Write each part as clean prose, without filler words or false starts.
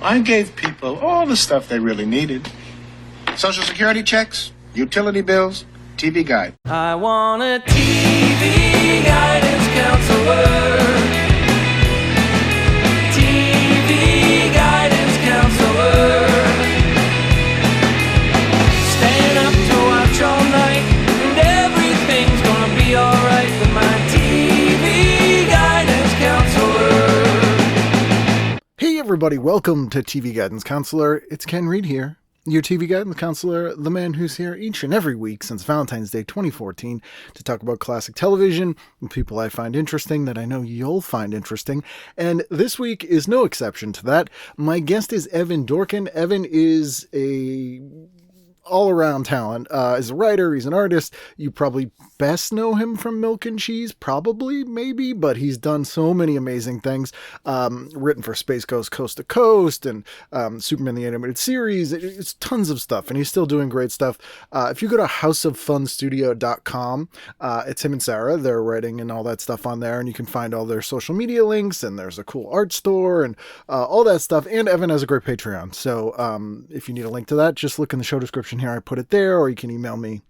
I gave people all the stuff they really needed. Social Security checks, utility bills, TV guide. I want a TV guidance counselor. TV guidance counselor. Staying up to watch all night, and everything's gonna be alright with my TV guidance counselor. Hey everybody, welcome to TV Guidance Counselor. It's Ken Reed here, your TV Guidance Counselor, the man who's here each and every week since Valentine's Day 2014 to talk about classic television and people I find interesting that I know you'll find interesting. And this week is no exception to that. My guest is Evan Dorkin. Evan is a all-around talent. As a writer, he's an artist. You probably best know him from Milk and Cheese, probably, maybe, but he's done so many amazing things. Written for Space Ghost Coast to Coast and Superman the Animated Series. It's tons of stuff, and he's still doing great stuff. If you go to houseoffunstudio.com, it's him and Sarah. They're writing and all that stuff on there, and you can find all their social media links, and there's a cool art store and all that stuff. And Evan has a great Patreon, so if you need a link to that, just look in the show description here. I put it there, or you can email me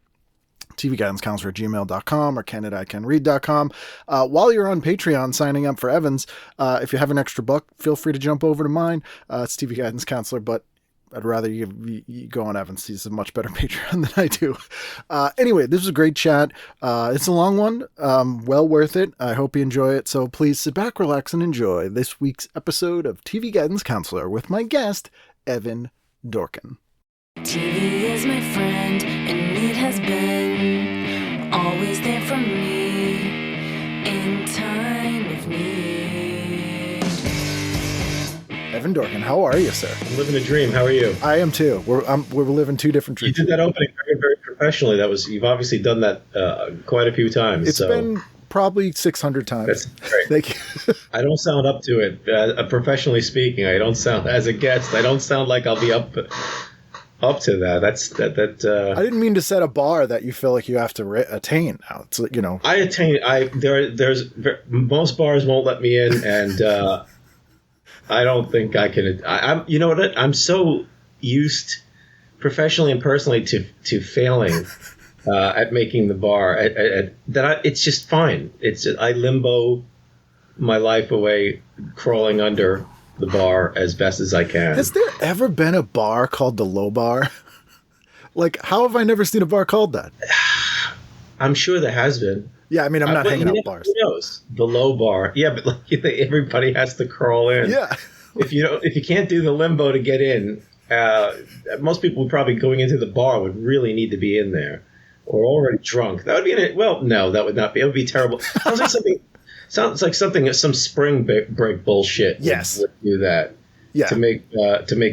tvguidancecounselor@gmail.com or ken@icanread.com. While you're on Patreon signing up for Evan's, if you have an extra buck, feel free to jump over to mine. It's TV Guidance Counselor, but I'd rather you go on Evan's. He's a much better Patreon than I do. Anyway, this was a great chat. It's a long one, well worth it. I hope you enjoy it. So please sit back, relax, and enjoy this week's episode of TV Guidance Counselor with my guest, Evan Dorkin. TV is my friend, and it has been always there for me in time of need. Evan Dorkin, how are you, sir? I'm living a dream. How are you? I am too. We're living two different dreams. You did that opening very, very professionally. You've obviously done that quite a few times. It's been probably 600 times. That's great. Thank you. I don't sound up to it. Professionally speaking, I don't sound, as a guest, I don't sound like I'll be up to that. I didn't mean to set a bar that you feel like you have to attain now. It's, you know. I attain. There's most bars won't let me in, and I don't think I can. I'm. You know what? I'm so used, professionally and personally, to failing at making the bar it's just fine. I limbo my life away, crawling under the bar as best as I can. Has there ever been a bar called the Low Bar? Like, how have I never seen a bar called that? I'm sure there has been. Yeah, I mean, I'm not hanging out bars. Who knows? The Low Bar. Yeah, but everybody has to crawl in. Yeah. If you can't do the limbo to get in, most people probably going into the bar would really need to be in there or already drunk. That would be no, that would not be. It would be terrible. Sounds like some spring break bullshit. Yes, would do that. Yeah, to make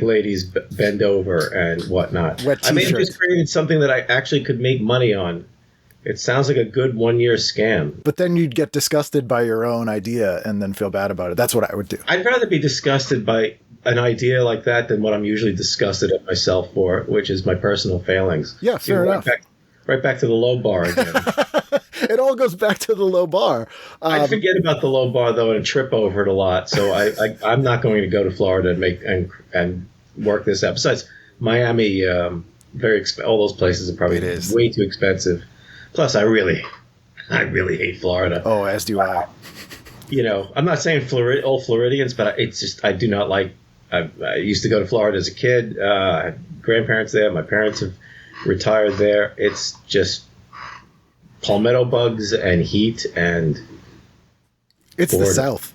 ladies bend over and whatnot. Wet I mean, t-shirts. just created something that I actually could make money on. It sounds like a good 1-year scam. But then you'd get disgusted by your own idea and then feel bad about it. That's what I would do. I'd rather be disgusted by an idea like that than what I'm usually disgusted at myself for, which is my personal failings. Yeah, fair enough. Right back to the Low Bar again. It all goes back to the Low Bar. I forget about the Low Bar though and trip over it a lot. So I'm not going to go to Florida and work this out. Besides, Miami, all those places are probably way too expensive. Plus, I really hate Florida. Oh, as do I. You know, I'm not saying all Floridians, but it's just I do not like. I used to go to Florida as a kid. I had grandparents there. My parents have retired there. It's just palmetto bugs and heat and it's boredom. The South.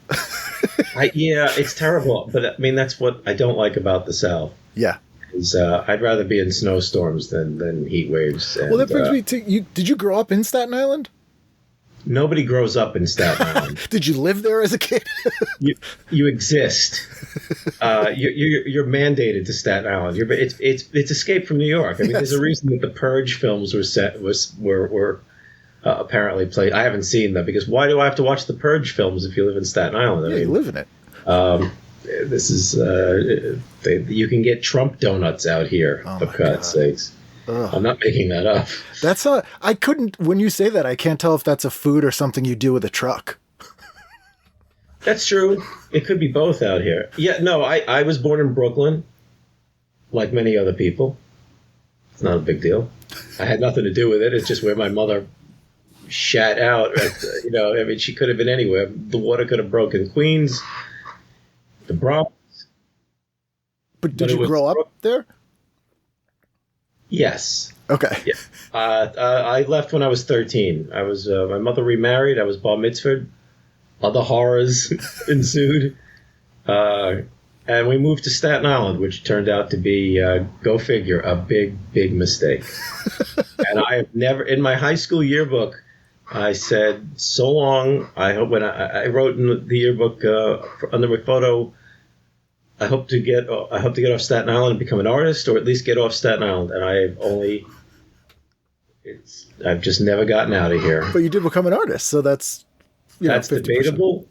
Yeah, it's terrible. But I mean, that's what I don't like about the South. Yeah. Is I'd rather be in snowstorms than heat waves. And, well, that brings me to you. Did you grow up in Staten Island? Nobody grows up in Staten Island. Did you live there as a kid? you exist. You're mandated to Staten Island. It's Escape from New York. I mean, There's a reason that the Purge films were apparently played. I haven't seen them because why do I have to watch the Purge films if you live in Staten Island? You live in it. This is you can get Trump donuts out here, for God's sakes. Ugh. I'm not making that up. I couldn't, when you say that, I can't tell if that's a food or something you do with a truck. That's true. It could be both out here. Yeah, no, I was born in Brooklyn, like many other people. It's not a big deal. I had nothing to do with it. It's just where my mother shat out. I mean, she could have been anywhere. The water could have broken Queens, the Bronx. But did you grow up there? Yes. Okay. Yeah. I left when I was 13. I was my mother remarried. I was bar mitzvahed. Other horrors ensued. And we moved to Staten Island, which turned out to be, go figure, a big, big mistake. And I have never, in my high school yearbook, I said, so long. I hope when I wrote in the yearbook under my photo, I hope to get off Staten Island and become an artist, or at least get off Staten Island. And I've just never gotten out of here. But you did become an artist, so that's debatable.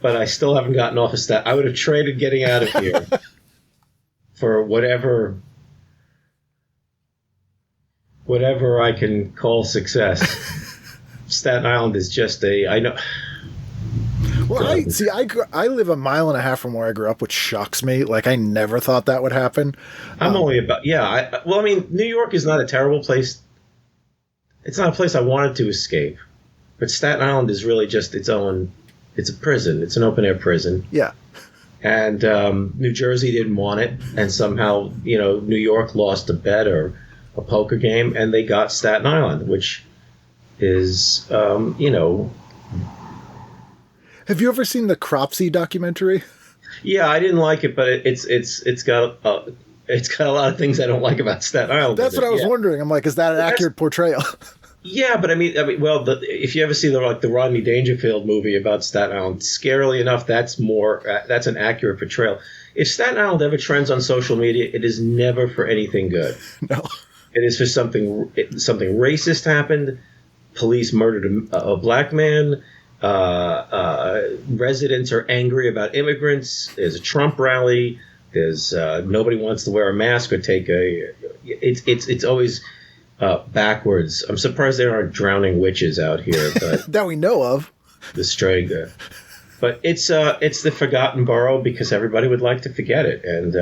But I still haven't gotten off of Staten. I would have traded getting out of here for whatever I can call success. Staten Island is just I know. Well, I live a mile and a half from where I grew up, which shocks me. Like, I never thought that would happen. I'm only about, I mean, New York is not a terrible place. It's not a place I wanted to escape. But Staten Island is really just its own, it's a prison. It's an open-air prison. Yeah. And New Jersey didn't want it. And somehow, New York lost a bet or a poker game, and they got Staten Island, which is, Have you ever seen the Cropsey documentary? Yeah, I didn't like it, but it's got a lot of things I don't like about Staten Island. That's what I was wondering. I'm like, is that an accurate portrayal? Yeah, but I mean, well, if you ever see the Rodney Dangerfield movie about Staten Island, scarily enough, that's an accurate portrayal. If Staten Island ever trends on social media, it is never for anything good. No, it is for something racist happened. Police murdered a black man. Residents are angry about immigrants. There's a Trump rally. There's nobody wants to wear a mask or take a. It's always backwards. I'm surprised there aren't drowning witches out here, but that we know of. The Strega. But it's the forgotten borough because everybody would like to forget it, and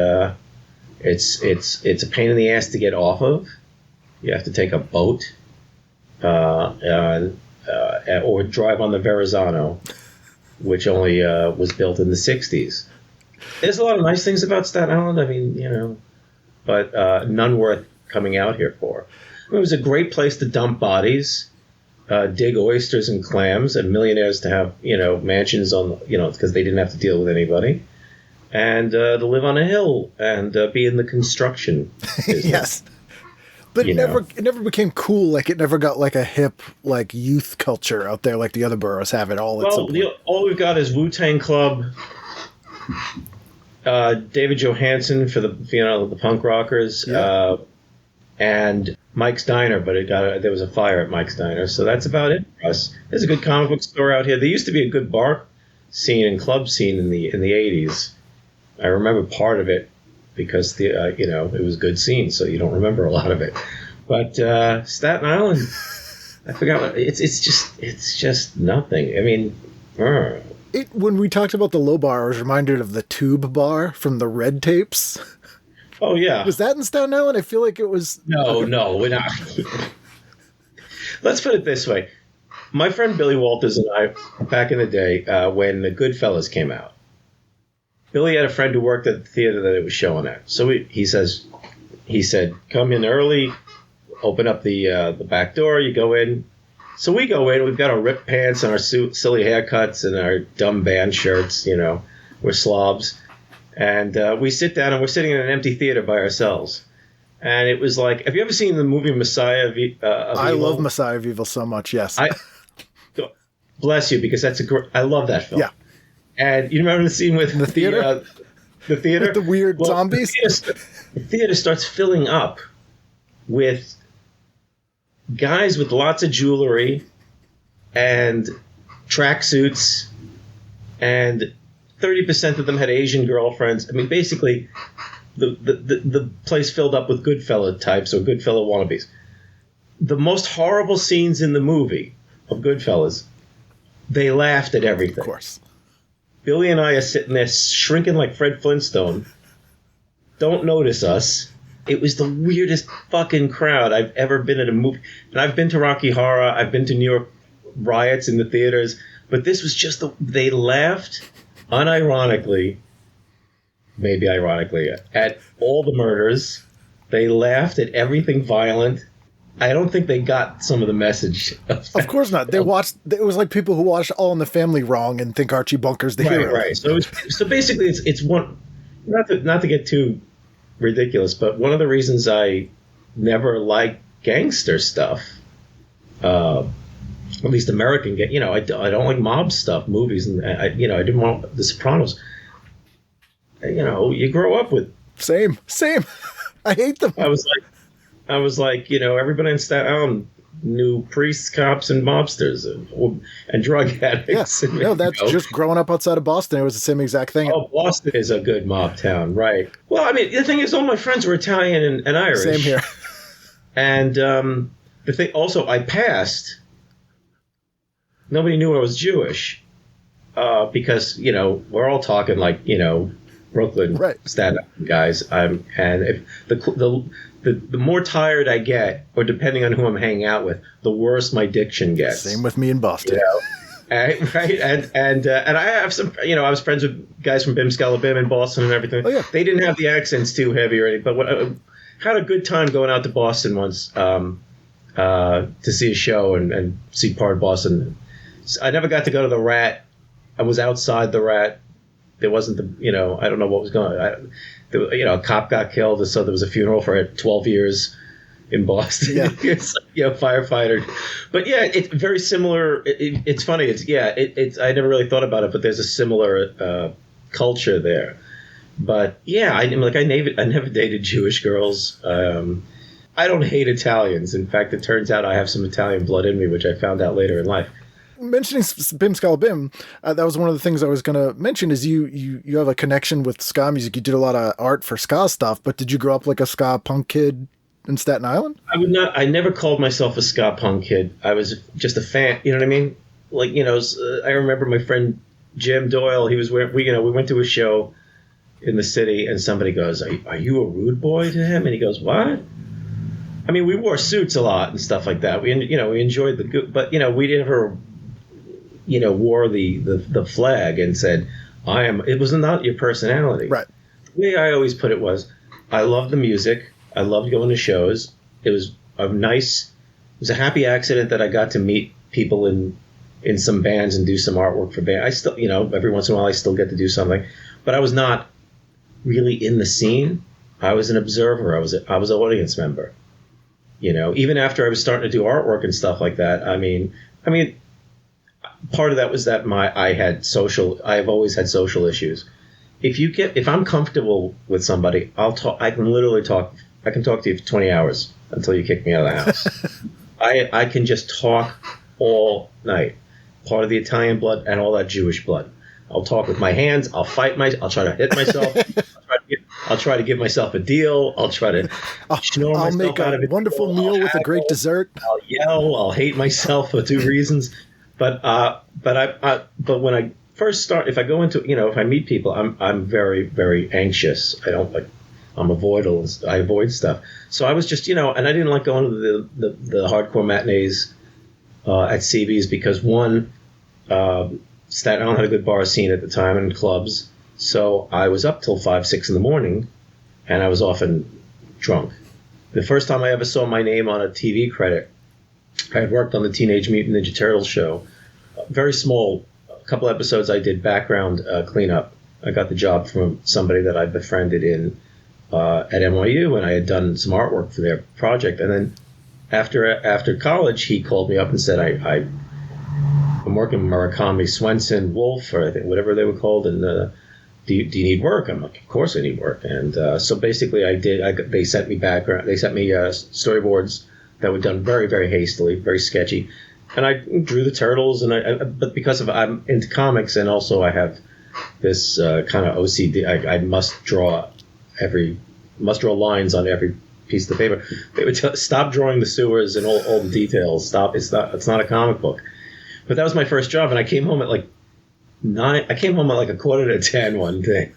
it's a pain in the ass to get off of. You have to take a boat. Or drive on the Verrazano, which only was built in the 60s. There's a lot of nice things about Staten Island, I mean, but none worth coming out here for. I mean, it was a great place to dump bodies, dig oysters and clams, and millionaires to have, mansions on, because they didn't have to deal with anybody, and to live on a hill and be in the construction business. Yes. But it never became cool. Like, it never got like a hip like youth culture out there like the other boroughs have it all. Well, all we've got is Wu-Tang Club, David Johansen for the punk rockers, and Mike's Diner. But there was a fire at Mike's Diner, so that's about it for us. There's a good comic book store out here. There used to be a good bar scene and club scene in the 80s. I remember part of it. Because it was a good scene, so you don't remember a lot of it. But Staten Island, I forgot what it's just nothing. I mean, when we talked about the low bar, I was reminded of the Tube Bar from the Red Tapes. Oh yeah, was that in Staten Island? I feel like it was. No, we're not. Let's put it this way: my friend Billy Walters and I, back in the day when the Goodfellas came out. Billy had a friend who worked at the theater that it was showing at. So he said, come in early, open up the back door, you go in. So we go in, we've got our ripped pants and our silly haircuts and our dumb band shirts, we're slobs. And we sit down and we're sitting in an empty theater by ourselves. And it was like, have you ever seen the movie Messiah of Evil? I love Messiah of Evil so much, yes. Bless you, because I love that film. Yeah. And you remember the scene with the theater? The theater? With the weird zombies? The theater starts filling up with guys with lots of jewelry and tracksuits, and 30% of them had Asian girlfriends. I mean, basically, the place filled up with Goodfella types or Goodfella wannabes. The most horrible scenes in the movie of Goodfellas, they laughed at everything. Of course. Billy and I are sitting there shrinking like Fred Flintstone. Don't notice us. It was the weirdest fucking crowd I've ever been at a movie. And I've been to Rocky Horror. I've been to New York riots in the theaters. But this was just they laughed unironically, maybe ironically, at all the murders. They laughed at everything violent. I don't think they got some of the message. Of course not. They watched. It was like people who watched All in the Family wrong and think Archie Bunker's the hero. Right. So basically, it's one. Not to get too ridiculous, but one of the reasons I never liked gangster stuff, at least American, I don't like mob stuff, movies, and I didn't want The Sopranos. You grow up with same. I hate them. I was like, everybody in Staten Island knew priests, cops, and mobsters and drug addicts. Yeah. No, that's just growing up outside of Boston. It was the same exact thing. Oh, Boston is a good mob town, right? Well, I mean, the thing is, all my friends were Italian and Irish. Same here. And the thing, also, I passed. Nobody knew I was Jewish because we're all talking like Brooklyn, right. Staten Island guys. And if the more tired I get, or depending on who I'm hanging out with, the worse my diction gets. Same with me in Boston. Right, and I have some. I was friends with guys from Bim Scala Bim in Boston and everything. Oh, yeah. They didn't have the accents too heavy or anything, but I had a good time going out to Boston once to see a show and see part of Boston. I never got to go to the Rat. I was outside the Rat. There wasn't I don't know what was going on. A cop got killed, so there was a funeral for 12 years in Boston. Yeah. Firefighter. But yeah, it's very similar. It's funny. It's I never really thought about it, but there's a similar culture there. But yeah, I never dated Jewish girls. I don't hate Italians. In fact, it turns out I have some Italian blood in me, which I found out later in life. Mentioning Bim Scala Bim, that was one of the things I was going to mention. Is you have a connection with ska music. You did a lot of art for ska stuff, but did you grow up like a ska punk kid in Staten Island? I never called myself a ska punk kid. I was just a fan. You know what I mean? Like I remember my friend Jim Doyle. He was we went to a show in the city, and somebody goes, "Are you a rude boy to him?" And he goes, "What?" I mean, we wore suits a lot and stuff like that. We enjoyed but we never wore the flag and said, "I am." It was not your personality. Right. The way I always put it was, I loved the music. I loved going to shows. It was a happy accident that I got to meet people in some bands and do some artwork for bands. I still, every once in a while I still get to do something, but I was not really in the scene. I was an observer. I was an audience member. Even after I was starting to do artwork and stuff like that. I mean, part of that was that I've always had social issues. If I'm comfortable with somebody, I'll talk. I can literally talk. I can talk to you for 20 hours until you kick me out of the house. I can just talk all night. Part of the Italian blood and all that Jewish blood. I'll talk with my hands. I'll fight I'll try to hit myself. I'll try to give myself a deal. I'll try to snore myself make out of it. I'll make a wonderful meal with a great dessert. I'll yell. I'll hate myself for 2 reasons. But when I first start, if I go into, if I meet people, I'm very, very anxious. I'm avoidal. I avoid stuff. So I was just, and I didn't like going to the hardcore matinees at CB's because one, Staten Island had a good bar scene at the time and clubs. So I was up till 5, 6 in the morning, and I was often drunk. The first time I ever saw my name on a TV credit, I had worked on the Teenage Mutant Ninja Turtles show. Very small, a couple episodes I did background cleanup. I got the job from somebody that I befriended at NYU, and I had done some artwork for their project. And then after college, he called me up and said, I'm working with Murakami, Swenson, Wolf, or I think whatever they were called, and do you need work? I'm like, of course I need work. And so basically I did. They sent me storyboards that were done very, very hastily, very sketchy. And I drew the turtles, but because I'm into comics, and also I have this kind of OCD, I must draw lines on every piece of the paper. They would stop drawing the sewers and all the details. Stop. It's not a comic book. But that was my first job, and I came home at like I came home at like 9:45 one day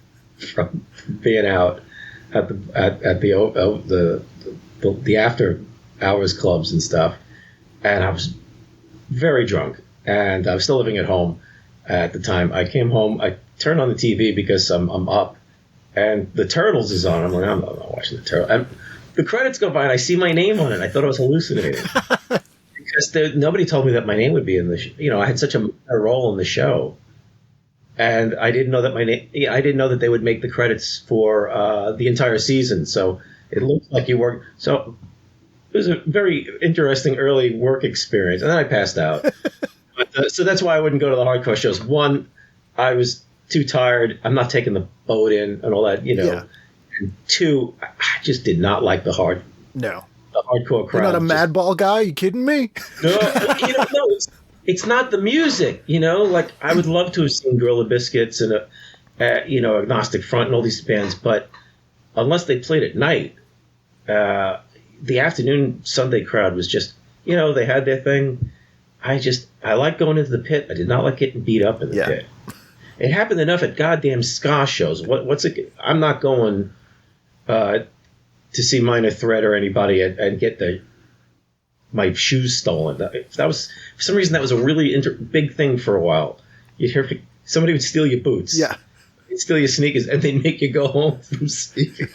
from being out at the after hours clubs and stuff, and I was very drunk, and I was still living at home at the time. I came home, I turned on the TV because I'm up, and the Turtles is on. I'm like, I'm not watching the Turtles. And the credits go by, and I see my name on it. I thought I was hallucinating because nobody told me that my name would be in the. I had such a role in the show, and I didn't know that my name. I didn't know that they would make the credits for the entire season. So it looked like you worked. So it was a very interesting early work experience, and then I passed out. So that's why I wouldn't go to the hardcore shows. One, I was too tired. I'm not taking the boat in and all that, Yeah. And two, I just did not like the hardcore crowd. You're not a Madball guy? You kidding me? No, no, it's not the music. Like I would love to have seen Gorilla Biscuits and Agnostic Front and all these bands, but unless they played at night, the afternoon Sunday crowd was just, they had their thing. I like going into the pit. I did not like getting beat up in the pit. It happened enough at goddamn ska shows. What's it? I'm not going to see Minor Threat or anybody and get my shoes stolen. That was for some reason that was a really big thing for a while. You'd hear somebody would steal your boots. Yeah. They'd steal your sneakers and they'd make you go home.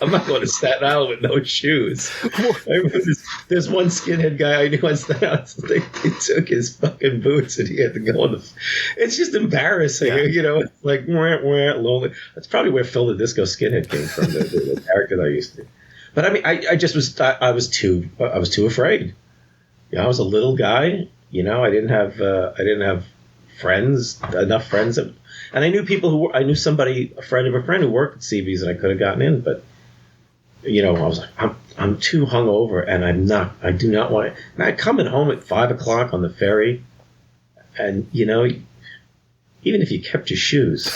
I'm not going to Staten Island with no shoes. I remember there's one skinhead guy I knew on Staten Island. They took his fucking boots and he had to go on the. It's just embarrassing, It's like lonely. That's probably where Phil the Disco Skinhead came from, the character that I used to. But I mean, I was too afraid. I was a little guy. I didn't have enough friends. And I knew people a friend of a friend who worked at CB's, and I could have gotten in, but I was like, I'm too hungover, and I do not want it. And I'm coming home at 5:00 on the ferry, and even if you kept your shoes,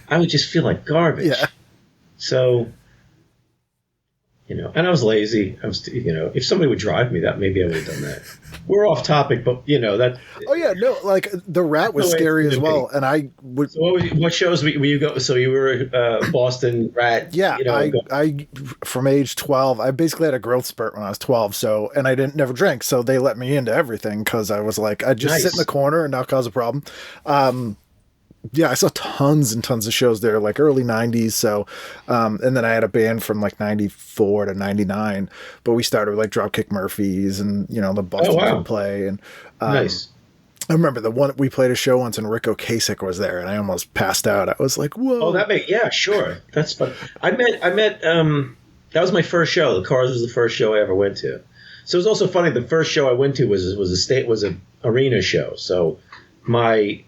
I would just feel like garbage. Yeah. So, and I was lazy. I was, if somebody would drive me, that maybe I would have done that. We're off topic, but that. Oh yeah, no, like the Rat was scary as well, and I would. So what shows were you go? So you were Boston Rat. Yeah, I from age 12, I basically had a growth spurt when I was 12. So, and I never drank, so they let me into everything because I was like, I'd just sit in the corner and not cause a problem. Yeah, I saw tons and tons of shows there, like early 90s. So, and then I had a band from like 94 to 99, but we started with like Dropkick Murphys and, the Boston would play. And, nice. I remember we played a show once and Rick Ocasek was there and I almost passed out. I was like, whoa. Oh, sure. That's fun. I met, that was my first show. The Cars was the first show I ever went to. So it was also funny. The first show I went to was an arena show. So my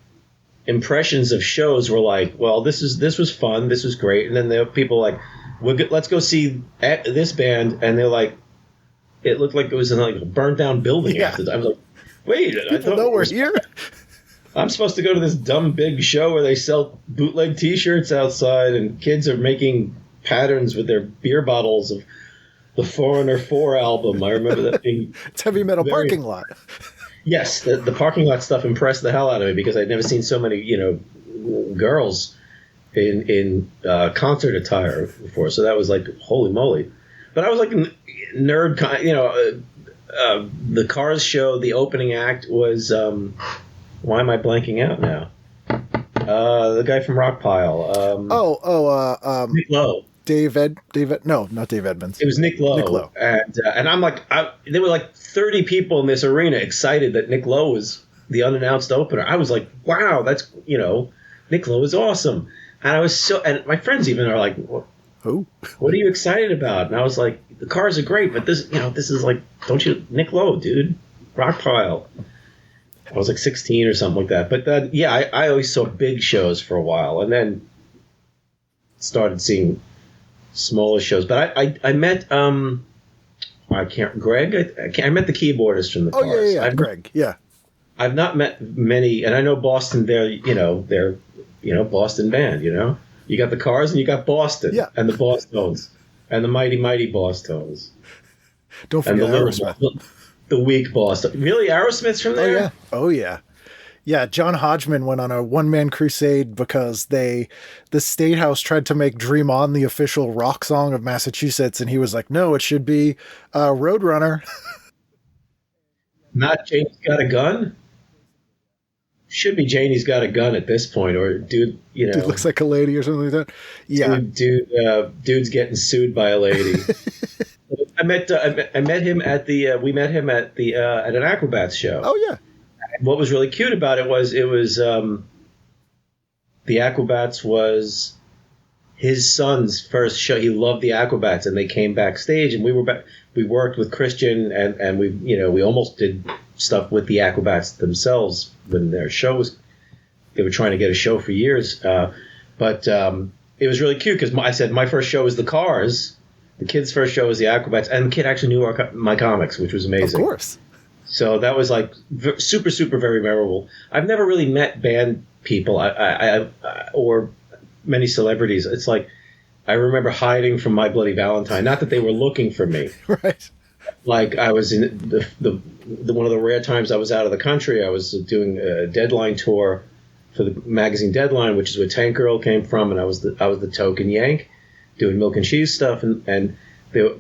impressions of shows were like, well, this was fun, this was great, and then there were people like, let's go see this band, and they're like, it looked like it was in like a burnt down building. Yeah. I was like, wait, people I thought know we're here. I'm supposed to go to this dumb big show where they sell bootleg T-shirts outside, and kids are making patterns with their beer bottles of the Foreigner 4 album. I remember that being it's heavy metal parking lot. Yes, the parking lot stuff impressed the hell out of me because I'd never seen so many, girls in concert attire before. So that was like, holy moly. But I was like a nerd, the Cars show, the opening act was, why am I blanking out now? The guy from Rockpile. Nick Lowe. No, not Dave Edmonds. It was Nick Lowe. And I'm like, there were like 30 people in this arena excited that Nick Lowe was the unannounced opener. I was like, wow, that's, Nick Lowe is awesome. And I was and my friends even are like, who? What are you excited about? And I was like, the Cars are great, but this is like, don't you, Nick Lowe, dude, Rockpile. I was like 16 or something like that. But then, I always saw big shows for a while and then started seeing smaller shows, but I met Greg. I met the keyboardist from the Cars. Greg. Yeah, I've not met many, and I know Boston. They're Boston band. You got the Cars and you got Boston, and the Boss Tones and the mighty Boss Tones. Don't forget Aerosmith. The weak Boston. Really, Aerosmith's from there? Oh yeah. Yeah, John Hodgman went on a one-man crusade because the State House tried to make Dream On the official rock song of Massachusetts, and he was like, no, it should be Roadrunner. Not Janie's Got a Gun? Should be Janie's Got a Gun at this point, or dude, Dude looks like a lady or something like that. Yeah. Dude's getting sued by a lady. I met him at the at an Aquabats show. Oh, yeah. What was really cute about it was the Aquabats was his son's first show. He loved the Aquabats, and they came backstage, and we worked with Christian, and we almost did stuff with the Aquabats themselves when their shows. They were trying to get a show for years, but it was really cute because I said my first show was the Cars, the kid's first show was the Aquabats, and the kid actually knew my comics, which was amazing. Of course. So that was like super, super, very memorable. I've never really met band people or many celebrities. It's like I remember hiding from My Bloody Valentine. Not that they were looking for me. Right. Like I was in the one of the rare times I was out of the country. I was doing a Deadline tour for the magazine Deadline, which is where Tank Girl came from, and I was the token Yank doing Milk and Cheese stuff, and they.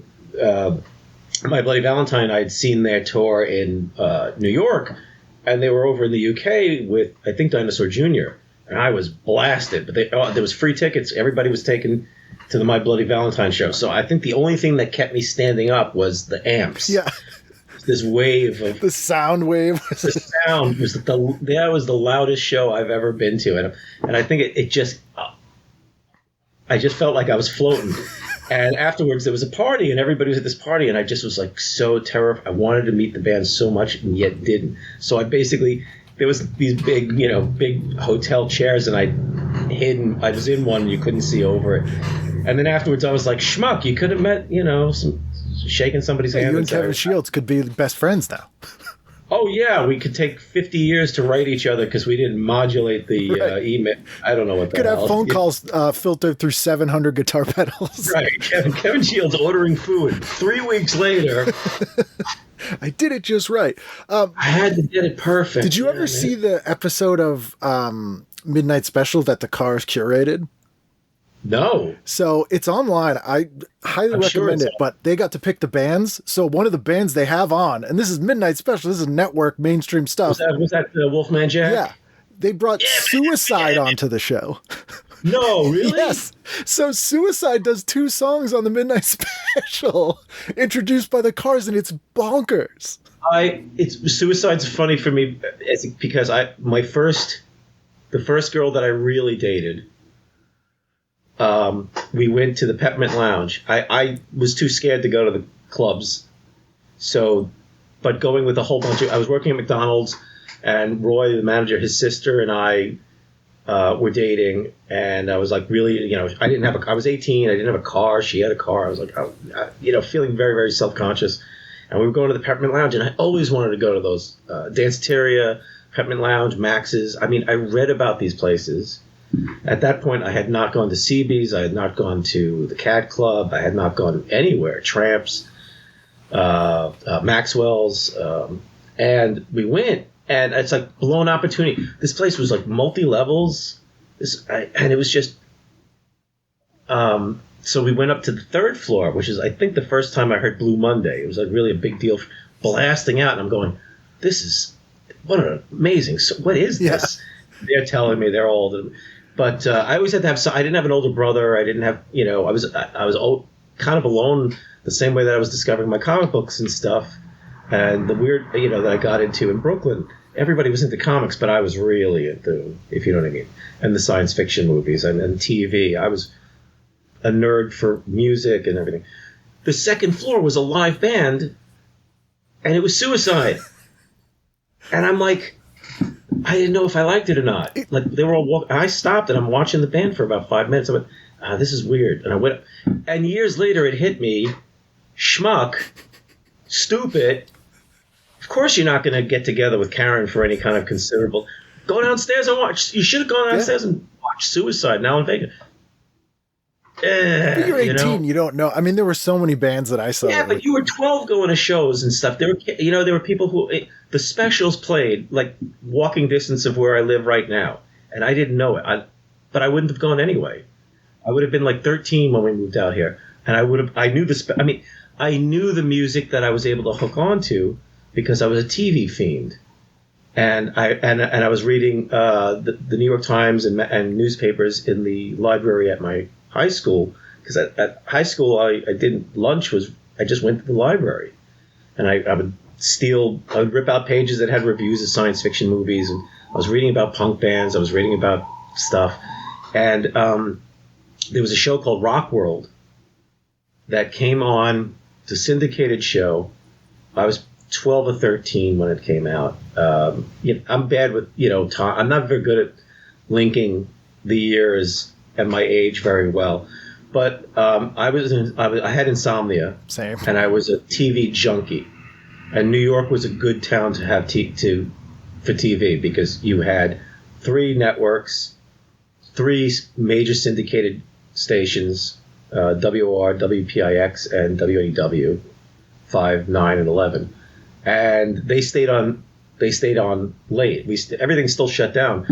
My Bloody Valentine, I'd seen their tour in New York, and they were over in the UK with, I think, Dinosaur Jr., and I was blasted. But there was free tickets. Everybody was taken to the My Bloody Valentine show. So I think the only thing that kept me standing up was the amps. Yeah. This wave of... The sound wave. The sound was that was the loudest show I've ever been to. And I think it just... I just felt like I was floating. And afterwards, there was a party, and everybody was at this party, and I just was like so terrified. I wanted to meet the band so much, and yet didn't. So I basically, there was these big hotel chairs, and I was in one, and you couldn't see over it. And then afterwards, I was like, schmuck, you could have met, shaking somebody's hand. You and Kevin Shields could be best friends now. Oh, yeah, we could take 50 years to write each other because we didn't modulate the email. I don't know what that is. Could have phone calls filtered through 700 guitar pedals. Right. Kevin Shields ordering food. 3 weeks later. I did it just right. I had to get it perfect. Did you ever see the episode of Midnight Special that the Cars curated? No. So it's online. I highly recommend it, but they got to pick the bands. So one of the bands they have on, and this is Midnight Special, this is network mainstream stuff. Was that Wolfman Jack? Yeah. They brought Suicide onto the show. No, really? Yes. So Suicide does 2 songs on the Midnight Special introduced by the Cars, and it's bonkers. Suicide's funny for me because the first girl that I really dated, we went to the Peppermint Lounge. I was too scared to go to the clubs. But going with a whole bunch I was working at McDonald's, and Roy, the manager, his sister, and I were dating, and I was like really, I was 18, I didn't have a car, she had a car. I was like, feeling very, very self-conscious. And we were going to the Peppermint Lounge, and I always wanted to go to those Danceteria, Peppermint Lounge, Max's. I mean, I read about these places. At that point, I had not gone to CB's. I had not gone to the Cat Club. I had not gone anywhere. Tramps, Maxwell's, and we went. And it's like blown opportunity. This place was like multi-levels, and it was just. So we went up to the 3rd floor, which is, I think, the first time I heard Blue Monday. It was like really a big deal, blasting out, and I'm going, what an amazing. What is this? Yeah. They're telling me they're old. But I always had to have. I didn't have an older brother. I didn't have. I was old, kind of alone. The same way that I was discovering my comic books and stuff, and the weird, that I got into in Brooklyn. Everybody was into comics, but I was really into, if you know what I mean, and the science fiction movies and TV. I was a nerd for music and everything. The 2nd floor was a live band, and it was Suicide, and I'm like. I didn't know if I liked it or not. Like they were all I stopped and I'm watching the band for about 5 minutes. I went, this is weird. And I went, and years later it hit me, schmuck, stupid. Of course you're not going to get together with Karen for any kind of considerable. Go downstairs and watch. You should have gone downstairs and watched Suicide now in Vegas. But you're 18, you don't know. I mean, there were so many bands that I saw. Yeah, but you were 12 going to shows and stuff. There were people who the specials played like walking distance of where I live right now, and I didn't know it. But I wouldn't have gone anyway. I would have been like 13 when we moved out here, and I knew I knew the music that I was able to hook onto because I was a TV fiend, and I was reading the New York Times and newspapers in the library at my high school, because at high school I just went to the library, and I would rip out pages that had reviews of science fiction movies, and I was reading about punk bands, I was reading about stuff, and there was a show called Rock World that came on, the syndicated show. I was 12 or 13 when it came out. I'm bad with time. I'm not very good at linking the years and my age very well, but I had insomnia. Same. And I was a TV junkie, and New York was a good town to have for TV, because you had 3 networks, 3 major syndicated stations, WOR, WPIX, and WAW, 5, 9, and 11, and they stayed on late. Everything still shut down.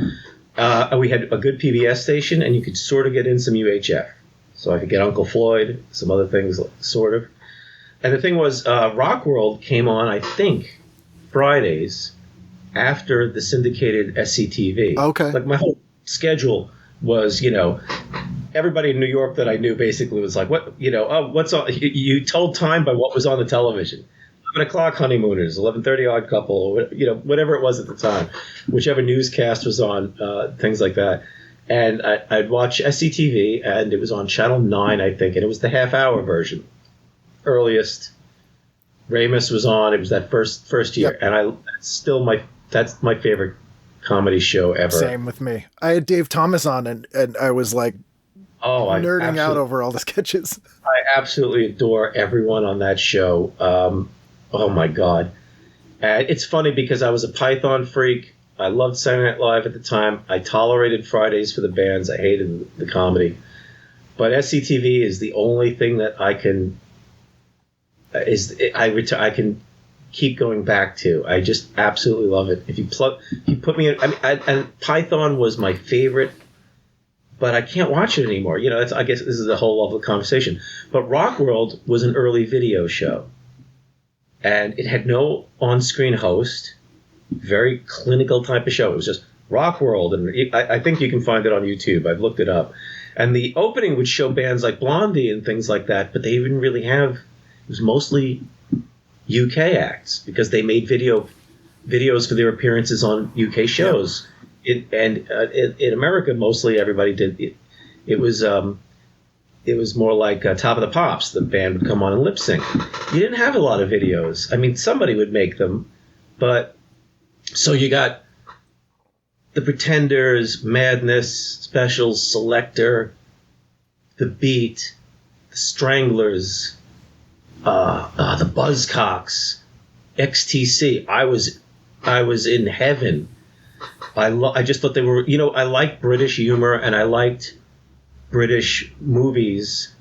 We had a good PBS station, and you could sort of get in some UHF. So I could get Uncle Floyd, some other things, sort of. And the thing was, Rock World came on, I think, Fridays after the syndicated SCTV. Okay. Like, my whole schedule was, everybody in New York that I knew basically was like, what's on? You told time by what was on the television. 11 o'clock Honeymooners, 11:30 Odd Couple, whatever it was at the time, whichever newscast was on, things like that. And I'd watch SCTV, and it was on Channel 9, I think, and it was the half-hour version, earliest. Ramus was on. It was that first year, yep. And that's my favorite comedy show ever. Same with me. I had Dave Thomas on, and I was like, nerding out over all the sketches. I absolutely adore everyone on that show. Oh my God. It's funny because I was a Python freak. I loved Saturday Night Live at the time. I tolerated Fridays for the bands. I hated the comedy. But SCTV is the only thing that I can keep going back to. I just absolutely love it. If you put me in, and Python was my favorite, but I can't watch it anymore. I guess this is a whole other conversation. But Rock World was an early video show, and it had no on-screen host. Very clinical type of show. It was just Rock World, and I think you can find it on YouTube. I've looked it up. And the opening would show bands like Blondie and things like that, but they didn't really have. It was mostly UK acts because they made videos for their appearances on UK shows. Yeah. In America, mostly everybody did it. It was more like Top of the Pops. The band would come on and lip sync. You didn't have a lot of videos. I mean, somebody would make them, but so you got the Pretenders, Madness, Specials, Selector, The Beat, the Stranglers, the Buzzcocks, XTC. I was in heaven. I just thought they were, I liked British humor, and I liked British movies,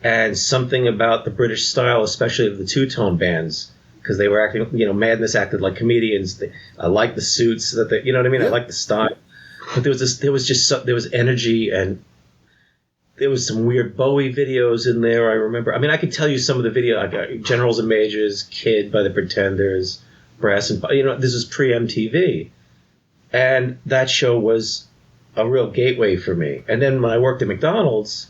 and something about the British style, especially of the two-tone bands, because they were acting, Madness acted like comedians. I liked the suits that they, you know what I mean? Yeah. I liked the style, but there was energy, and there was some weird Bowie videos in there. I remember. I mean, I could tell you some of the video, Generals and Majors, Kid by the Pretenders, Brass and this was pre-MTV, and that show was a real gateway for me. And then when I worked at McDonald's,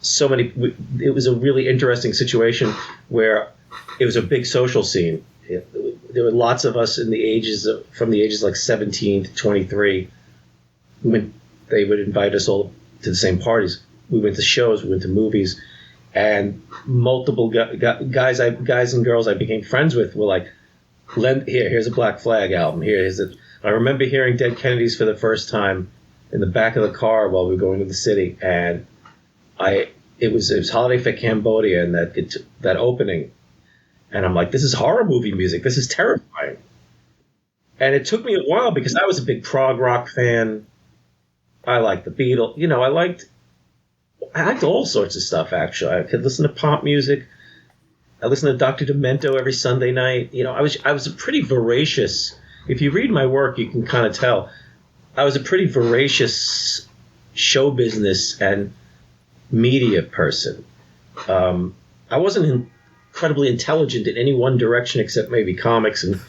it was a really interesting situation where it was a big social scene. There were lots of us from the ages like 17 to 23. When they would invite us all to the same parties, we went to shows, we went to movies, and multiple guys and girls I became friends with were like, here's a Black Flag album. I remember hearing Dead Kennedys for the first time in the back of the car while we were going to the city, and it was Holiday for Cambodia and that opening, and I'm like, this is horror movie music. This is terrifying. And it took me a while because I was a big prog rock fan. I liked the Beatles. I liked all sorts of stuff, actually. I could listen to pop music. I listened to Dr. Demento every Sunday night. You know, I was a pretty voracious. If you read my work, you can kind of tell. I was a pretty voracious show business and media person. I wasn't incredibly intelligent in any one direction except maybe comics and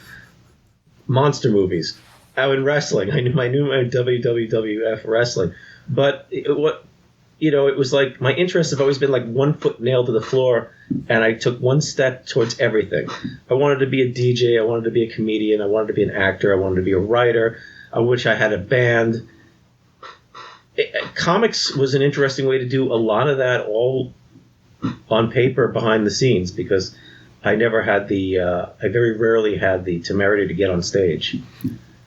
monster movies. In wrestling, I knew my WWF wrestling, but it was like my interests have always been like one foot nailed to the floor, and I took one step towards everything. I wanted to be a DJ. I wanted to be a comedian. I wanted to be an actor. I wanted to be a writer. I wish I had a band. Comics was an interesting way to do a lot of that all on paper behind the scenes, because I very rarely had the temerity to get on stage.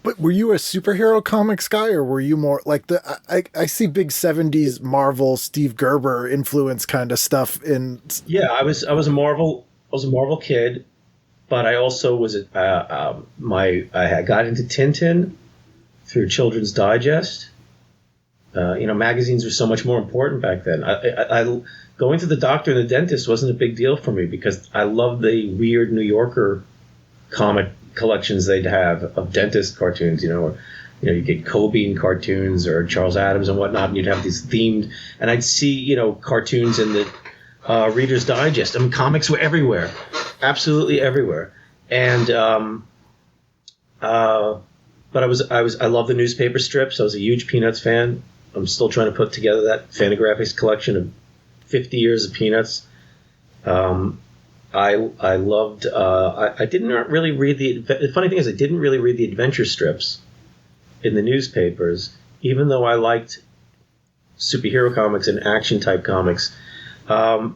But were you a superhero comics guy, or were you more like I see big 70s Marvel, Steve Gerber influence kind of stuff in. Yeah, I was a Marvel kid, but I also was I got into Tintin through Children's Digest. Magazines were so much more important back then. I going to the doctor and the dentist wasn't a big deal for me, because I loved the weird New Yorker comic collections they'd have of dentist cartoons, you get Cobain cartoons or Charles Adams and whatnot, and you'd have these themed, and I'd see, cartoons in the Reader's Digest. I mean, comics were everywhere, absolutely everywhere. And, but I love the newspaper strips. I was a huge Peanuts fan. I'm still trying to put together that Fantagraphics collection of 50 years of Peanuts. I loved. I didn't really read the funny thing is I didn't really read the adventure strips in the newspapers, even though I liked superhero comics and action type comics. I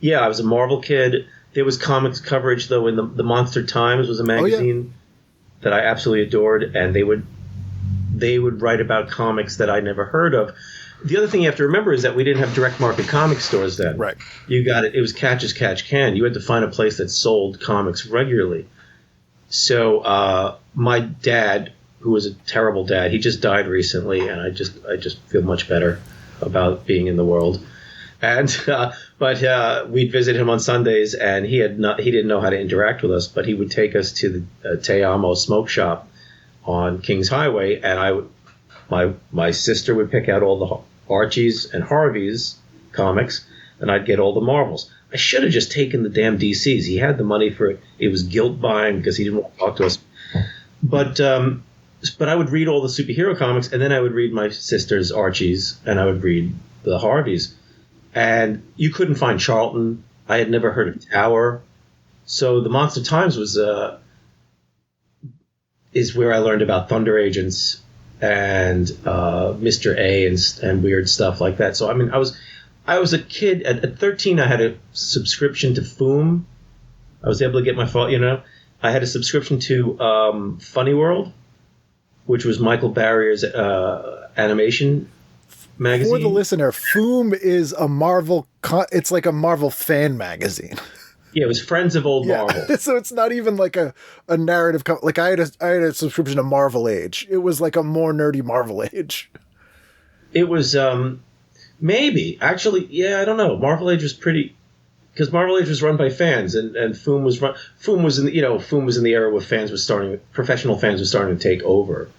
was a Marvel kid. There was comics coverage though in the Monster Times was a magazine that I absolutely adored, and they would write about comics that I never heard of. The other thing you have to remember is that we didn't have direct market comic stores then. Right. You got it. It was catch as catch can. You had to find a place that sold comics regularly. So my dad, who was a terrible dad, he just died recently, and I just feel much better about being in the world. And but we'd visit him on Sundays, and he didn't know how to interact with us, but he would take us to the Te Amo smoke shop on Kings Highway, and my sister would pick out all the Archies and Harveys comics, and I'd get all the Marvels. I should have just taken the damn DCs. He had the money for it. It was guilt buying because he didn't want to talk to us. But I would read all the superhero comics, and then I would read my sister's Archies, and I would read the Harveys. And you couldn't find Charlton. I had never heard of Tower. So the Monster Times is where I learned about Thunder Agents and Mr. A and weird stuff like that. So I mean, I was a kid at 13. I had a subscription to Foom. I was able to get my I had a subscription to Funny World, which was Michael Barrier's animation magazine. For the listener, Foom is a Marvel. It's like a Marvel fan magazine. Yeah, it was Friends of Old Marvel. So it's not even like a narrative. Like I had a subscription to Marvel Age. It was like a more nerdy Marvel Age. It was maybe actually, yeah, I don't know. Marvel Age was pretty, because Marvel Age was run by fans, and Foom was Foom was in the era where professional fans were starting to take over.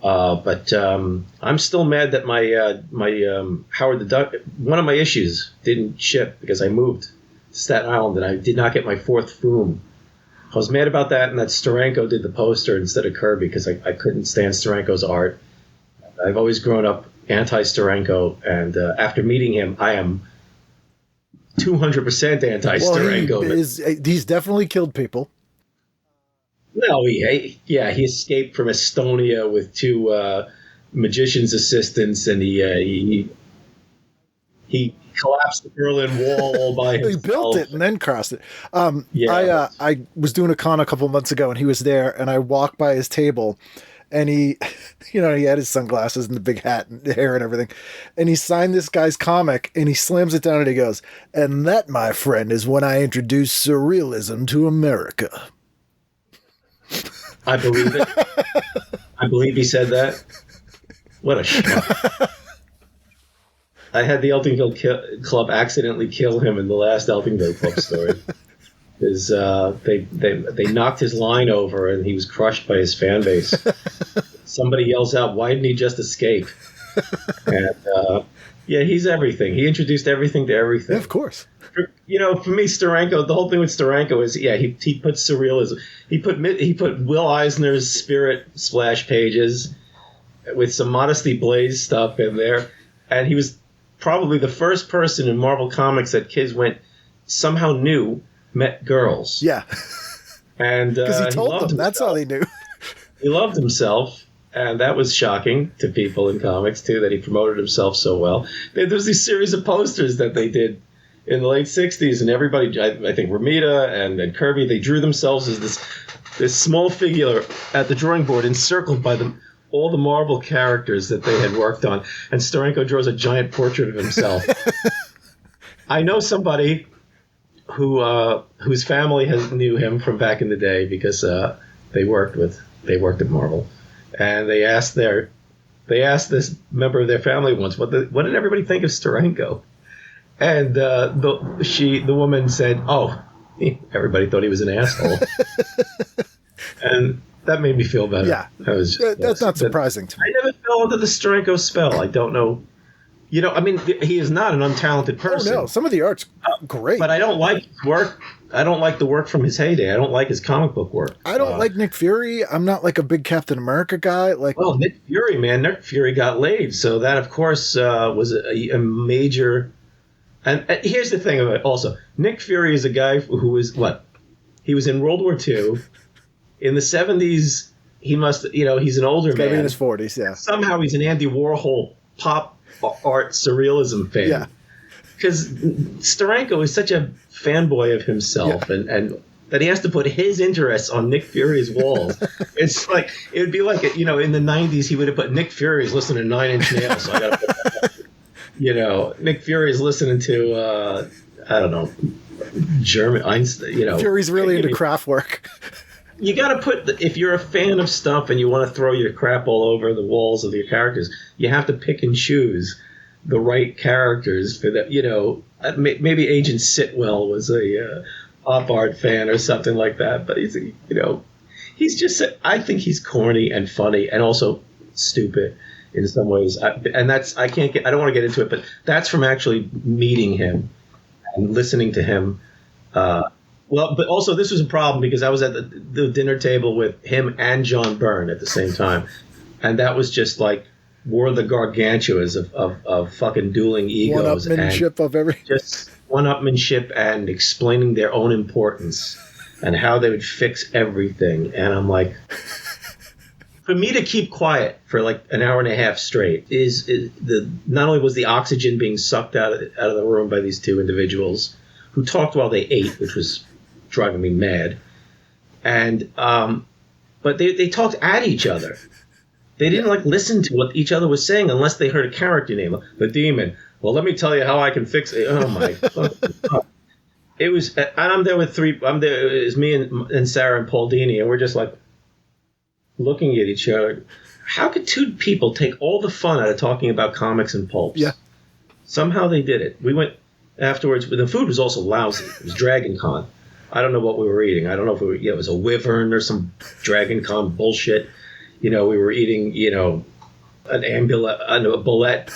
But I'm still mad that my Howard the Duck, one of my issues didn't ship because I moved to Staten Island and I did not get my fourth Foom. I was mad about that, and that Steranko did the poster instead of Kirby because I couldn't stand Steranko's art. I've always grown up anti-Steranko, and after meeting him, I am 200% anti-Steranko. He's definitely killed people. No, he escaped from Estonia with two magician's assistants, and he collapsed the Berlin Wall all by himself. He built it and then crossed it. I was doing a con a couple months ago, and he was there, and I walked by his table, and he, he had his sunglasses and the big hat and the hair and everything, and he signed this guy's comic, and he slams it down, and he goes, "And that, my friend, is when I introduced surrealism to America." I believe it. I believe he said that. What a schmuck. I had the Eltingville Club accidentally kill him in the last Eltingville Club story. Is they knocked his line over and he was crushed by his fan base. Somebody yells out, "Why didn't he just escape?" And yeah, he's everything. He introduced everything to everything. Yeah, of course. For me, Steranko, the whole thing with Steranko is, he put surrealism. He put Will Eisner's Spirit splash pages with some Modesty Blaze stuff in there, and he was probably the first person in Marvel Comics that kids met girls. Yeah. And because he told them. That's all he knew. He loved himself, and that was shocking to people in comics, too, that he promoted himself so well. There was this series of posters that they did in the late 60s, and everybody, I think Romita and Kirby, they drew themselves as this small figure at the drawing board encircled by all the Marvel characters that they had worked on, and Steranko draws a giant portrait of himself. I know somebody whose family knew him from back in the day because they worked at Marvel, and they asked this member of their family once, what did everybody think of Steranko? And the woman said, "Oh, everybody thought he was an asshole," and that made me feel better. Yeah, that's not surprising to me. I never fell into the Steranko spell. I don't know. I mean, he is not an untalented person. Oh no, some of the art's great, but I don't like his work. I don't like the work from his heyday. I don't like his comic book work. I don't like Nick Fury. I'm not like a big Captain America guy. Well, Nick Fury, man, Nick Fury got laid, so that of course was a major. And here's the thing about it also. Nick Fury is a guy who was he was in World War II. In the 70s, he must, he's an older man. Maybe in his 40s, yeah. Somehow he's an Andy Warhol pop art surrealism fan. Yeah. Because Steranko is such a fanboy of himself, and that he has to put his interests on Nick Fury's walls. It's like, it would be like, in the 90s, he would have put Nick Fury's listening to Nine Inch Nails, so I got to put that. Nick Fury's listening to, I don't know, German Einstein, Fury's really into Kraftwerk. You got to put, if you're a fan of stuff and you want to throw your crap all over the walls of your characters, you have to pick and choose the right characters for that. Maybe Agent Sitwell was a pop art fan or something like that, but he's just, I think he's corny and funny and also stupid in some ways. I don't want to get into it, but that's from actually meeting him and listening to him. But also this was a problem because I was at the dinner table with him and John Byrne at the same time. And that was just like War of the Gargantuas of fucking dueling egos. One-upmanship of everything. Just one-upmanship and explaining their own importance and how they would fix everything. And I'm like, for me to keep quiet for like an hour and a half straight is not only was the oxygen being sucked out of the room by these two individuals who talked while they ate, which was driving me mad, and but they talked at each other. They didn't listen to what each other was saying unless they heard a character name, the Demon. Well, let me tell you how I can fix it. Oh my God. It was, and I'm there with it's me and Sarah and Paul Dini, and we're just like looking at each other. How could two people take all the fun out of talking about comics and pulps? Yeah. Somehow they did it. We went afterwards, but the food was also lousy. It was Dragon Con. I don't know what we were eating. I don't know if it was a wyvern or some Dragon Con bullshit. We were eating, a bullet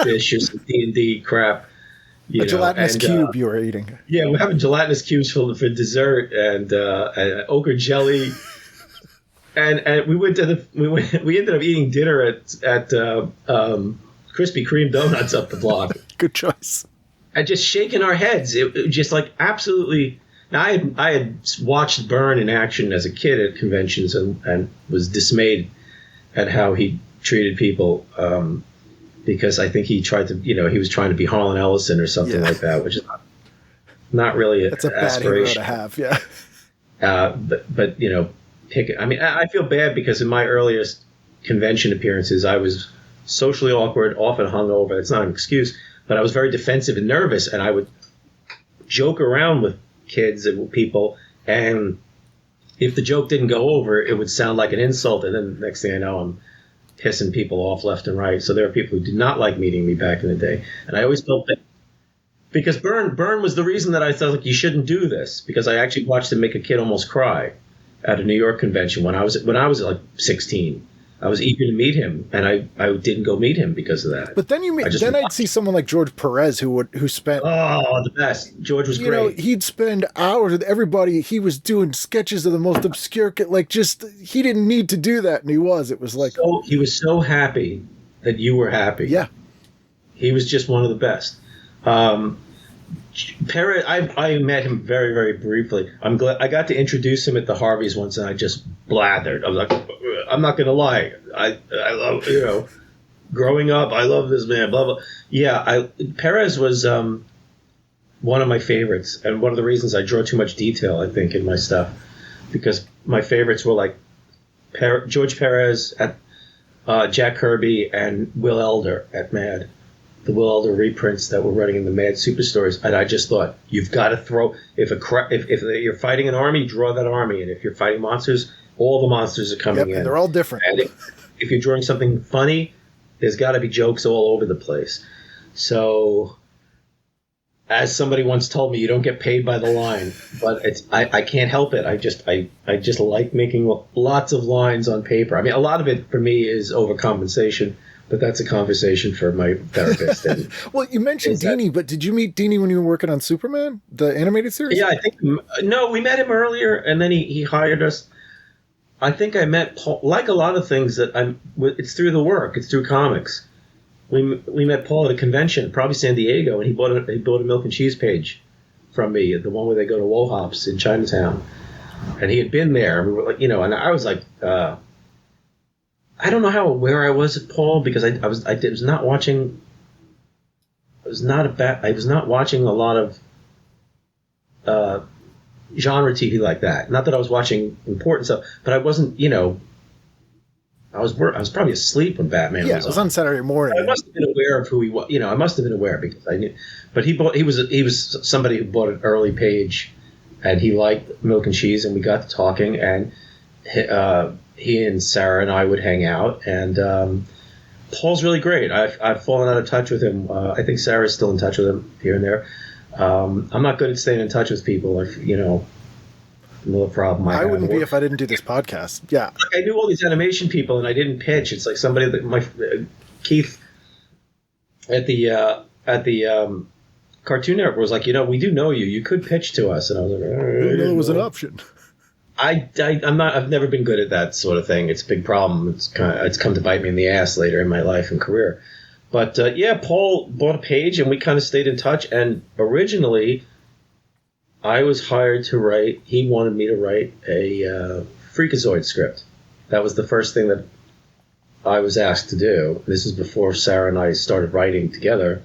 dish or some D&D crap. A gelatinous cube you were eating. Yeah, we're having gelatinous cubes for dessert and ochre jelly. And we ended up eating dinner at Krispy Kreme Donuts up the block. Good choice. And just shaking our heads. It just absolutely. Now I had watched Byrne in action as a kid at conventions and was dismayed at how he treated people because I think he tried to he was trying to be Harlan Ellison or something like that, which is not really that's a bad hero to have. Yeah. But I feel bad because in my earliest convention appearances I was socially awkward, often hungover. It's not an excuse, but I was very defensive and nervous, and I would joke around with kids and people, and if the joke didn't go over, it would sound like an insult, and then the next thing I know, I'm pissing people off left and right. So there are people who did not like meeting me back in the day, and I always felt that because Byrne was the reason that I thought like you shouldn't do this, because I actually watched him make a kid almost cry at a New York convention when I was like 16. I was eager to meet him, and I didn't go meet him because of that. But then I'd see someone like George Perez who spent the best. George was great. You know, he'd spend hours with everybody. He was doing sketches of the most obscure, he didn't need to do that, and he was. It was like he was so happy that you were happy. Yeah, he was just one of the best. Perez, I met him very, very briefly. I'm glad I got to introduce him at the Harveys once, and I just blathered. I was like, I'm not going to lie. I love, growing up, I love this man, blah, blah. Yeah, Perez was one of my favorites, and one of the reasons I draw too much detail, I think, in my stuff, because my favorites were like George Perez at Jack Kirby and Will Elder at Mad. The Will Elder reprints that were running in the Mad Superstores, and I just thought, you've got to throw, if you're fighting an army, draw that army, and if you're fighting monsters, all the monsters are coming in. And they're all different. And if you're drawing something funny, there's got to be jokes all over the place. So, as somebody once told me, you don't get paid by the line, but I can't help it. I just like making lots of lines on paper. I mean, a lot of it for me is overcompensation. But that's a conversation for my therapist. And well, you mentioned Dini, but did you meet Dini when you were working on Superman, the animated series? Yeah, I think no, we met him earlier, and then he hired us. I think I met Paul. Like a lot of things it's through the work, it's through comics. We met Paul at a convention, probably San Diego, and he bought a milk and cheese page from me, the one where they go to Wohops in Chinatown, and he had been there. And we were like, and I was like. I don't know how aware I was of Paul because I was not watching. I was not watching a lot of genre TV like that. Not that I was watching important stuff, but I wasn't. I was probably asleep when Batman was on. It was on Saturday morning. I must have been aware of who he was. I must have been aware because I knew. But he was somebody who bought an early page, and he liked milk and cheese, and we got to talking and. He and Sarah and I would hang out, and Paul's really great. I've fallen out of touch with him. I think Sarah's still in touch with him here and there. I'm not good at staying in touch with people. Another problem I wouldn't be if I didn't do this podcast. Yeah, I knew all these animation people, and I didn't pitch. It's like somebody that Keith at the Cartoon Network was like, we do know you. You could pitch to us, and I was like, I didn't know it was an option. I've never been good at that sort of thing. It's a big problem. It's come to bite me in the ass later in my life and career. But Paul bought a page and we kind of stayed in touch. And originally, I was hired to write. He wanted me to write a Freakazoid script. That was the first thing that I was asked to do. This is before Sarah and I started writing together,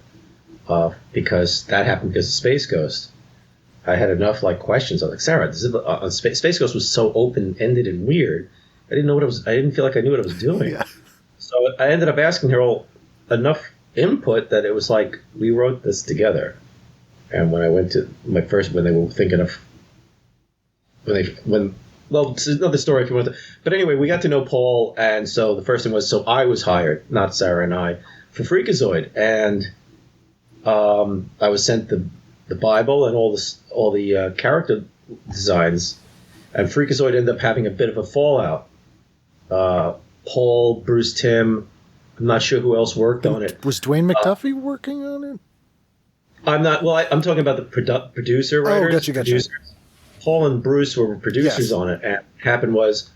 because that happened because of Space Ghost. I had enough questions. I was like, Sarah, Space Ghost was so open-ended and weird. I didn't know what it was. I didn't feel like I knew what I was doing. Yeah. So I ended up asking her enough input that it was like we wrote this together. And when I went to when they were thinking of well, it's another story if you want to. But anyway, we got to know Paul, and so the first thing was I was hired, not Sarah and I, for Freakazoid, and I was sent the Bible and all the character designs, and Freakazoid ended up having a bit of a fallout. Paul, Bruce Timm, I'm not sure who else worked on it. Was Dwayne McDuffie working on it? I'm not. Well, I'm talking about the producer writers. Gotcha. Producers. Paul and Bruce were producers on it, and what happened was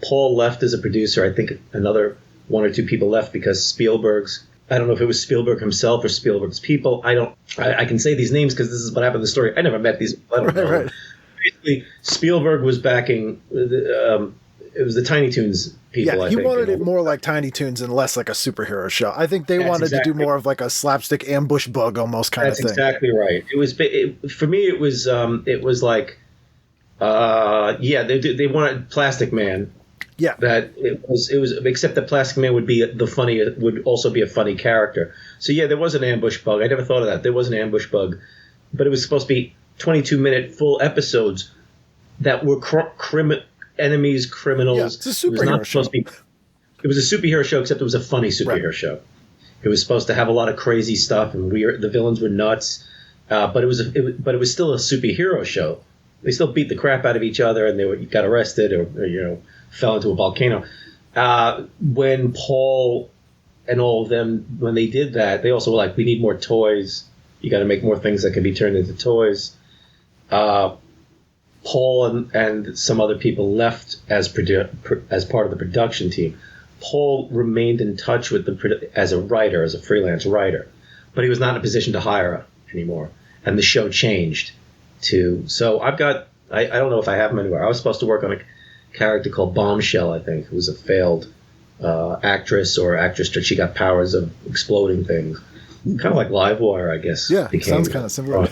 Paul left as a producer. I think another one or two people left because Spielberg's. I don't know if it was Spielberg himself or Spielberg's people. I can say these names because this is what happened in the story. I never met these people. I don't know. Right. Basically, Spielberg was backing. It was the Tiny Toons people. Yeah, he wanted it more like Tiny Toons and less like a superhero show. I think they wanted to do more of like a slapstick ambush bug almost kind of thing. That's exactly right. It was for me. It was like, they wanted Plastic Man. Yeah, that it was except that Plastic Man would also be a funny character. So yeah, there was an ambush bug. I never thought of that. There was an ambush bug, but it was supposed to be 22-minute full episodes that were enemies, criminals. Yeah, it's a superhero show. It was a superhero show, except it was a funny superhero show. It was supposed to have a lot of crazy stuff, and the villains were nuts. But it was still a superhero show. They still beat the crap out of each other, and got arrested or fell into a volcano. When Paul and all of them, when they did that, they also were like, we need more toys. You got to make more things that can be turned into toys. Paul and some other people left as part of the production team. Paul remained in touch with as a writer, as a freelance writer, but he was not in a position to hire anymore. And the show changed so I don't know if I have him anywhere. I was supposed to work on a character called Bombshell, I think, who was a failed actress that she got powers of exploding things. Kind of like Livewire, I guess. Yeah, sounds kind of similar.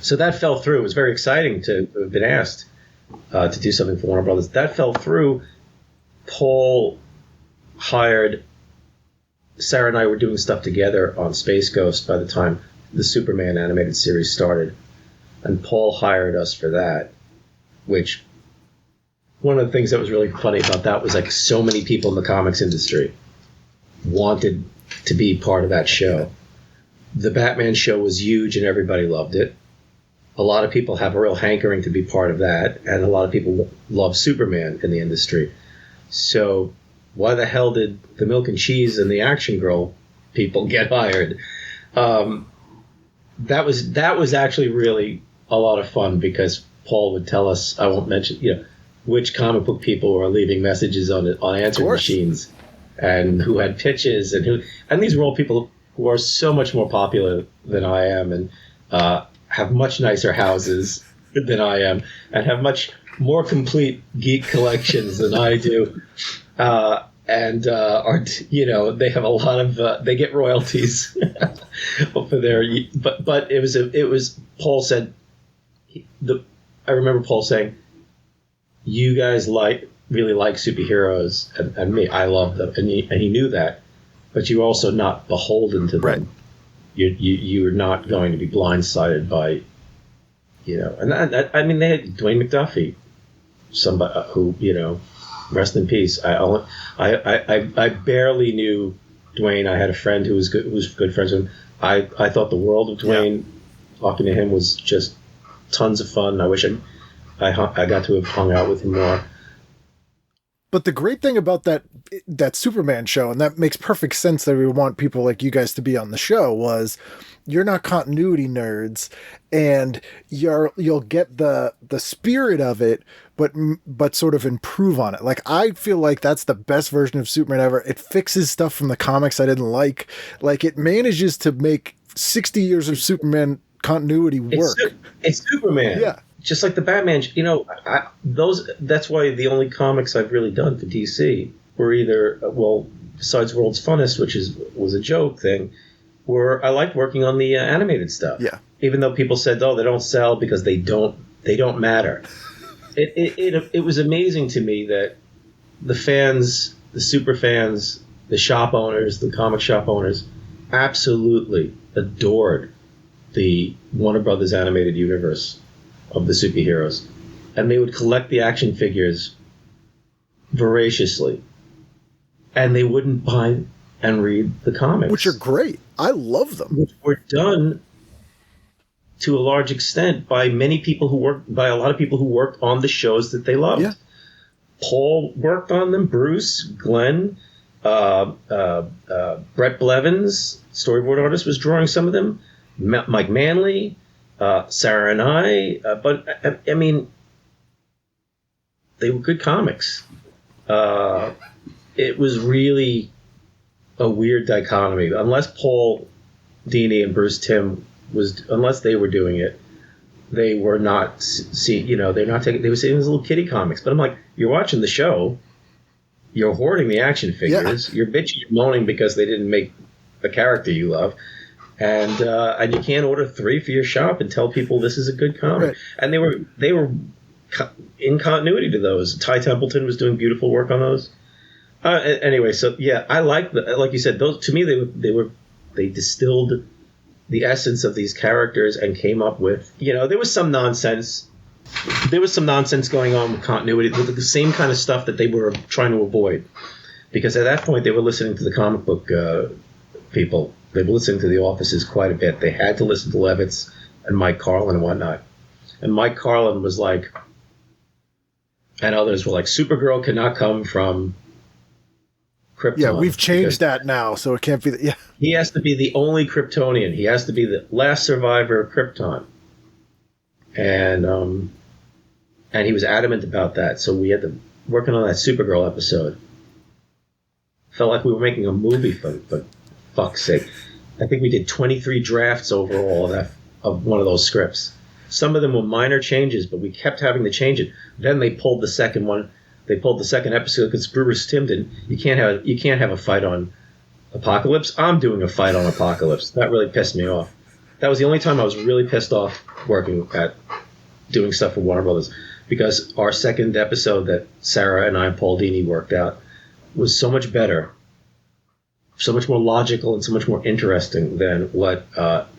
So that fell through. It was very exciting to have been asked to do something for Warner Brothers. That fell through. Paul hired Sarah and I were doing stuff together on Space Ghost by the time the Superman animated series started, and Paul hired us for that. Which one of the things that was really funny about that was like so many people in the comics industry wanted to be part of that show. The Batman show was huge and everybody loved it. A lot of people have a real hankering to be part of that, and a lot of people love Superman in the industry. So why the hell did the Milk and Cheese and the Action Girl people get hired? That was actually really a lot of fun, because Paul would tell us, I won't mention, which comic book people were leaving messages on answering machines, and who had pitches, and these were all people who are so much more popular than I am, and have much nicer houses than I am, and have much more complete geek collections than I do. And are they have a lot of they get royalties for their, but it was Paul said, I remember Paul saying, you guys really like superheroes, and me, I love them, and he knew that, but you're also not beholden to them. Right. You're not going to be blindsided by, and I mean, they had Dwayne McDuffie, somebody who, rest in peace. I barely knew Dwayne. I had a friend who was good friends with him. I thought the world of Dwayne. Yeah. Talking to him was just tons of fun. I wish I got to have hung out with him more. But the great thing about that Superman show, and that makes perfect sense that we want people like you guys to be on the show, was you're not continuity nerds, and you'll get the spirit of it, but sort of improve on it. Like, I feel like that's the best version of Superman ever. It fixes stuff from the comics I didn't like. Like, it manages to make 60 years of Superman continuity work. It's Superman. Yeah. Just like the Batman, that's why the only comics I've really done for DC were either, besides World's Funnest, which was a joke thing, I liked working on the animated stuff. Yeah. Even though people said, they don't sell because they don't matter. It was amazing to me that the fans, the super fans, the shop owners, the comic shop owners, absolutely adored the Warner Brothers animated universe of the superheroes, and they would collect the action figures voraciously, and they wouldn't buy and read the comics, which are great. I love them. Which were done to a large extent by a lot of people who worked on the shows that they loved. Yeah. Paul worked on them. Bruce, Glenn, Brett Blevins, storyboard artist, was drawing some of them. Mike Manley. Sarah and I, but I mean, they were good comics. It was really a weird dichotomy. Unless Paul Dini and Bruce Timm unless they were doing it, they were not they're not taking. They were seeing these little kiddie comics. But I'm like, you're watching the show, you're hoarding the action figures, you're bitching and moaning because they didn't make a character you love. And you can't order 3 for your shop and tell people this is a good comic. Right. And they were in continuity to those. Ty Templeton was doing beautiful work on those. Anyway, so yeah, I like you said, those to me they distilled the essence of these characters and came up with, there was some nonsense. There was some nonsense going on with continuity, with the same kind of stuff that they were trying to avoid. because at that point they were listening to the comic book people. They were listening to the offices quite a bit. They had to listen to Levitz and Mike Carlin and whatnot. And Mike Carlin was like, and others were like, Supergirl cannot come from Krypton. Yeah, we've changed that now, so it can't be. Yeah, he has to be the only Kryptonian. He has to be the last survivor of Krypton. And he was adamant about that. So we had to working on that Supergirl episode. Felt like we were making a movie for fuck's sake. I think we did 23 drafts overall of one of those scripts. Some of them were minor changes, but we kept having to change it. Then they pulled the second one. They pulled the second episode because Bruce Timm you can't have a fight on Apocalypse. I'm doing a fight on Apocalypse. That really pissed me off. That was the only time I was really pissed off working at doing stuff for Warner Brothers, because our second episode that Sarah and I and Paul Dini worked out was so much better, so much more logical, and so much more interesting than what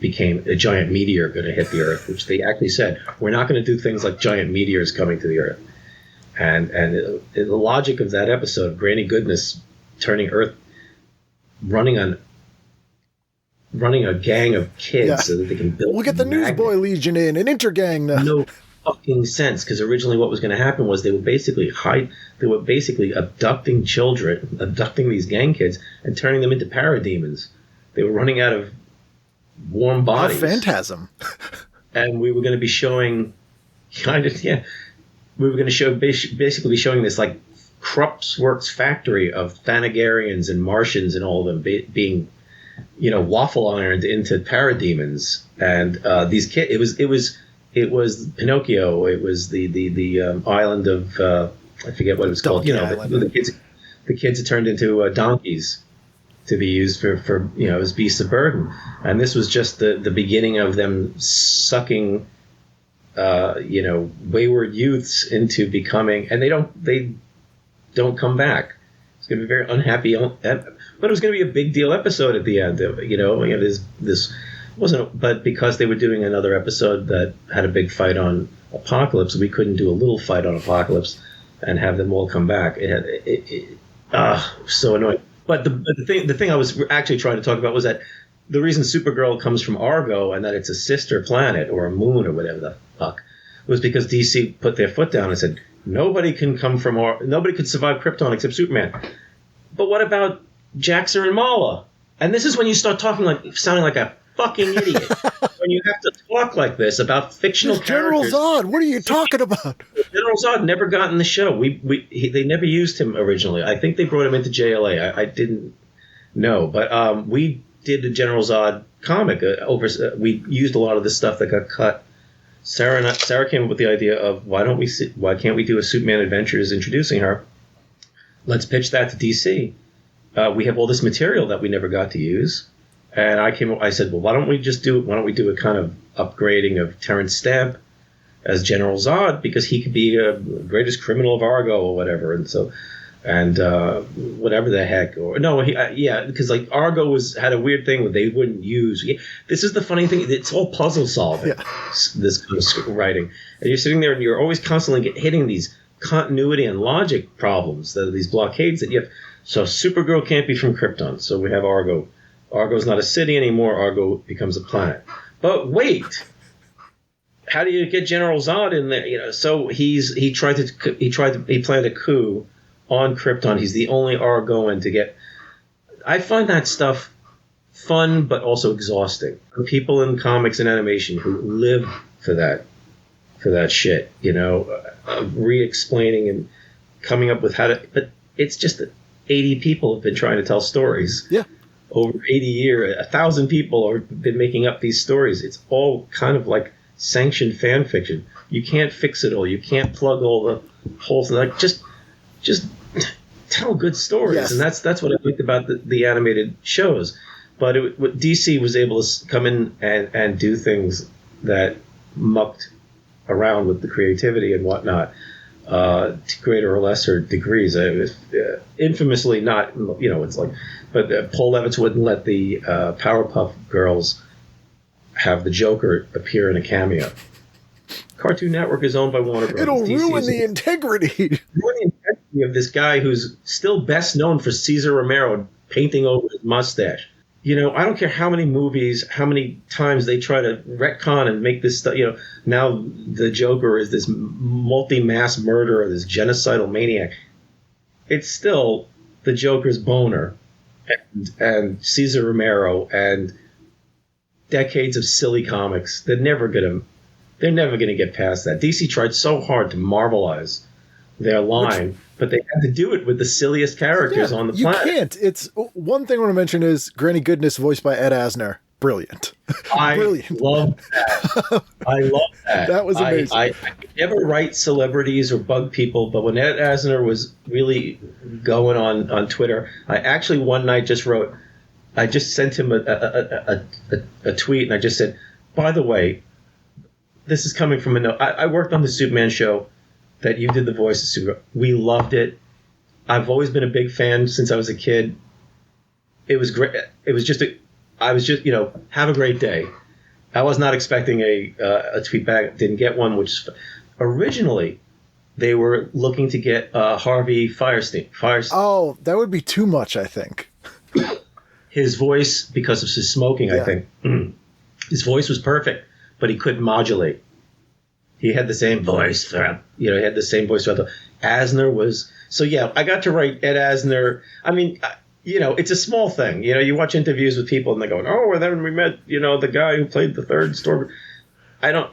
became a giant meteor going to hit the Earth, which they actually said, we're not going to do things like giant meteors coming to the Earth. And the logic of that episode, Granny Goodness turning Earth, running a gang of kids so that they can build. We'll get the Newsboy Legion in, an intergang now. No fucking sense, because originally what was going to happen was they were basically abducting children, abducting these gang kids, and turning them into parademons. They were running out of warm bodies. Phantasm. And we were going to be showing we were going to show basically showing this like Krupsworks factory of Thanagarians and Martians and all of them being, waffle ironed into parademons. And these kids, it was Pinocchio. It was the island of I forget what it was called. The kids had turned into donkeys to be used for as beasts of burden. And this was just the beginning of them sucking wayward youths into becoming, and they don't come back. It's going to be very unhappy, but it was going to be a big deal episode at the end. This wasn't, but because they were doing another episode that had a big fight on Apocalypse, we couldn't do a little fight on Apocalypse and have them all come back. It so annoying. But the thing I was actually trying to talk about was that the reason Supergirl comes from Argo and that it's a sister planet or a moon or whatever the fuck was because DC put their foot down and said nobody could survive Krypton except Superman. But what about Jackson and Mala? And this is when you start sounding like a fucking idiot. When you have to talk like this about fictional characters. General Zod, what are you talking about? General Zod never got in the show. They never used him originally. I think they brought him into JLA. I didn't know, but we did the General Zod comic. We used a lot of the stuff that got cut. Sarah came up with the idea of why can't we do a Superman Adventures introducing her? Let's pitch that to DC. We have all this material that we never got to use, and I said, well, why don't we do a kind of upgrading of Terrence Stamp as General Zod, because he could be a greatest criminal of Argo or whatever, and whatever the heck, because like Argo had a weird thing where they wouldn't use. This is the funny thing; it's all puzzle solving. Yeah. This kind of writing, and you're sitting there and you're always constantly hitting these continuity and logic problems, that are these blockades that you have. So Supergirl can't be from Krypton, so we have Argo. Argo's not a city anymore. Argo becomes a planet. But wait, how do you get General Zod in there? So he planned a coup on Krypton. He's the only Argoan to get. I find that stuff fun, but also exhausting. For people in comics and animation who live for that shit, re-explaining and coming up with how to. But it's just that 80 people have been trying to tell stories. Yeah. Over 80 years, 1,000 people have been making up these stories. It's all kind of like sanctioned fan fiction. You can't fix it all. You can't plug all the holes. Like just tell good stories. Yes. And that's what I liked about the animated shows. But DC was able to come in and do things that mucked around with the creativity and whatnot to greater or lesser degrees. It was infamously not, it's like, but Paul Levitz wouldn't let the Powerpuff Girls have the Joker appear in a cameo. Cartoon Network is owned by Warner Bros. It'll ruin the integrity. you have this guy who's still best known for Cesar Romero painting over his mustache. You know, I don't care how many movies, how many times they try to retcon and make this stuff, you know, now the Joker is this multi-mass murderer, this genocidal maniac. It's still the Joker's boner and Cesar Romero and decades of silly comics. They're never gonna get past that. DC tried so hard to Marvelize their line, but they had to do it with the silliest characters on the planet. You can't. It's one thing I want to mention is Granny Goodness, voiced by Ed Asner. Brilliant. Brilliant. Love that. I love that. That was amazing. I could never write celebrities or bug people, but when Ed Asner was really going on Twitter, I actually one night I just sent him a tweet, and I just said, by the way, this is coming from a note. I worked on the Superman show that you did the voice of Superman. We loved it. I've always been a big fan since I was a kid. It was great. I was just, you know, have a great day. I was not expecting a tweet back. Didn't get one, which originally they were looking to get Harvey Firestein. Oh, that would be too much, I think. His voice, because of his smoking, I think. His voice was perfect, but he couldn't modulate. He had the same voice throughout, you know, he had the same voice throughout. Asner was, so yeah, I got to write Ed Asner. I mean, you know, it's a small thing. You know, you watch interviews with people and they're going, oh, and then we met, you know, the guy who played the third Storm. I don't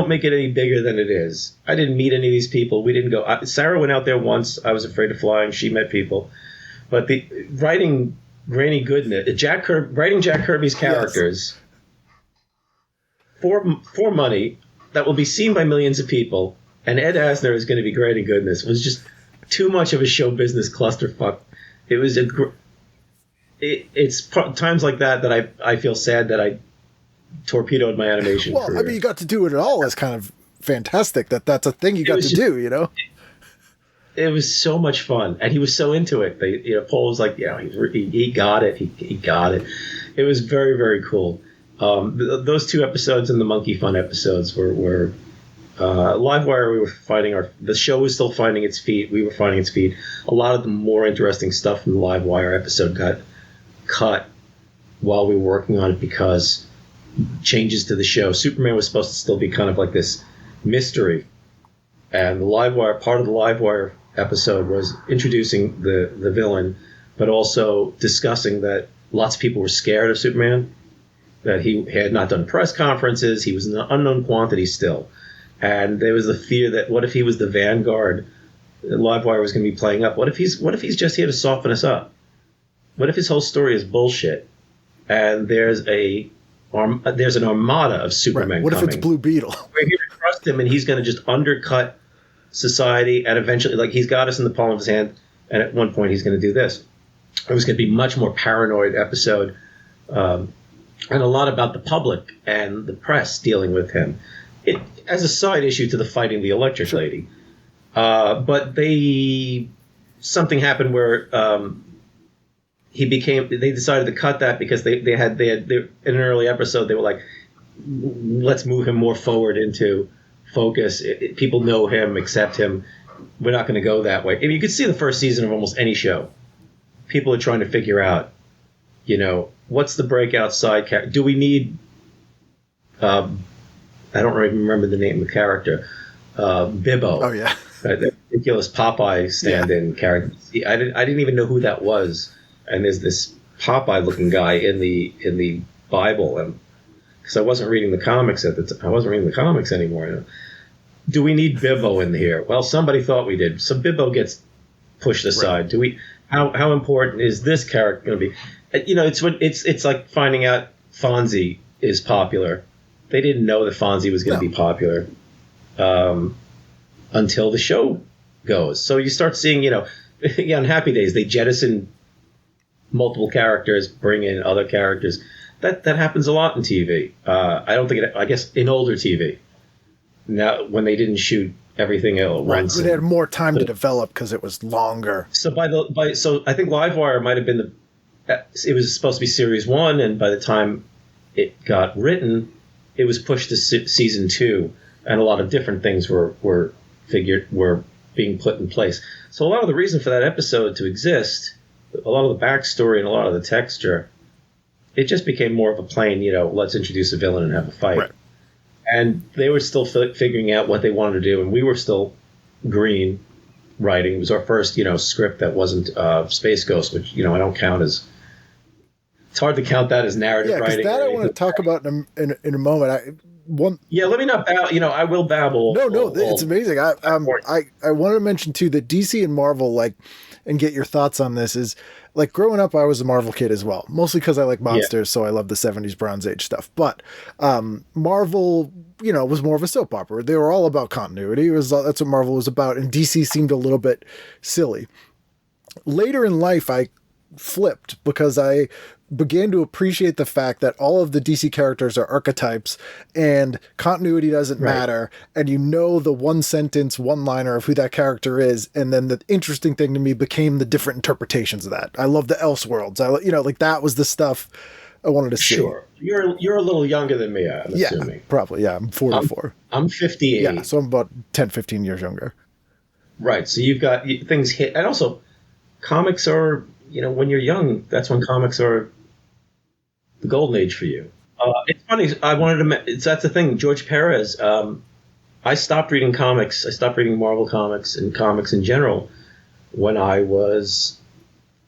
make it any bigger than it is. I didn't meet any of these people. We didn't go. Sarah went out there once. I was afraid of flying. She met people. But writing Granny Goodness, writing Jack Kirby's characters for money that will be seen by millions of people, and Ed Asner is going to be Granny Goodness, was just too much of a show business clusterfuck. It was it's times like that I feel sad that I torpedoed my animation career. I mean, you got to do it at all is kind of fantastic. That's a thing you got to do, you know? It was so much fun, and he was so into it. Paul was like, yeah, he got it. He got it. It was very, very cool. Those two episodes and the Monkey Fun episodes were Livewire. We were the show was still finding its feet. We were finding its feet. A lot of the more interesting stuff from the Livewire episode got cut while we were working on it because changes to the show. Superman was supposed to still be kind of like this mystery, and the Livewire, part of the Livewire episode was introducing the villain, but also discussing that lots of people were scared of Superman, that he had not done press conferences, he was an unknown quantity still. And there was the fear that what if he was the vanguard that Livewire was going to be playing up? What if he's just here to soften us up? What if his whole story is bullshit? And there's an armada of Supermen What coming. if it's Blue Beetle? We're here to trust him, and he's going to just undercut society, and eventually, like, he's got us in the palm of his hand, and at one point he's going to do this. It was going to be much more paranoid episode, and a lot about the public and the press dealing with him. It as a side issue to the fighting the Electric Lady. But something happened where they decided to cut that because they had in an early episode they were like, let's move him more forward into focus. People know him, accept him. We're not going to go that way. I mean, you could see the first season of almost any show. People are trying to figure out, you know, what's the breakout side character? Do we need? I don't even remember the name of the character. Bibbo. Oh yeah, the ridiculous Popeye stand-in character. I didn't even know who that was. And there's this Popeye-looking guy in the Bible, and because I wasn't reading the comics I wasn't reading the comics anymore. You know? Do we need Bibbo in here? Well, somebody thought we did. So Bibbo gets pushed aside. Right. Do we? How important is this character going to be? You know, it's like finding out Fonzie is popular. They didn't know that Fonzie was going to be popular until the show goes. So you start seeing, you know, on Happy Days, they jettison multiple characters, bring in other characters. That happens a lot in TV. I don't think I guess in older TV. Now, when they didn't shoot everything at once, they had more time to develop because it was longer. So so I think Livewire might have been it was supposed to be series 1, and by the time it got written, it was pushed to season 2, and a lot of different things were being put in place. So a lot of the reason for that episode to exist, a lot of the backstory and a lot of the texture, it just became more of a plain, let's introduce a villain and have a fight. Right. And they were still figuring out what they wanted to do, and we were still green writing. It was our first, script that wasn't Space Ghost, which, I don't count as... It's hard to count that as narrative writing. Yeah, because that I want to talk about in a moment. Let me not babble. I will babble. No, it's amazing. I wanted to mention too that DC and Marvel, and get your thoughts on this, is growing up, I was a Marvel kid as well, mostly because I like monsters, so I love the 70s Bronze Age stuff. But Marvel, was more of a soap opera. They were all about continuity. That's what Marvel was about, and DC seemed a little bit silly. Later in life, I flipped because I began to appreciate the fact that all of the DC characters are archetypes and continuity doesn't matter. And the one sentence, one liner of who that character is. And then the interesting thing to me became the different interpretations of that. I love the Elseworlds. That was the stuff I wanted to see. Sure. You're a little younger than me, I'm assuming. Probably. Yeah. I'm 44. I'm 58. Yeah. So I'm about 10, 15 years younger. Right. So you've got things hit. And also comics are, when you're young, that's when comics are the golden age for you. It's funny. I wanted to. That's the thing. George Perez. I stopped reading comics. I stopped reading Marvel comics and comics in general when I was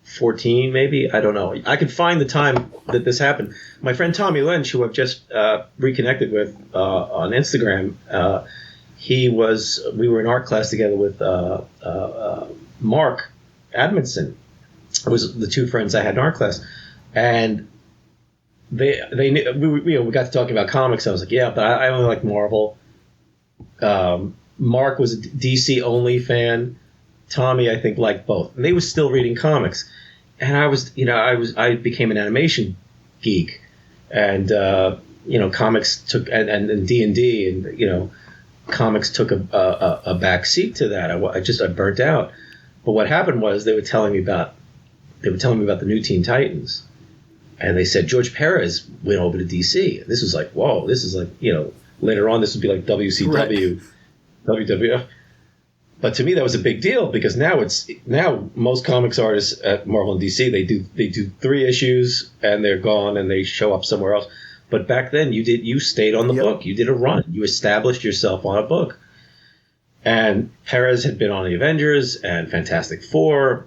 14, maybe. I don't know. I could find the time that this happened. My friend Tommy Lynch, who I've just reconnected with on Instagram, we were in art class together with Mark Admonson. It was the two friends I had in art class, and we got to talking about comics. I was like, yeah, but I only like Marvel. Mark was a DC only fan. Tommy, I think, liked both, and they were still reading comics. And I became an animation geek, and comics took and D&D, and comics took a back seat to that. I burnt out. But what happened was they were telling me about the new Teen Titans. And they said George Perez went over to DC. And this was like, whoa, this is like, later on this would be like WCW, WWF. But to me that was a big deal because now most comics artists at Marvel and DC, they do 3 issues and they're gone and they show up somewhere else. But back then you stayed on the book. You did a run. You established yourself on a book. And Perez had been on the Avengers and Fantastic Four.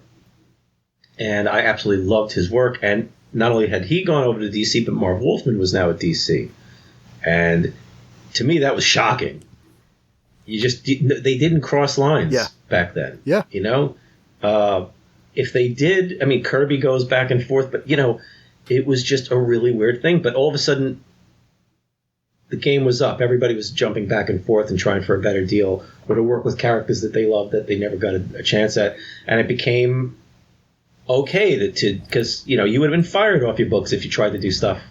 And I absolutely loved his work. And not only had he gone over to DC, but Marv Wolfman was now at DC. And to me, that was shocking. They didn't cross lines back then. Yeah. If they did, I mean, Kirby goes back and forth, but, it was just a really weird thing. But all of a sudden, the game was up. Everybody was jumping back and forth and trying for a better deal or to work with characters that they loved that they never got a chance at. And it became okay because you would have been fired off your books if you tried to do stuff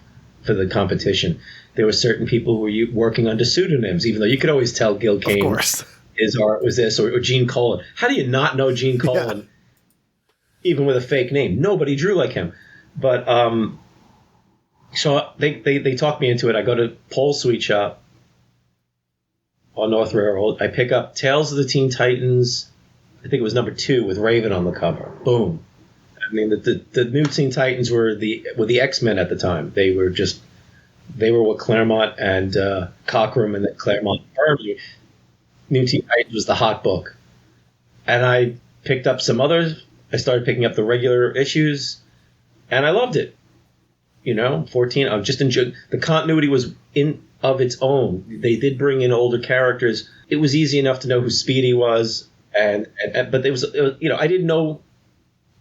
for the competition. There were certain people who were working under pseudonyms, even though you could always tell Gil Kane his art was this or Gene Colan. How do you not know Gene Colan, even with a fake name? Nobody drew like him. But so they talked me into it. I go to Paul's Sweet Shop on North Railroad. I pick up Tales of the Teen Titans. I think it was number 2 with Raven on the cover. Boom. I mean, the new Teen Titans were the X-Men at the time. They were what Claremont and Cockrum and Claremont burned. New Teen Titans was the hot book. And I picked up some others. I started picking up the regular issues, and I loved it. 14, I just enjoyed. The continuity was in of its own. They did bring in older characters. It was easy enough to know who Speedy was, but it was I didn't know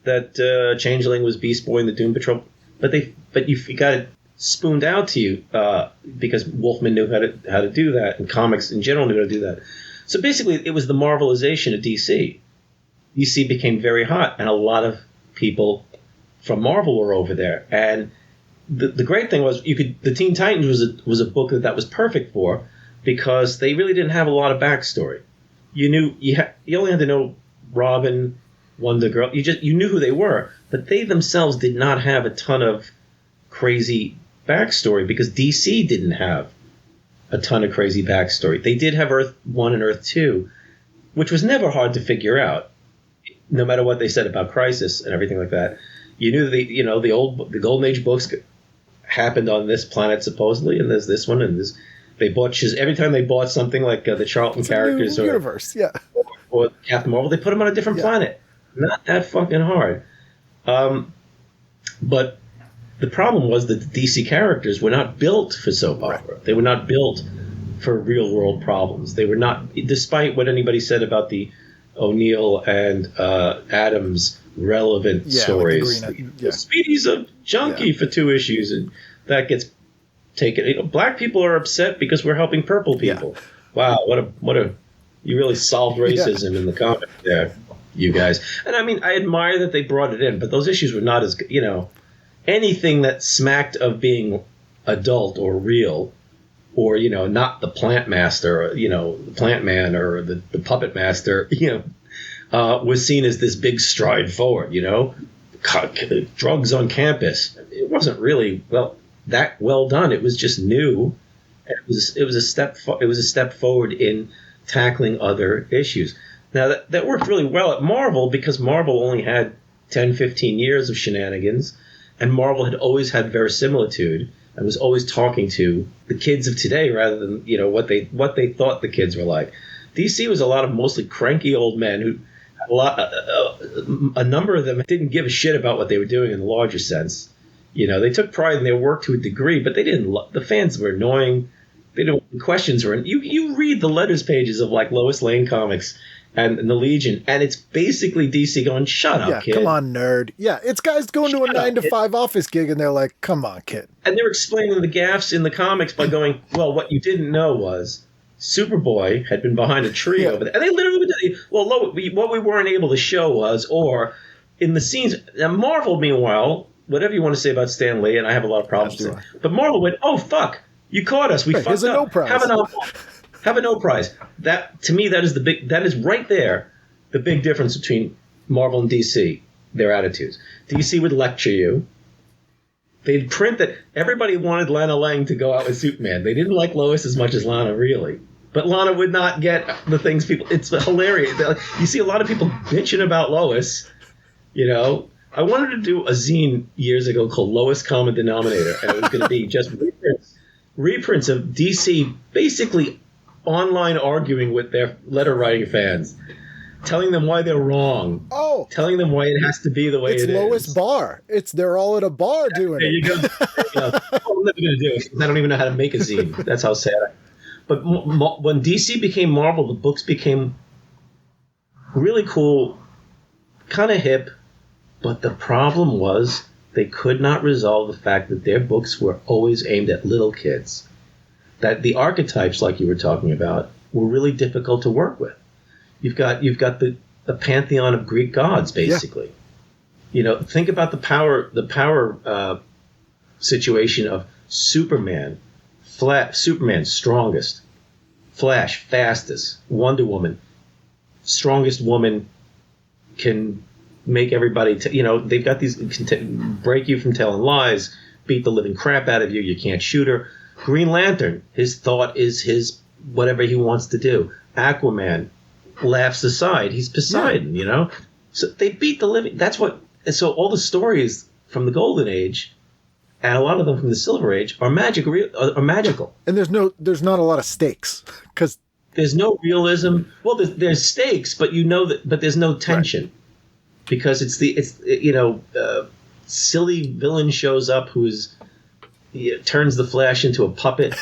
that Changeling was Beast Boy in the Doom Patrol, but you got it spooned out to you because Wolfman knew how to do that, and comics in general knew how to do that. So basically, it was the Marvelization of DC. DC became very hot, and a lot of people from Marvel were over there. And the great thing was the Teen Titans was a book that was perfect for because they really didn't have a lot of backstory. You only had to know Robin, Wonder Girl. You knew who they were, but they themselves did not have a ton of crazy backstory because DC didn't have a ton of crazy backstory. They did have Earth 1 and Earth 2, which was never hard to figure out, no matter what they said about Crisis and everything like that. You knew the Golden Age books happened on this planet supposedly, and there's this one, and they bought every time they bought something like the Charlton characters or universe, or Captain Marvel, they put them on a different planet. Not that fucking hard. But the problem was that the DC characters were not built for soap opera. Right. They were not built for real world problems. They were not, despite what anybody said about the O'Neill and Adams relevant stories. Speedy's a junkie for 2 issues, and that gets taken. Black people are upset because we're helping purple people. Wow, what a you really solved racism in the comic there, you guys. And I mean, I admire that they brought it in, but those issues were not as, anything that smacked of being adult or real, or not the plant master, or, the plant man, or the puppet master, was seen as this big stride forward. Drugs on campus. It wasn't really that well done. It was just new. It was a step forward in tackling other issues. Now that worked really well at Marvel, because Marvel only had 10, 15 years of shenanigans, and Marvel had always had verisimilitude and was always talking to the kids of today rather than what they thought the kids were like. DC was a lot of mostly cranky old men who a number of them didn't give a shit about what they were doing in the larger sense. They took pride in their work to a degree, but they didn't. The fans were annoying. The questions were. You read the letters pages of like Lois Lane comics and the Legion, and it's basically DC going, "Shut up, kid! Come on, nerd! Yeah, it's guys going to a 9-to-5 office gig, and they're like, "Come on, kid!" And they're explaining the gaffes in the comics by going, "Well, what you didn't know was Superboy had been behind a tree over there," and they literally would say, "Well, what we weren't able to show was," or in the scenes. Now, Marvel, meanwhile, whatever you want to say about Stan Lee, and I have a lot of problems with it, but Marvel went, "Oh fuck, you caught us. We fucked up. No prize. Have a no prize." That, to me, that is right there the big difference between Marvel and DC, their attitudes. DC would lecture you. They'd print that everybody wanted Lana Lang to go out with Superman. They didn't like Lois as much as Lana, really. But Lana would not get the things people... It's hilarious. You see a lot of people bitching about Lois, I wanted to do a zine years ago called Lowest Common Denominator, and it was going to be just reprints of DC basically online arguing with their letter-writing fans, telling them why they're wrong. Oh. Telling them why it has to be the way it is. It's Lois Bar. They're all at a bar doing it. There you go. I'm never going to do it. I don't even know how to make a zine. That's how sad I am. But when DC became Marvel, the books became really cool, kind of hip, but the problem was they could not resolve the fact that their books were always aimed at little kids. That the archetypes, like you were talking about, were really difficult to work with. You've got the pantheon of Greek gods, basically. Think about the power situation of Superman. Superman, strongest. Flash, fastest. Wonder Woman, strongest woman, can make everybody... they've got these... break you from telling lies, beat the living crap out of you, you can't shoot her. Green Lantern, his thought is his whatever he wants to do. Aquaman laughs aside. He's Poseidon, So they beat the living... That's what... And so all the stories from the Golden Age, and a lot of them from the Silver Age, are magical. And there's not a lot of stakes, because... There's no realism. Well, there's stakes, but but there's no tension. Right. Because silly villain shows up turns the Flash into a puppet,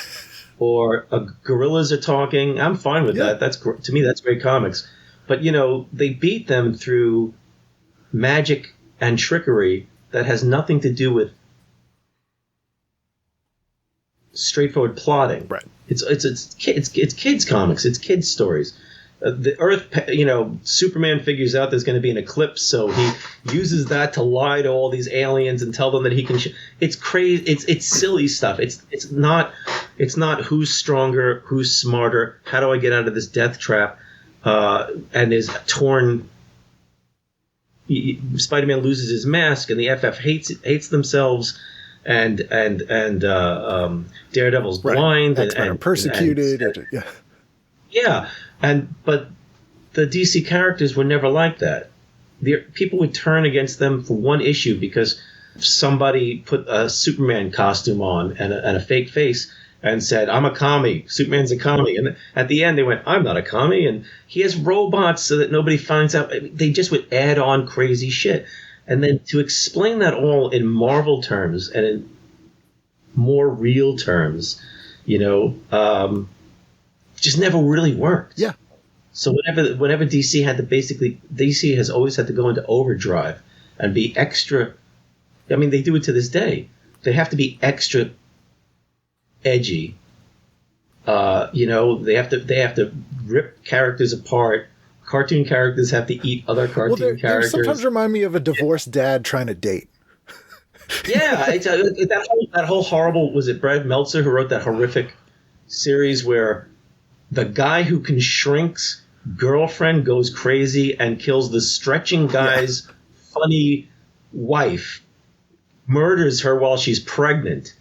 or gorillas are talking. I'm fine with that. To me, that's great comics. But they beat them through magic and trickery that has nothing to do with straightforward plotting. Right. It's kids comics. It's kids stories. The Earth, Superman figures out there's going to be an eclipse, so he uses that to lie to all these aliens and tell them that he can. It's crazy. It's silly stuff. It's not who's stronger, who's smarter. How do I get out of this death trap? And is torn. Spider-Man loses his mask, and the FF hates themselves, and Daredevil's blind, and persecuted. but the DC characters were never like that. People would turn against them for one issue because somebody put a Superman costume on and a fake face and said, I'm a commie. Superman's a commie. And at the end, they went, I'm not a commie. And he has robots so that nobody finds out. They just would add on crazy shit. And then to explain that all in Marvel terms and in more real terms, just never really worked. Yeah. So whenever DC had to DC has always had to go into overdrive and be extra. I mean, they do it to this day. They have to be extra edgy. They have to rip characters apart. Cartoon characters have to eat other cartoon characters. They sometimes remind me of a divorced dad trying to date. Yeah, that whole horrible, was it Brad Meltzer who wrote that horrific series where the guy who can shrink's girlfriend goes crazy and kills the stretching guy's funny wife, murders her while she's pregnant,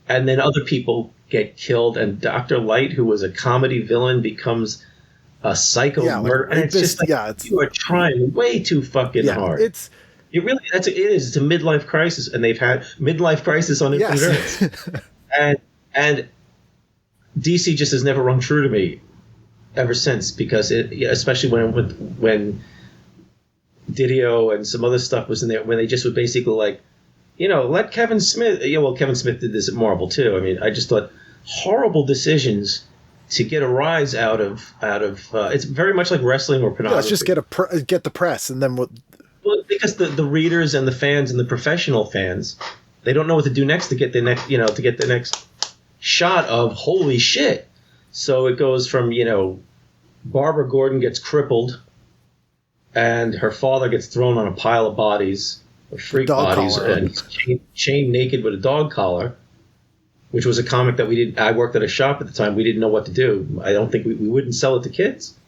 and then other people get killed, and Dr. Light, who was a comedy villain, becomes a psycho murderer. And it's just like, you are trying way too fucking hard. It is a midlife crisis, and they've had midlife crisis on Infinite Earths. and DC just has never rung true to me ever since, because especially when Didio and some other stuff was in there, when they just would basically like, let Kevin Smith. Kevin Smith did this at Marvel too. I mean, I just thought horrible decisions to get a rise out of. It's very much like wrestling or pornography. Let's just get the press, and then what? Well, because the readers and the fans and the professional fans, they don't know what to do next to get the next shot of holy shit. So it goes from, Barbara Gordon gets crippled and her father gets thrown on a pile of bodies, of freak bodies, and he's chained naked with a dog collar, which was a comic that I worked at a shop at the time. We didn't know what to do. I don't think we wouldn't sell it to kids.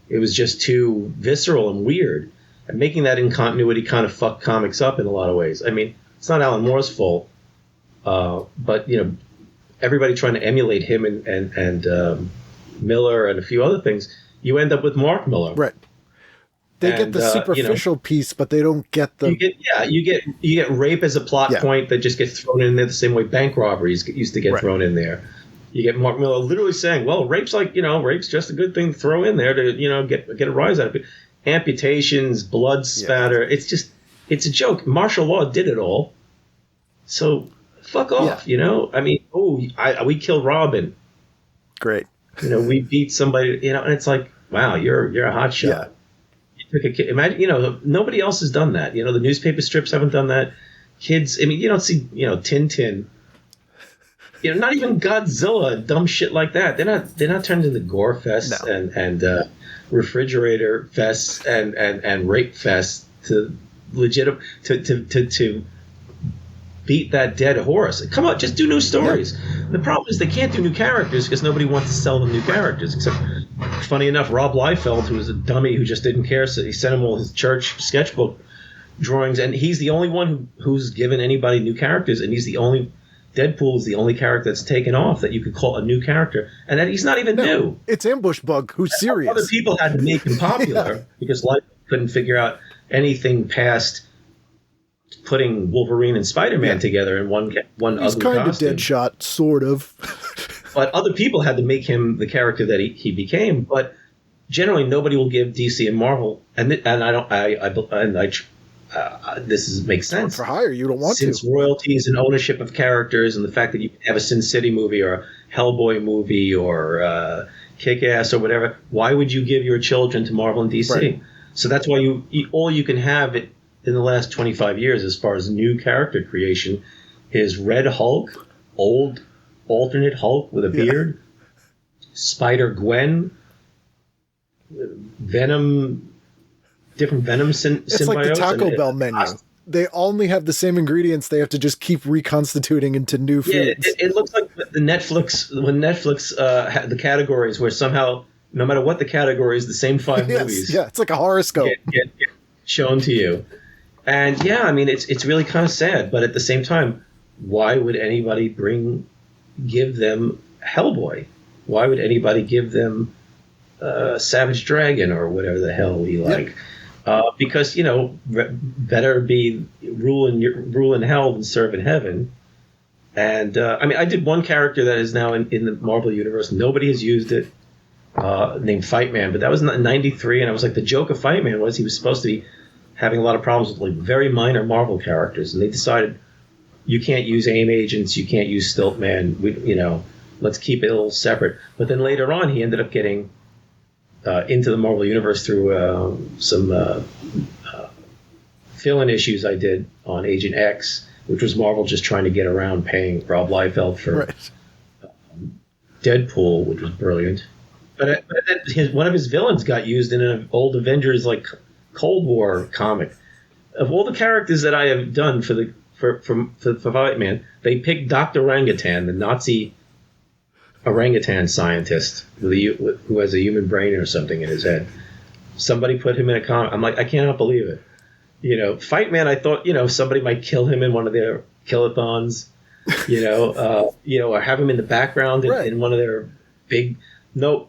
It was just too visceral and weird. And making that in continuity kind of fucked comics up in a lot of ways. I mean, it's not Alan Moore's fault, but, everybody trying to emulate him and Miller and a few other things, you end up with Mark Miller. Right. They get the superficial piece, but they don't get the. You get rape as a plot point that just gets thrown in there the same way bank robberies used to get thrown in there. You get Mark Miller literally saying, "Well, rape's rape's just a good thing to throw in there to get a rise out of it." Amputations, blood spatter. Yeah. It's a joke. Martial law did it all. So. Fuck off, I mean, we killed Robin. Great. We beat somebody, and it's like, wow, you're a hot shot. Yeah. You took a kid. Imagine, nobody else has done that. The newspaper strips haven't done that. Kids, I mean, you don't see, Tintin. Not even Godzilla, dumb shit like that. They're not turned into gore fests and refrigerator fests and rape fests to beat that dead horse. Come on, just do new stories. The problem is they can't do new characters because nobody wants to sell them new characters. Except, funny enough, Rob Liefeld, who was a dummy who just didn't care, so he sent him all his church sketchbook drawings, and he's the only one who's given anybody new characters, and Deadpool is the only character that's taken off that you could call a new character, and that he's not even new. It's Ambush Bug, who's serious. Other people had to make him popular because Liefeld couldn't figure out anything past putting Wolverine and Spider-Man together in one ugly costume. He's kind of Deadshot, sort of. But other people had to make him the character that he became. But generally, nobody will give DC and Marvel, and this makes sense. For hire, you don't want Since royalties and ownership of characters, and the fact that you have a Sin City movie or a Hellboy movie or Kick-Ass or whatever, why would you give your children to Marvel and DC? Right. So that's why all you can have it. In the last 25 years, as far as new character creation, is Red Hulk, old alternate Hulk with a beard, Spider-Gwen, Venom, different Venom symbiotes. It's like the Taco Bell menu. They only have the same ingredients. They have to just keep reconstituting into new foods. It looks like when Netflix had the categories where somehow, no matter what the category is, the same 5 movies. Yeah, it's like a horoscope. Get shown to you. And I mean, it's really kind of sad, but at the same time, why would anybody give them Hellboy? Why would anybody give them Savage Dragon or whatever the hell we like. Because, better be rule in hell than serve in heaven. And, I did one character that is now in the Marvel Universe. Nobody has used it, named Fight Man. But that was in 93, and I was like, the joke of Fight Man was he was supposed to be having a lot of problems with like very minor Marvel characters. And they decided, you can't use AIM agents, you can't use Stiltman, let's keep it a little separate. But then later on, he ended up getting into the Marvel Universe through some fill-in issues I did on Agent X, which was Marvel just trying to get around paying Rob Liefeld for Deadpool, which was brilliant. But one of his villains got used in an old Avengers like Cold War comic. Of all the characters that I have done for Fight Man, they picked Dr. Orangutan, the Nazi orangutan scientist who has a human brain or something in his head. Somebody put him in a comic. I'm like, I cannot believe it. Fight Man, I thought, somebody might kill him in one of their killathons, or have him in the background in one of their big. Nope.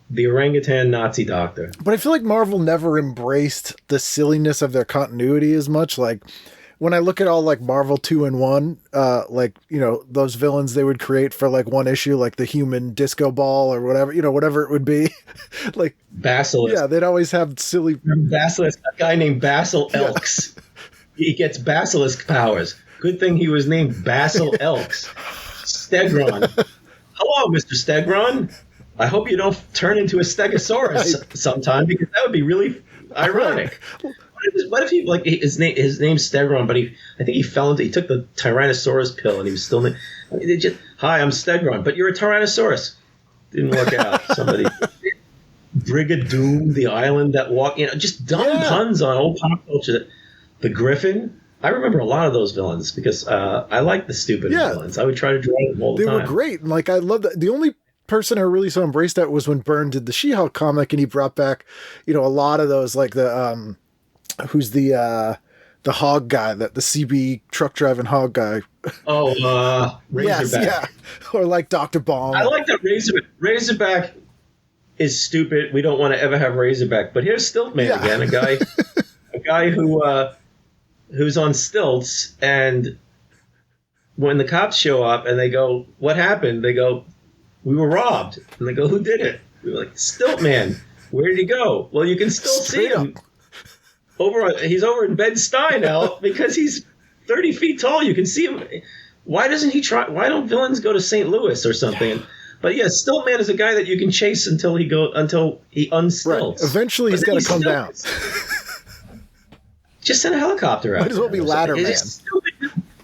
The orangutan Nazi doctor. But I feel like Marvel never embraced the silliness of their continuity as much. Like, when I look at all like Marvel 2-in-1, those villains they would create for like one issue, like the human disco ball or whatever, whatever it would be. Like Basilisk. Yeah, they'd always have silly Basilisk, a guy named Basil Elks. He gets basilisk powers. Good thing he was named Basil Elks. Stegron. Hello, Mr. Stegron. I hope you don't turn into a Stegosaurus sometime, because that would be really ironic. What if he his name's Stegron, but I think he took the Tyrannosaurus pill and he was still hi, I'm Stegron, but you're a Tyrannosaurus. Didn't work out. Somebody Brigadoon, the island that walked, just dumb puns on old pop culture. The Griffin. I remember a lot of those villains because I like the stupid villains. I would try to draw them all the time. They were great. And I love that. The only person who really so embraced that was when Byrne did the She-Hulk comic, and he brought back, a lot of those, like the who's the hog guy, the CB truck driving hog guy. Oh, Razorback. Yes, yeah. Or like Dr. Bomb. I like that Razorback is stupid. We don't want to ever have Razorback. But here's Stiltman again, a guy who's on stilts, and when the cops show up and they go, "What happened?" They go, "We were robbed." And they go, "Who did it?" We were like, "Stiltman." Where did he go? Well, you can still see him. He's over in Bed-Stuy now because he's 30 feet tall. You can see him. Why doesn't he try? Why don't villains go to St. Louis or something? But yeah, Stiltman is a guy that you can chase until he unstilts. Right. Eventually, he's got to come down. Just send a helicopter out. Might as well be Ladder Man.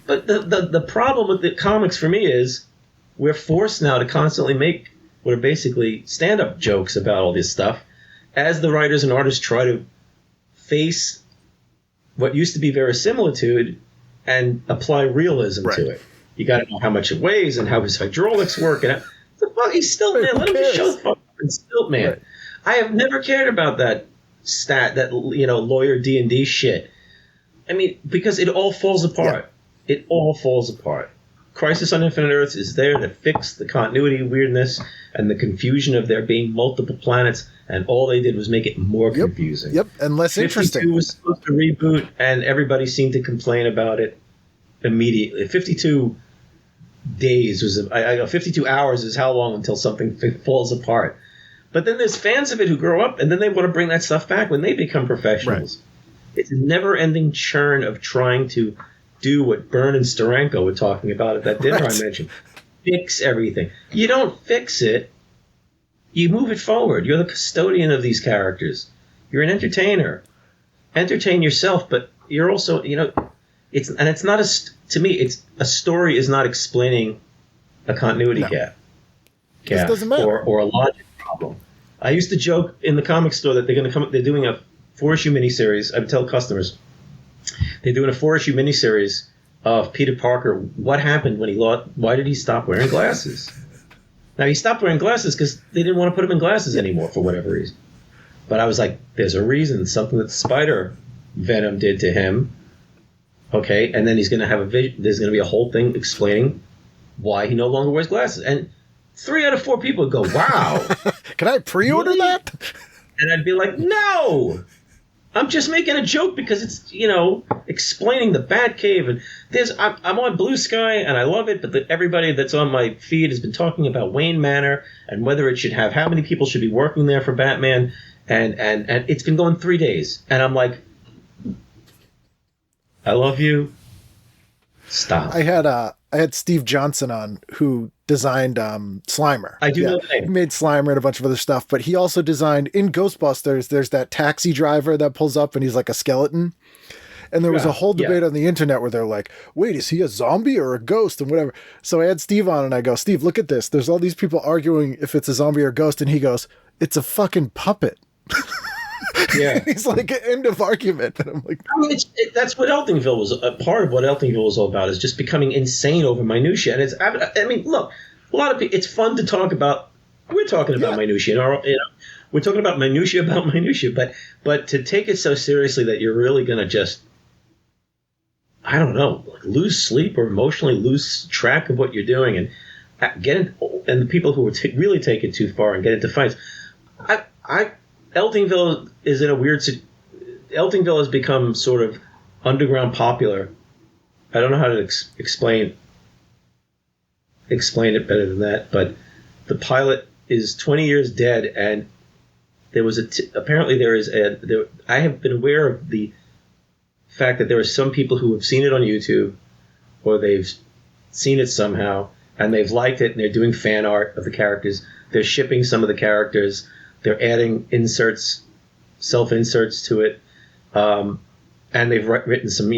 But the problem with the comics for me is we're forced now to constantly make what are basically stand-up jokes about all this stuff as the writers and artists try to face what used to be verisimilitude and apply realism to it. You got to know how much it weighs and how his hydraulics work. And the fuck, he's Stiltman. Let him just show the fuck Stiltman. Right. I have never cared about that lawyer D&D shit. I mean, because it all falls apart. Yeah. It all falls apart. Crisis on Infinite Earths is there to fix the continuity weirdness and the confusion of there being multiple planets, and all they did was make it more confusing. Yep, and less 52 interesting. 52 was supposed to reboot, and everybody seemed to complain about it immediately. 52 days was 52 hours is how long until something falls apart. But then there's fans of it who grow up, and then they want to bring that stuff back when they become professionals. Right. It's a never-ending churn of trying to do what Byrne and Steranko were talking about at that dinner I mentioned. Fix everything. You don't fix it. You move it forward. You're the custodian of these characters. You're an entertainer. Entertain yourself, but you're also, it's not to me, it's a story is not explaining a continuity gap. It doesn't matter. Or a logic problem. I used to joke in the comic store that they're doing a 4-issue miniseries. I would tell customers, they're doing a 4-issue miniseries of Peter Parker. What happened when why did he stop wearing glasses? Now, he stopped wearing glasses because they didn't want to put him in glasses anymore for whatever reason. But I was like, there's a reason, something that Spider Venom did to him. Okay, and then he's going to have there's going to be a whole thing explaining why he no longer wears glasses. And 3 out of 4 people would go, wow. Can I pre-order Really? that? And I'd go, wow. Can I pre-order Really? that? And I'd be like, no. I'm just making a joke because it's, explaining the Batcave. And I'm on Blue Sky, and I love it, but everybody that's on my feed has been talking about Wayne Manor and whether it should have, how many people should be working there for Batman. And it's been going 3 days. And I'm like, I love you. Stop. I had Steve Johnson on, who designed Slimer. I do know the name. He made Slimer and a bunch of other stuff, but he also designed, in Ghostbusters, there's that taxi driver that pulls up and he's like a skeleton. And there was a whole debate on the internet where they're like, wait, is he a zombie or a ghost and whatever? So I had Steve on and I go, Steve, look at this. There's all these people arguing if it's a zombie or a ghost. And he goes, it's a fucking puppet. Yeah. He's like, end of argument. And I'm like, I mean, that's what Eltingville was. Part of what Eltingville was all about is just becoming insane over minutia. And I mean, look, a lot of people. It's fun to talk about. We're talking about minutia. We're talking about minutia about minutia. But to take it so seriously that you're really going to just, I don't know, like lose sleep or emotionally lose track of what you're doing and and the people who really take it too far and get into fights. Eltingville is in a weird. Eltingville has become sort of underground popular. I don't know how to explain it better than that. But the pilot is 20 years dead, and there was apparently there is a. I have been aware of the fact that there are some people who have seen it on YouTube, or they've seen it somehow, and they've liked it, and they're doing fan art of the characters. They're shipping some of the characters. They're adding inserts, self-inserts to it. And they've written some,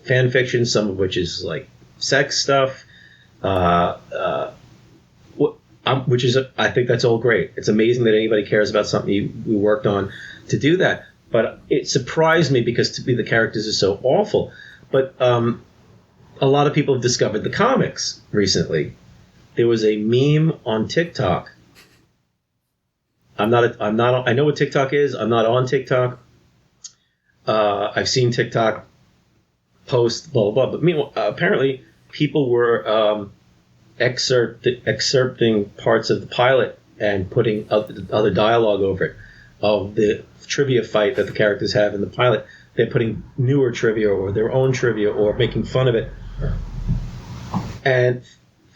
fan fiction, some of which is like sex stuff, which is, I think that's all great. It's amazing that anybody cares about something we worked on to do that. But it surprised me because to me the characters are so awful. But a lot of people have discovered the comics recently. There was a meme on TikTok. I know what TikTok is. I'm not on TikTok. I've seen TikTok post blah blah blah. But meanwhile, apparently people were excerpting parts of the pilot and putting other dialogue over it of the trivia fight that the characters have in the pilot. They're putting newer trivia or their own trivia or making fun of it. And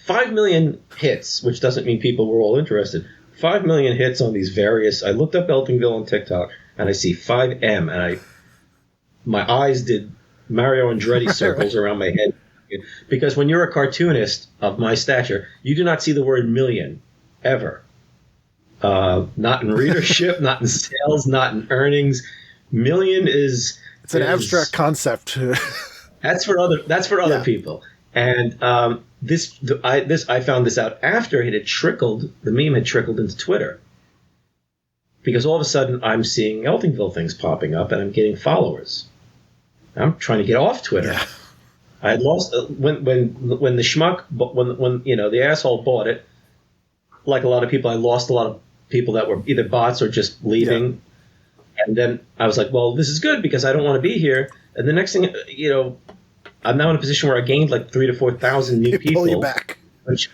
5 million hits, which doesn't mean people were all interested. 5 million hits on these various. I looked up Eltingville on TikTok and I see 5M, and my eyes did Mario Andretti circles around my head, because when you're a cartoonist of my stature, you do not see the word million ever. Not in readership, not in sales, not in earnings. Million is it's an abstract concept. That's for other people. And I found this out after it had trickled. The meme had trickled into Twitter, because all of a sudden I'm seeing Eltingville things popping up and I'm getting followers. I'm trying to get off Twitter. Yeah. I had lost when the schmuck, when the asshole bought it. Like a lot of people, I lost a lot of people that were either bots or just leaving. Yeah. And then I was like, well, this is good because I don't want to be here. And the next thing, I'm now in a position where I gained like 3,000 to 4,000 new people. Pull you back. Which,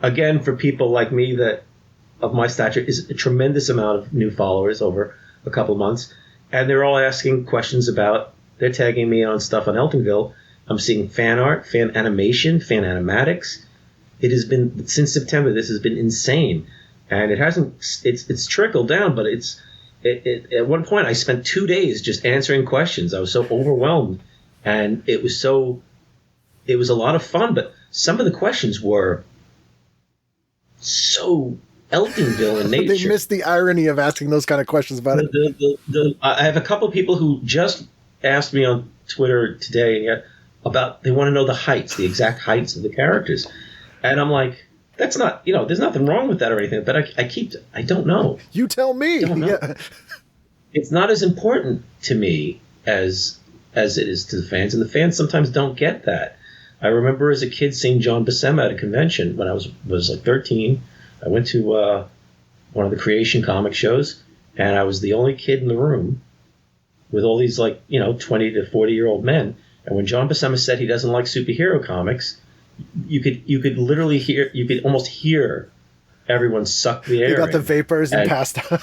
again, for people like me that of my stature, is a tremendous amount of new followers over a couple of months, and they're all asking questions about. They're tagging me on stuff on Eltingville. I'm seeing fan art, fan animation, fan animatics. It has been since September. This has been insane, and it hasn't. It's trickled down, but at one point I spent 2 days just answering questions. I was so overwhelmed. And it was a lot of fun, but some of the questions were so Eltingville in nature. They missed the irony of asking those kind of questions about it. I have a couple of people who just asked me on Twitter today about, they want to know the exact heights of the characters. And I'm like, that's not, there's nothing wrong with that or anything, but I don't know. You tell me. Yeah. It's not as important to me as it is to the fans, and the fans sometimes don't get that. I remember as a kid seeing John Buscema at a convention when I was like 13. I went to one of the Creation comic shows, and I was the only kid in the room with all these 20 to 40-year-old men. And when John Buscema said he doesn't like superhero comics, you could literally hear, you could almost hear everyone sucked the air. He got the in. vapors and passed out.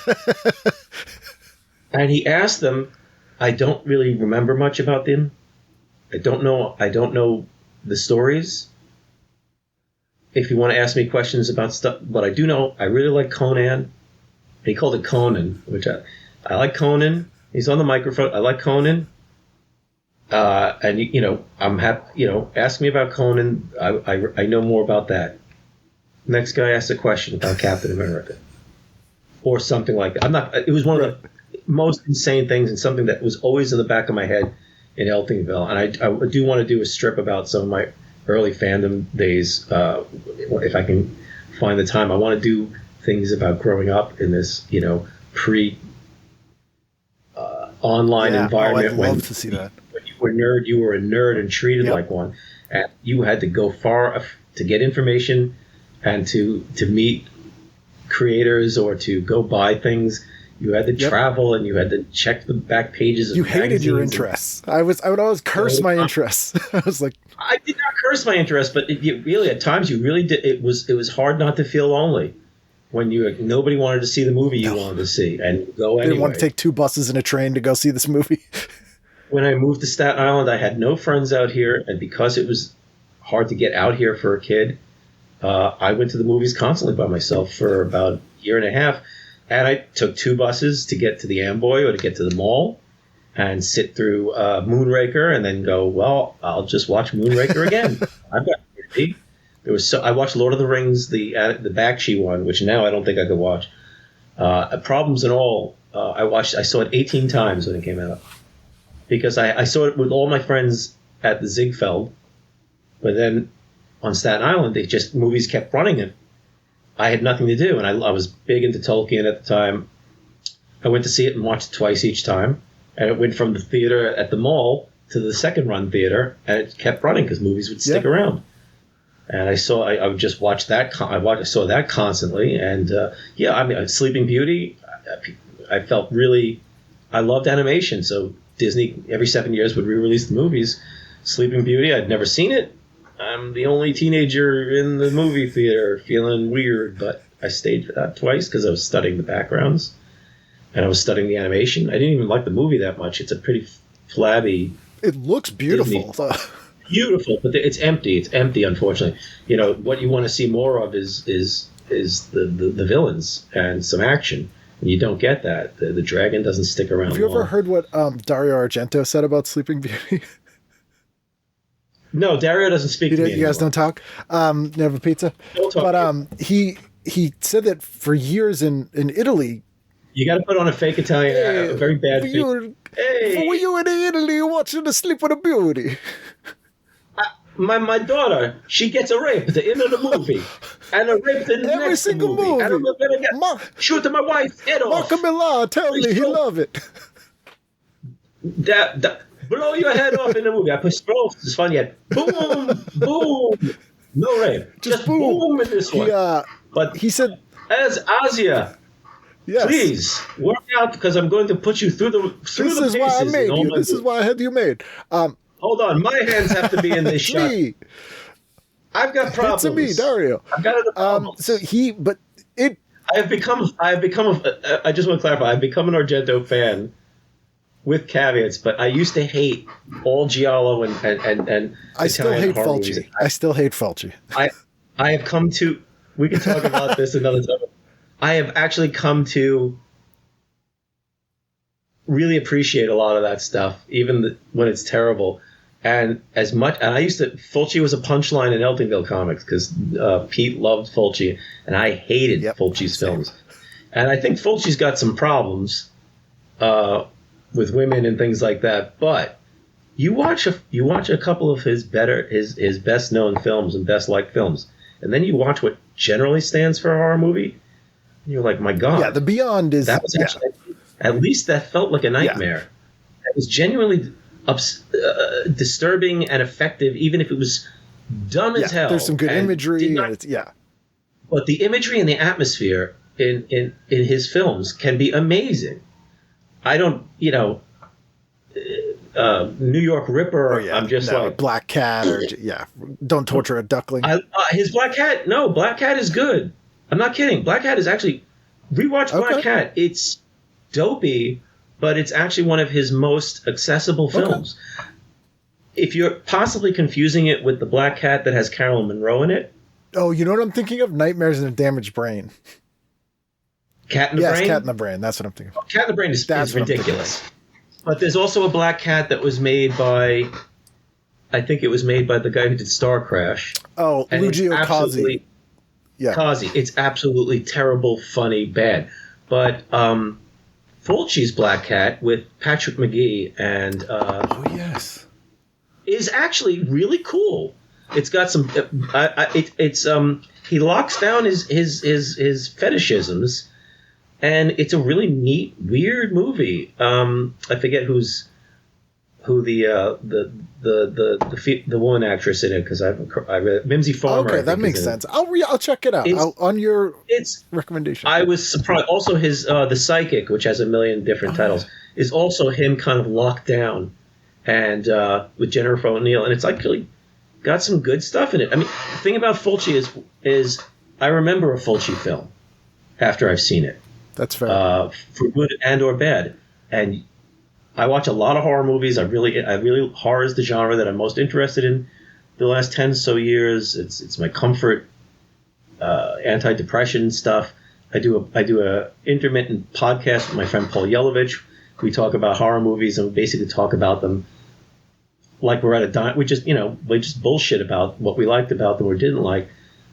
And he asked them, I don't really remember much about them. I don't know the stories. If you want to ask me questions about stuff, but I do know I really like Conan. He called it Conan, which I like Conan. He's on the microphone. I like Conan. And I'm happy. Ask me about Conan. I know more about that. Next guy asks a question about Captain America, or something like that. It was one of the most insane things, and something that was always in the back of my head in Eltingville. And I do want to do a strip about some of my early fandom days, if I can find the time. I want to do things about growing up in this, pre online environment. I'd love to see that. When you were a nerd and treated like one, and you had to go far to get information and to meet creators or to go buy things. You had to travel, and you had to check the back pages of You hated your interests. I would always curse my interests. I was like, I did not curse my interests, but really, at times, you really did. It was hard not to feel lonely when nobody wanted to see the movie you wanted to see and go anyway. I didn't want to take 2 buses and a train to go see this movie. When I moved to Staten Island, I had no friends out here, and because it was hard to get out here for a kid, I went to the movies constantly by myself for about a year and a half. And I took 2 buses to get to the Amboy or to get to the mall and sit through Moonraker and then go, well, I'll just watch Moonraker again. I've got movie. I watched Lord of the Rings, the Bakshi one, which now I don't think I could watch. Problems and All, I saw it 18 times when it came out. Because I saw it with all my friends at the Ziegfeld. But then on Staten Island, movies kept running it. I had nothing to do, and I was big into Tolkien at the time. I went to see it and watched it twice each time, and it went from the theater at the mall to the second run theater, and it kept running because movies would stick around. And I would just watch that. I saw that constantly, and Sleeping Beauty. I felt really. I loved animation, so Disney every 7 years would re-release the movies. Sleeping Beauty, I'd never seen it. I'm the only teenager in the movie theater feeling weird, but I stayed for that twice because I was studying the backgrounds and I was studying the animation. I didn't even like the movie that much. It's a pretty flabby. It looks beautiful. Beautiful, but it's empty. It's empty, unfortunately. What you want to see more of is the villains and some action. And you don't get that. The dragon doesn't stick around. Have you long. ever heard what Dario Argento said about Sleeping Beauty? No, Dario doesn't speak to me You guys don't talk? Never pizza? Don't talk. But he said that for years in Italy... You got to put on a fake Italian, a very bad fake. Were you in Italy watching The Sleeping Beauty? My daughter, she gets raped in the movie. And raped in the Every next single movie. And I'm going to shoot my wife's head off. Marco Millar, tell me he love it. Blow your head off in the movie. I put scrolls. It's fun yet. Boom, boom. No rape. Just boom in this one. But he said, as Asia, yes. Please work out because I'm going to put you through the paces. This is why I made you. This is why I had you made. Hold on, my hands have to be in this shot. I've got problems. It's me, Dario. I've got other problems. I have become. I just want to clarify. I've become an Argento fan. With caveats, but I used to hate all Giallo and I still hate Fulci. I still hate Fulci. I have come to. We can talk about this another time. I have actually come to really appreciate a lot of that stuff, even when it's terrible. And I used to. Fulci was a punchline in Eltingville comics because Pete loved Fulci, and I hated Fulci's films. And I think Fulci's got some problems. With women and things like that, but you watch a couple of his best known films and best liked films, and then you watch what generally stands for a horror movie, and you're like, my God, The Beyond is that was actually, at least that felt like a nightmare. It was genuinely disturbing and effective, even if it was dumb as hell. There's some good imagery. But the imagery and the atmosphere in his films can be amazing. I don't, New York Ripper. I'm just like Black Cat or Don't Torture a Duckling. His Black Cat. No, Black Cat is good. I'm not kidding. Black Hat is actually rewatch Black Hat. It's dopey, but it's actually one of his most accessible films. If you're possibly confusing it with the Black Cat that has Carolyn Monroe in it. Oh, you know what I'm thinking of? Nightmares in a Damaged Brain. Cat in the Brain? Cat in the Brain. That's what I'm thinking of. Cat in the Brain is ridiculous. But there's also a Black Cat that was made by, I think it was made by the guy who did Star Crash. Oh, Luigi Kazi. Yeah. Kazi. It's absolutely terrible, funny, bad. But Fulci's Black Cat with Patrick McGee and oh yes, is actually really cool. It's got some. He locks down his fetishisms, and it's a really neat, weird movie. I forget who the woman actress in it because I read Mimsy Farmer. Okay, that makes sense. I'll check it out. On your recommendation. I was surprised. Also, his The Psychic, which has a million different titles, is also him kind of locked down, and with Jennifer O'Neill, and it's actually got some good stuff in it. I mean, the thing about Fulci is I remember a Fulci film after I've seen it. That's fair. For good and or bad, and I watch a lot of horror movies. I really horror is the genre that I'm most interested in. The last 10 so years, it's my comfort, anti-depression stuff. I do a intermittent podcast with my friend Paul Yelovich. We talk about horror movies and we basically talk about them like we're at a dime. We just bullshit about what we liked about them or didn't like,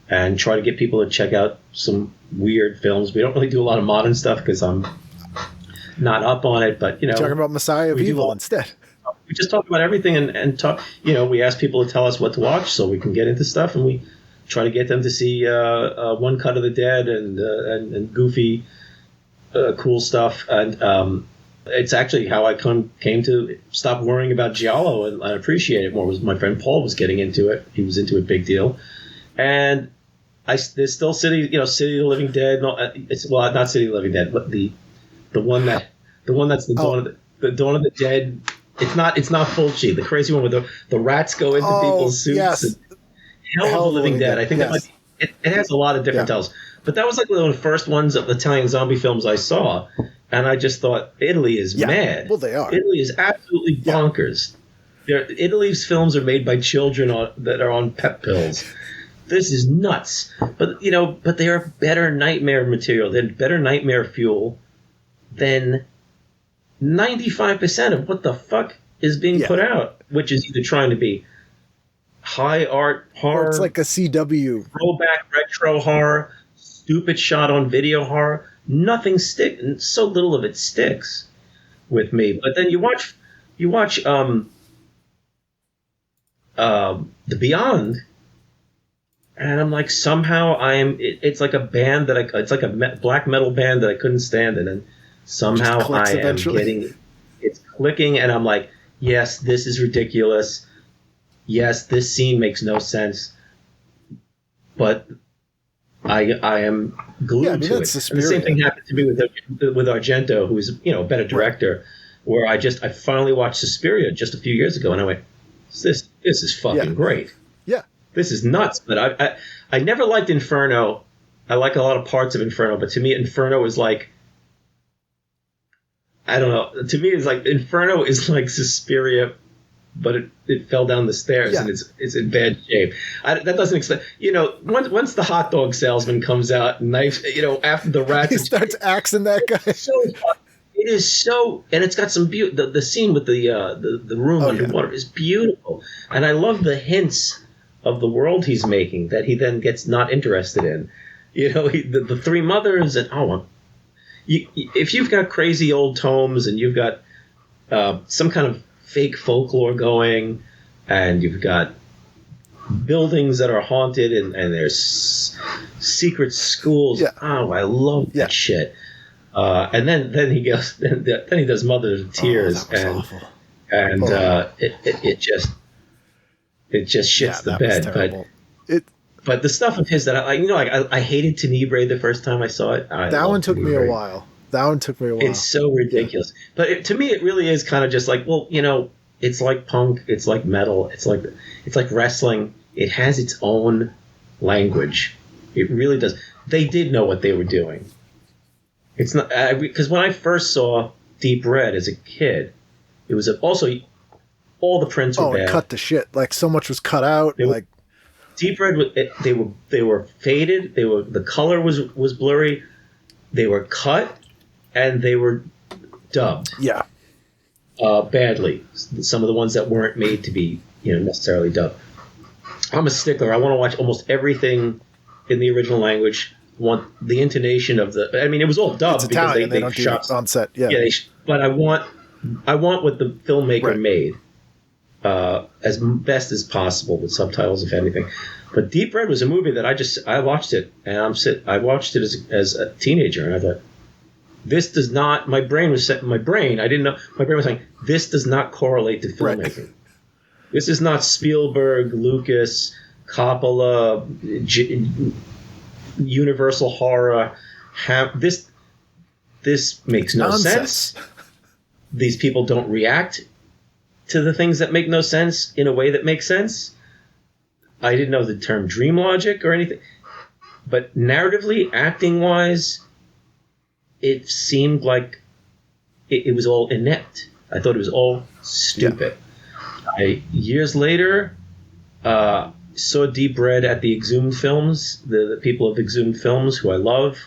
and try to get people to check out some weird films. We don't really do a lot of modern stuff because I'm not up on it, but talking about Messiah of Evil instead. We just talk about everything and talk. We ask people to tell us what to watch so we can get into stuff, and we try to get them to see One Cut of the Dead and goofy, cool stuff. And it's actually how I came to stop worrying about giallo and appreciate it more. Was my friend Paul was getting into it. He was into it big deal, and there's still City of the Living Dead. No, not City of the Living Dead, but the one that's the Dawn of the Dead. It's not Fulci, the crazy one where the rats go into people's suits. Yes. And Hell of the Living Dead. I think that might be, it has a lot of different titles. But that was like one of the first ones of Italian zombie films I saw, and I just thought Italy is mad. Well, they are. Italy is absolutely bonkers. Italy's films are made by children that are on pep pills. This is nuts. But they are better nightmare material. They're better nightmare fuel than 95% of what the fuck is being put out, which is either trying to be high art horror, or it's like a CW throwback retro horror, stupid shot on video horror. Nothing sticks, and so little of it sticks with me. But then you watch The Beyond, and I'm like, somehow it's like a band it's like a black metal band that I couldn't stand, and then somehow I am getting it's clicking, and I'm like, yes, this is ridiculous. Yes, this scene makes no sense, but I am glued to it. And the same thing happened to me with Argento, who's a better director. Where I finally watched Suspiria just a few years ago, and I went, this is fucking great. Yeah, this is nuts. But I never liked Inferno. I like a lot of parts of Inferno, but to me, Inferno is like, I don't know. To me, it's like Inferno is like Suspiria, but it fell down the stairs and it's in bad shape. That doesn't explain. Once the hot dog salesman comes out and knife, after the rats, he starts axing that guy. It is so, and it's got some beauty. The scene with the room underwater is beautiful, and I love the hints of the world he's making that he then gets not interested in. The three mothers and if you've got crazy old tomes and you've got some kind of fake folklore going, and you've got buildings that are haunted, and there's secret schools. Yeah. Oh, I love that shit. And then he goes. Then he does Mother of Tears, awful. It just shits the bed. But the stuff of his that I hated Tenebrae the first time I saw it. That one took me a while. It's so ridiculous. But to me, it really is kind of just like, it's like punk, it's like metal, it's like wrestling. It has its own language. It really does. they did know what they were doing. It's not because when I first saw Deep Red as a kid, it was also all the prints were bad. And cut to shit. Like so much was cut out. Deep Red, they were faded. The color was blurry. They were cut, and they were dubbed. Yeah. Badly. Some of the ones that weren't made to be necessarily dubbed. I'm a stickler. I want to watch almost everything in the original language. I want the intonation of the. I mean, it was all dubbed it's Italian, because they don't shot do it on set. Yeah. But I want what the filmmaker made as best as possible with subtitles, if anything. But Deep Red was a movie that I watched it, and I watched it as a teenager, and I thought, this does not. My brain was set. I didn't know. My brain was saying, this does not correlate to filmmaking. Right. This is not Spielberg, Lucas, Coppola, Universal Horror. This makes no sense. These people don't react to the things that make no sense in a way that makes sense. I didn't know the term dream logic or anything. But narratively, acting-wise, it seemed like it was all inept. I thought it was all stupid. Yeah. Years later, saw Deep Red at the Exhumed Films, the people of Exhumed Films, who I love,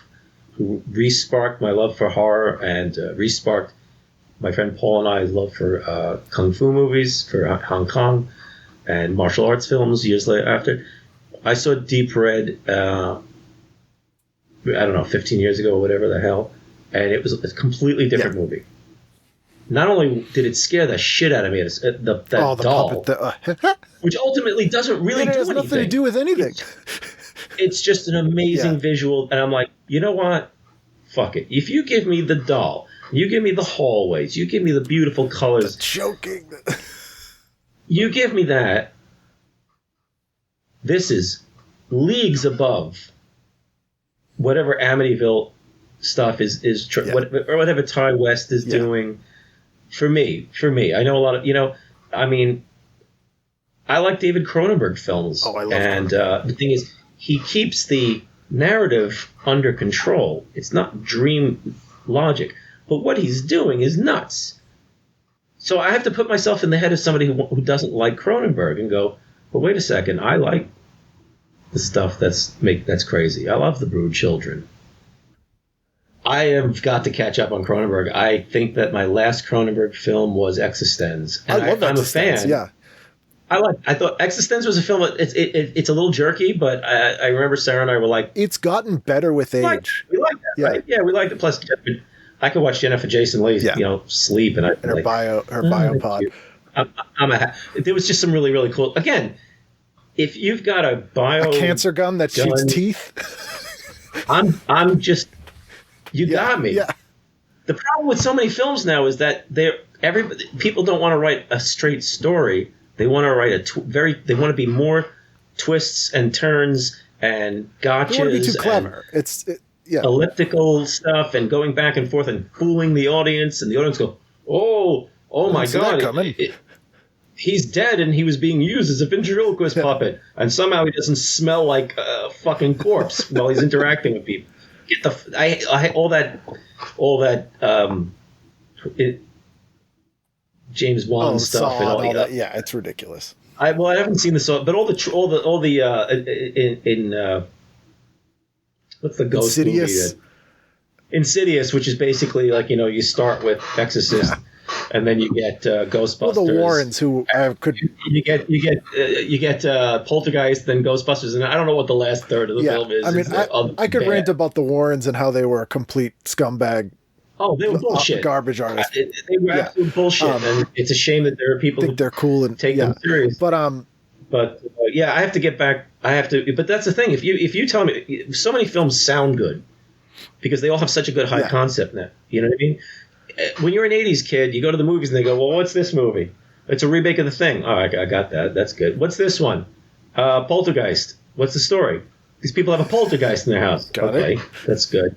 who re-sparked my love for horror and re-sparked my friend Paul and I's love for kung fu movies, for Hong Kong, and martial arts films years later after. I saw Deep Red, I don't know, 15 years ago or whatever the hell, and it was a completely different movie. Not only did it scare the shit out of me, that doll, puppet, which ultimately doesn't really do anything. It has nothing to do with anything. It's just an amazing visual, and I'm like, you know what? Fuck it. If you give me the doll, you give me the hallways, you give me the beautiful colors, choking. You give me that. This is leagues above whatever Amityville stuff is or whatever Ty West is doing. For me, I know a lot of, I mean, I like David Cronenberg films. Oh, I love and the thing is, he keeps the narrative under control. It's not dream logic. But what he's doing is nuts. So I have to put myself in the head of somebody who doesn't like Cronenberg and go, but wait a second, I like the stuff that's crazy. I love The Brood Children. I have got to catch up on Cronenberg. I think that my last Cronenberg film was Existenz. And I love I'm Existenz, a fan. Yeah. I thought Existenz was a film. It's a little jerky, but I remember Sarah and I were like, it's gotten better with age. We like that, right? Yeah, we liked it. Plus, I could watch Jennifer Jason Leigh, sleep, and her biopod. There was just some really, really cool. Again, if you've got a cancer gun that shoots teeth, I'm just. You got me. Yeah. The problem with so many films now is that people don't want to write a straight story. They want to write they want to be more twists and turns and gotchas. They want to be too clever. Elliptical stuff and going back and forth and fooling the audience, and the audience go, oh my God, he's dead and he was being used as a ventriloquist puppet, and somehow he doesn't smell like a fucking corpse while he's interacting with people. James Wan stuff and all that. Yeah, it's ridiculous. I haven't seen this, but all the in what's the ghost Insidious? movie? Insidious, which is basically like you start with Exorcist, and then you get Ghostbusters. Well, the Warrens who could you get Poltergeist, then Ghostbusters, and I don't know what the last third of the film is. I mean, I could rant about the Warrens and how they were a complete scumbag. Oh, they were bullshit. Garbage artists. They were absolute bullshit, and it's a shame that there are people think they're cool and take them serious. But I have to get back. But that's the thing. If you tell me, so many films sound good because they all have such a good high concept now. You know what I mean? When you're an '80s kid, you go to the movies and they go, "Well, what's this movie? It's a remake of The Thing." Oh, I got that. That's good. What's this one? Poltergeist. What's the story? These people have a poltergeist in their house. Got it. That's good.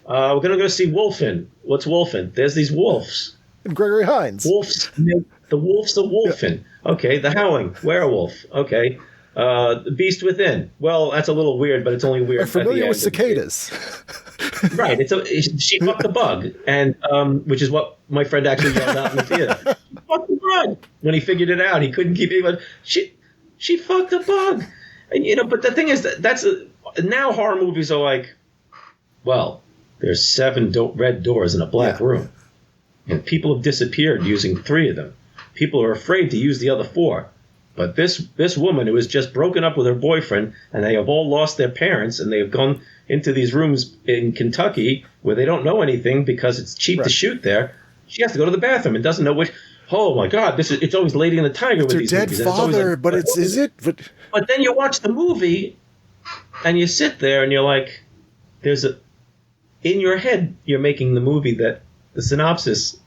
We're gonna go see Wolfen. What's Wolfen? There's these wolves. And Gregory Hines. Wolves. The wolves. The Wolfen. Okay. The Howling. Werewolf. Okay. The Beast Within. Well, that's a little weird, but it's only weird. I'm familiar with cicadas. Right. She fucked the bug, and which is what my friend actually yelled out in the theater. She fucked the bug. When he figured it out, he couldn't keep it. But she fucked the bug, and But the thing is now horror movies are like, well, there's 7 red doors in a black room, and people have disappeared using 3 of them. People are afraid to use the other 4. But this woman who has just broken up with her boyfriend, and they have all lost their parents, and they have gone into these rooms in Kentucky where they don't know anything because it's cheap to shoot there. She has to go to the bathroom and doesn't know which. Oh my God! It's always Lady and the Tiger with these movies. Dead father, but is it? But then you watch the movie, and you sit there and you're like, in your head you're making the movie that the synopsis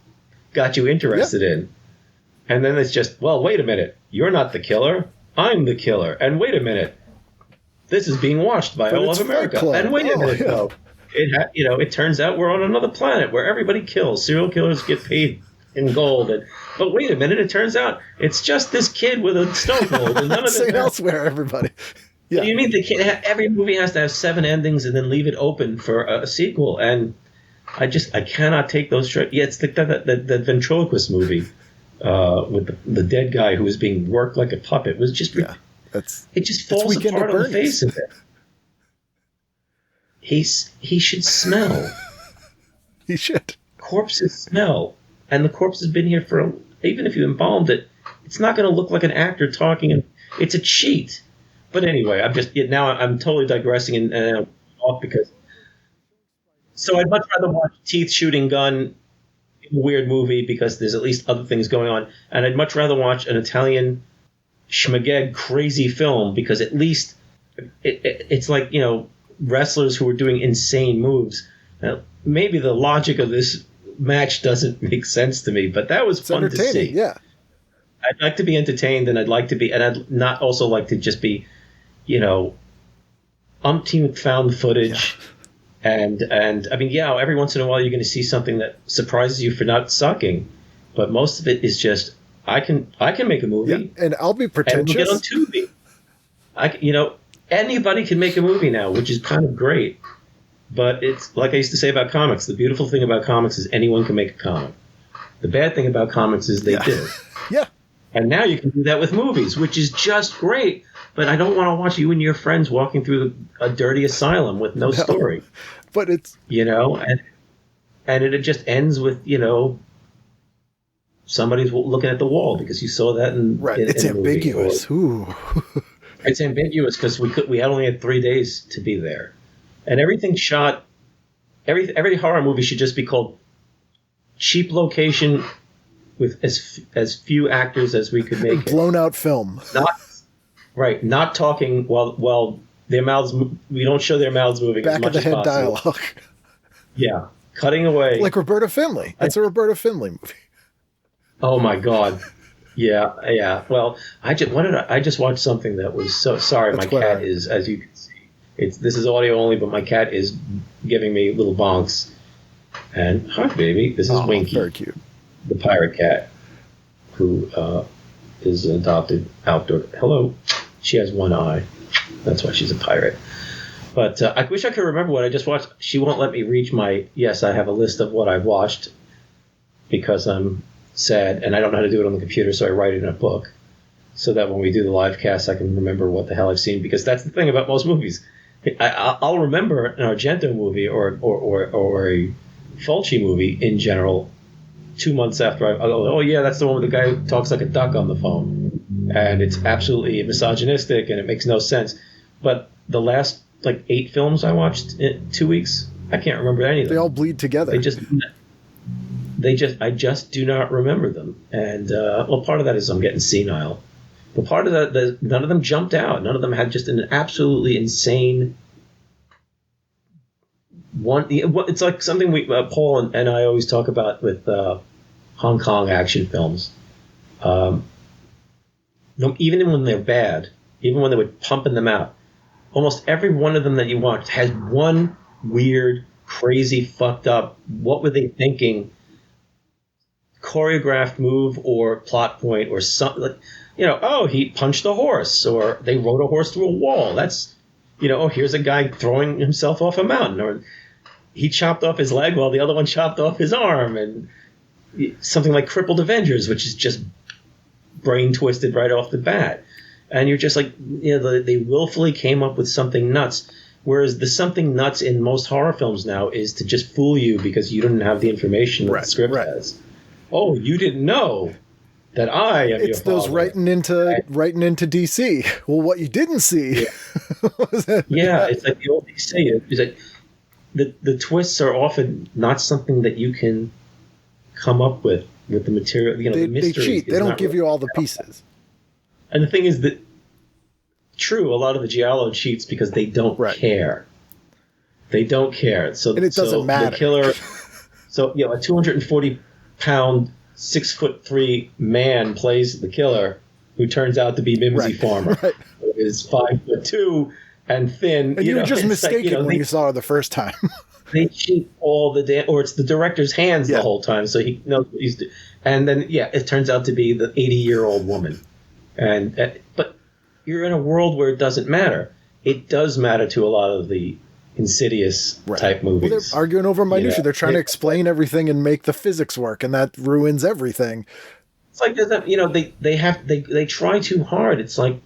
got you interested in. And then it's just, well, wait a minute. You're not the killer. I'm the killer. And wait a minute. This is being watched by all of America. And wait a minute, though. It turns out we're on another planet where everybody kills. Serial killers get paid in gold. But wait a minute. It turns out it's just this kid with a stone cold. And none of it. Elsewhere, everybody. Yeah. You mean every movie has to have 7 endings and then leave it open for a sequel? And I cannot take those trips. Yeah, it's the ventriloquist movie. With the dead guy who was being worked like a puppet was just it just falls apart on the face of it. He should smell. He should. Corpses smell, and the corpse has been here for even if you embalmed it, it's not going to look like an actor talking. And it's a cheat. But anyway, I'm totally digressing and off because. So I'd much rather watch teeth shooting gun. Weird movie because there's at least other things going on, and I'd much rather watch an Italian schmageg crazy film because at least it's like wrestlers who are doing insane moves. Now, maybe the logic of this match doesn't make sense to me, but that was fun to see. Yeah, I'd like to be entertained, and I'd not also like to just be, umpteen found footage. Yeah. And I mean, every once in a while you're going to see something that surprises you for not sucking, but most of it is just I can make a movie, and I'll be pretentious. And we'll get on Tubi. Anybody can make a movie now, which is kind of great. But it's like I used to say about comics. The beautiful thing about comics is anyone can make a comic. The bad thing about comics is they do. Yeah. And now you can do that with movies, which is just great. But I don't want to watch you and your friends walking through a dirty asylum with no story. But it's and it just ends with somebody's looking at the wall because you saw that in it's in ambiguous. It's ambiguous because we only had 3 days to be there, and everything shot. Every horror movie should just be called cheap location with as few actors as we could make. Blown out film. Not talking while their mouths. We don't show their mouths moving. Back as much of the head as possible. dialogue. Yeah, cutting away. Like Roberta Findlay. That's a Roberta Findlay movie. Oh my God. Yeah. Well, I just watched something that was so sorry. My cat is, as you can see, this is audio only, but my cat is giving me little bonks. And hi, baby. This is Winky, very cute, the pirate cat, who is an adopted outdoor. Hello. She has one eye. That's why she's a pirate. But I wish I could remember what I just watched. She won't let me reach my. Yes, I have a list of what I've watched because I'm sad and I don't know how to do it on the computer, so I write it in a book so that when we do the live cast, I can remember what the hell I've seen. Because that's the thing about most movies. I'll remember an Argento movie or a Fulci movie in general 2 months after I'll go, oh yeah, that's the one with the guy who talks like a duck on the phone. And it's absolutely misogynistic and it makes no sense. But the last 8 films I watched in 2 weeks, I can't remember any of them. They all bleed together. I just do not remember them. And part of that is I'm getting senile. But part of that, none of them jumped out. None of them had just an absolutely insane one. It's like something Paul and I always talk about with Hong Kong action films. Even when they're bad, even when they were pumping them out, almost every one of them that you watch has one weird, crazy, fucked up, what were they thinking, choreographed move or plot point or something. he punched a horse, or they rode a horse through a wall. That's, here's a guy throwing himself off a mountain, or he chopped off his leg while the other one chopped off his arm, and something like Crippled Avengers, which is just brain twisted right off the bat. And you're just like, they willfully came up with something nuts. Whereas the something nuts in most horror films now is to just fool you because you didn't have the information that the script has. Oh, you didn't know that I am your father. It's those writing into DC. Well, what you didn't see. Yeah, it's like the old DC. It's like the twists are often not something that you can come up with the material. The mystery. They cheat. They don't give you all the pieces. And the thing is that, true, a lot of the Giallo cheats because they don't care. They don't care. So, and it doesn't matter. The killer, a 240-pound, 6'3" man plays the killer, who turns out to be Mimsy Farmer, who is 5'2" and thin. And you were just mistaken when you saw her the first time. They cheat all the damn, or it's the director's hands the whole time, so he knows what he's doing. And then, it turns out to be the 80-year-old woman. But you're in a world where it doesn't matter. It does matter to a lot of the Insidious type movies. Well, they're arguing over minutia. They're trying to explain everything and make the physics work, and that ruins everything. It's like they try too hard. It's like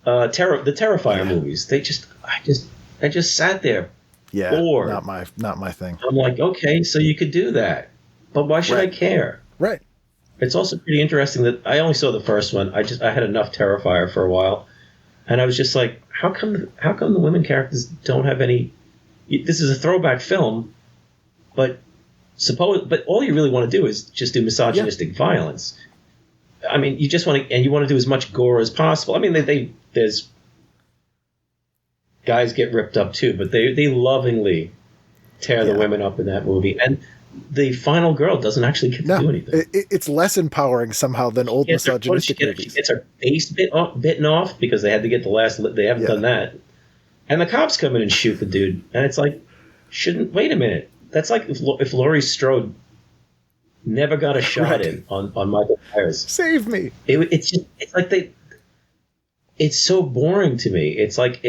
the Terrifier movies. I just sat there bored. Not my thing. I'm like, okay, so you could do that, but why should I care? Right. It's also pretty interesting that I only saw the first one. I had enough Terrifier for a while, and I was just like, how come the women characters don't have any? This is a throwback film, but all you really want to do is just do misogynistic violence. I mean, you just want to do as much gore as possible. I mean, there's guys get ripped up too, but they lovingly tear the women up in that movie. And the final girl doesn't actually get to do anything. It's less empowering somehow than old misogynistic movies. She gets her face bitten off because they had to get the last. They haven't done that. And the cops come in and shoot the dude. And it's like, wait a minute. That's like if Laurie Strode never got a shot in on Michael Myers. Save me. It's so boring to me. It's like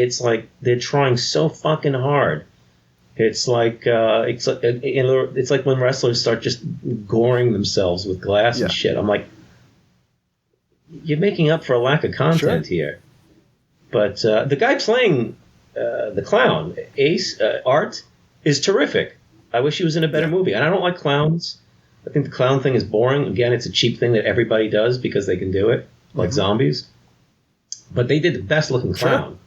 they're trying so fucking hard. It's like when wrestlers start just goring themselves with glass and shit. I'm like, you're making up for a lack of content here. But the guy playing the clown, Art, is terrific. I wish he was in a better movie. And I don't like clowns. I think the clown thing is boring. Again, it's a cheap thing that everybody does because they can do it, like zombies. But they did the best looking clown.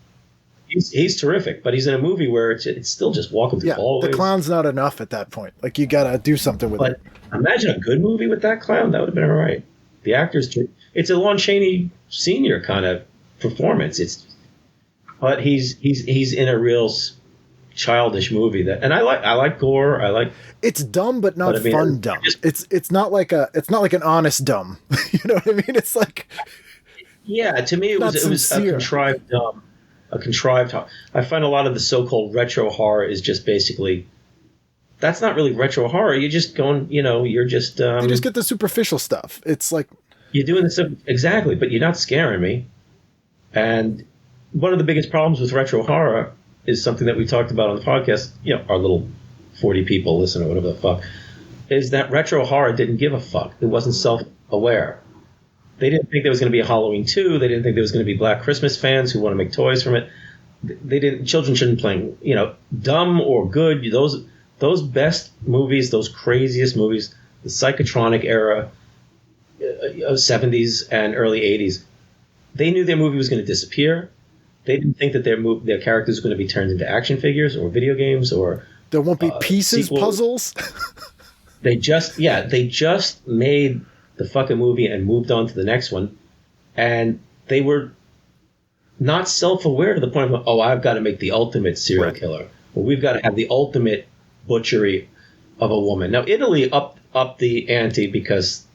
He's terrific, but he's in a movie where it's still just walking through hallways. The clown's not enough at that point. Like, you gotta do something with it. Imagine a good movie with that clown. That would have been all right. The actors, it's a Lon Chaney Sr. kind of performance. But he's in a real childish movie and I like gore. It's dumb, but not fun dumb. It's not like an honest dumb. You know what I mean? It's like, to me it was a contrived dumb. A contrived horror. I find a lot of the so-called retro horror is just basically, that's not really retro horror. You're just going, you're just... you just get the superficial stuff. It's like... You're doing this... Exactly, but you're not scaring me. And one of the biggest problems with retro horror is something that we talked about on the podcast, our little 40 people listen or whatever the fuck, is that retro horror didn't give a fuck. It wasn't self-aware. They didn't think there was going to be a Halloween 2. They didn't think there was going to be Black Christmas fans who want to make toys from it. Children shouldn't play, dumb or good. Those best movies, those craziest movies, the psychotronic era of 70s and early 80s, they knew their movie was going to disappear. They didn't think that their characters were going to be turned into action figures or video games or there won't be pieces, sequels. Puzzles. They just made the fucking movie and moved on to the next one, and they were not self-aware to the point of, I've got to make the ultimate serial killer, or we've got to have the ultimate butchery of a woman. Now Italy upped the ante because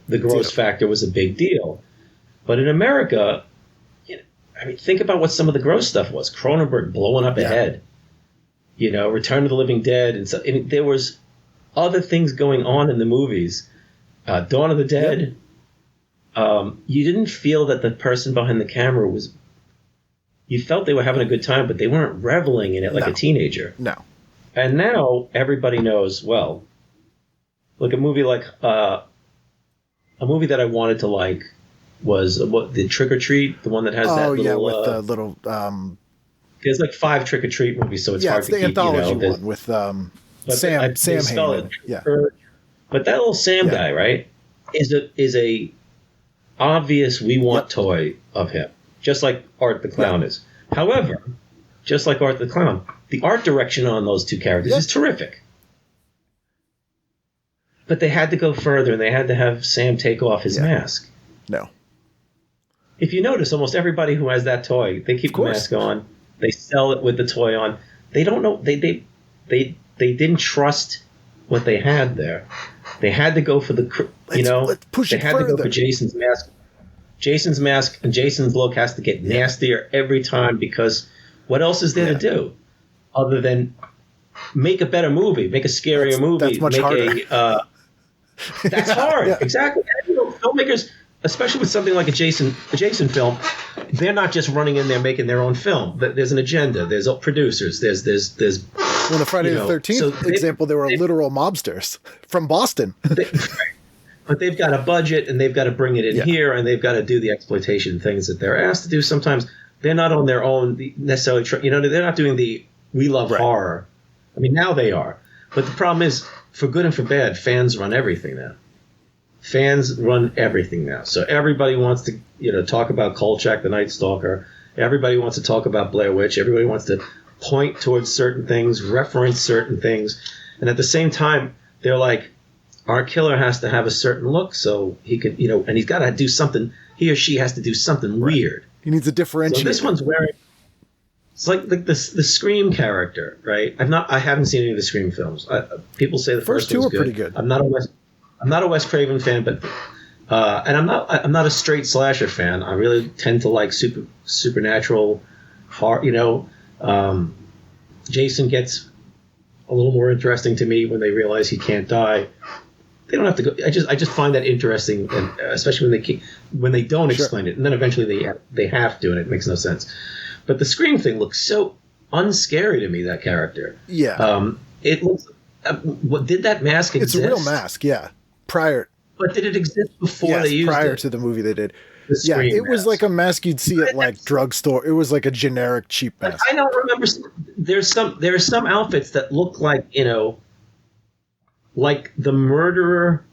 the gross factor was a big deal, but in America, think about what some of the gross stuff was. Cronenberg blowing up a head, Return of the Living Dead, and so there was other things going on in the movies. Dawn of the Dead. you didn't feel that the person behind the camera was. You felt they were having a good time, but they weren't reveling in it like a teenager. No. And now everybody knows. Well, look, a movie like a movie that I wanted to like was the Trick or Treat, the one that has that little. with the little. There's like 5 Trick or Treat movies, so it's hard to keep. Yeah, it's the anthology one with Sam Hammond. Yeah. But that little Sam guy, right, is a obvious we want toy of him, just like Art the Clown is. However, just like Art the Clown, the art direction on those 2 characters is terrific. But they had to go further, and they had to have Sam take off his mask. No. If you notice, almost everybody who has that toy, they keep the mask on. They sell it with the toy on. They don't know. They didn't trust what they had there. They had to go for let's push it further. They had to go for Jason's mask. Jason's mask and Jason's look has to get nastier every time, because what else is there to do other than make a better movie, make a scarier movie? That's much harder. That's hard. Exactly. And, filmmakers, especially with something like a Jason film, they're not just running in there making their own film. There's an agenda. There's producers. There's Well, the Friday the 13th example, they were literal mobsters from Boston. But they've got a budget, and they've got to bring it in here, and they've got to do the exploitation things that they're asked to do. Sometimes they're not on their own necessarily. They're not doing the we love horror. I mean, now they are. But the problem is, for good and for bad, fans run everything now. Fans run everything now. So everybody wants to, talk about Kolchak the Night Stalker. Everybody wants to talk about Blair Witch. Everybody wants to point towards certain things, reference certain things. And at the same time, they're like, our killer has to have a certain look so he could, and he's got to do something. He or she has to do something weird. He needs a differentiator. So this one's wearing. It's like the Scream character, right? I haven't seen any of the Scream films. People say the first 2 one's are pretty good. I'm not a Wes Craven fan, but and I'm not a straight slasher fan. I really tend to like supernatural horror. Jason gets a little more interesting to me when they realize he can't die. They don't have to go. I just find that interesting, and especially when they don't explain it, and then eventually they have to, and it makes no sense. But the Scream thing looks so unscary to me. That character. Yeah. It looks. What did that mask exist? It's a real mask. Yeah. Prior. But did it exist before they used it? Prior to the movie they did. Yeah, it was like a mask you'd see at like drugstore. It was like a generic cheap mask. I don't remember. There are some outfits that look like like the murderer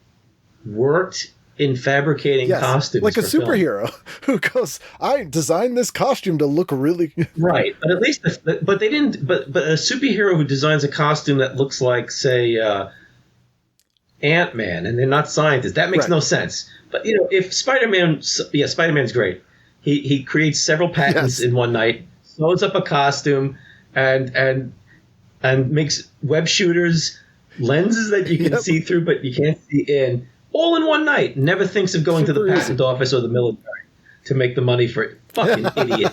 worked in fabricating costumes, like a superhero who goes, "I designed this costume to look really right." But at least, but they didn't. But a superhero who designs a costume that looks like, say, Ant-Man, and they're not scientists, that makes no sense. But if Spider-Man's great. He creates several patents in one night, sews up a costume, and makes web shooters, lenses that you can see through but you can't see in, all in one night. Never thinks of going to the patent office or the military to make the money for it. Fucking idiot.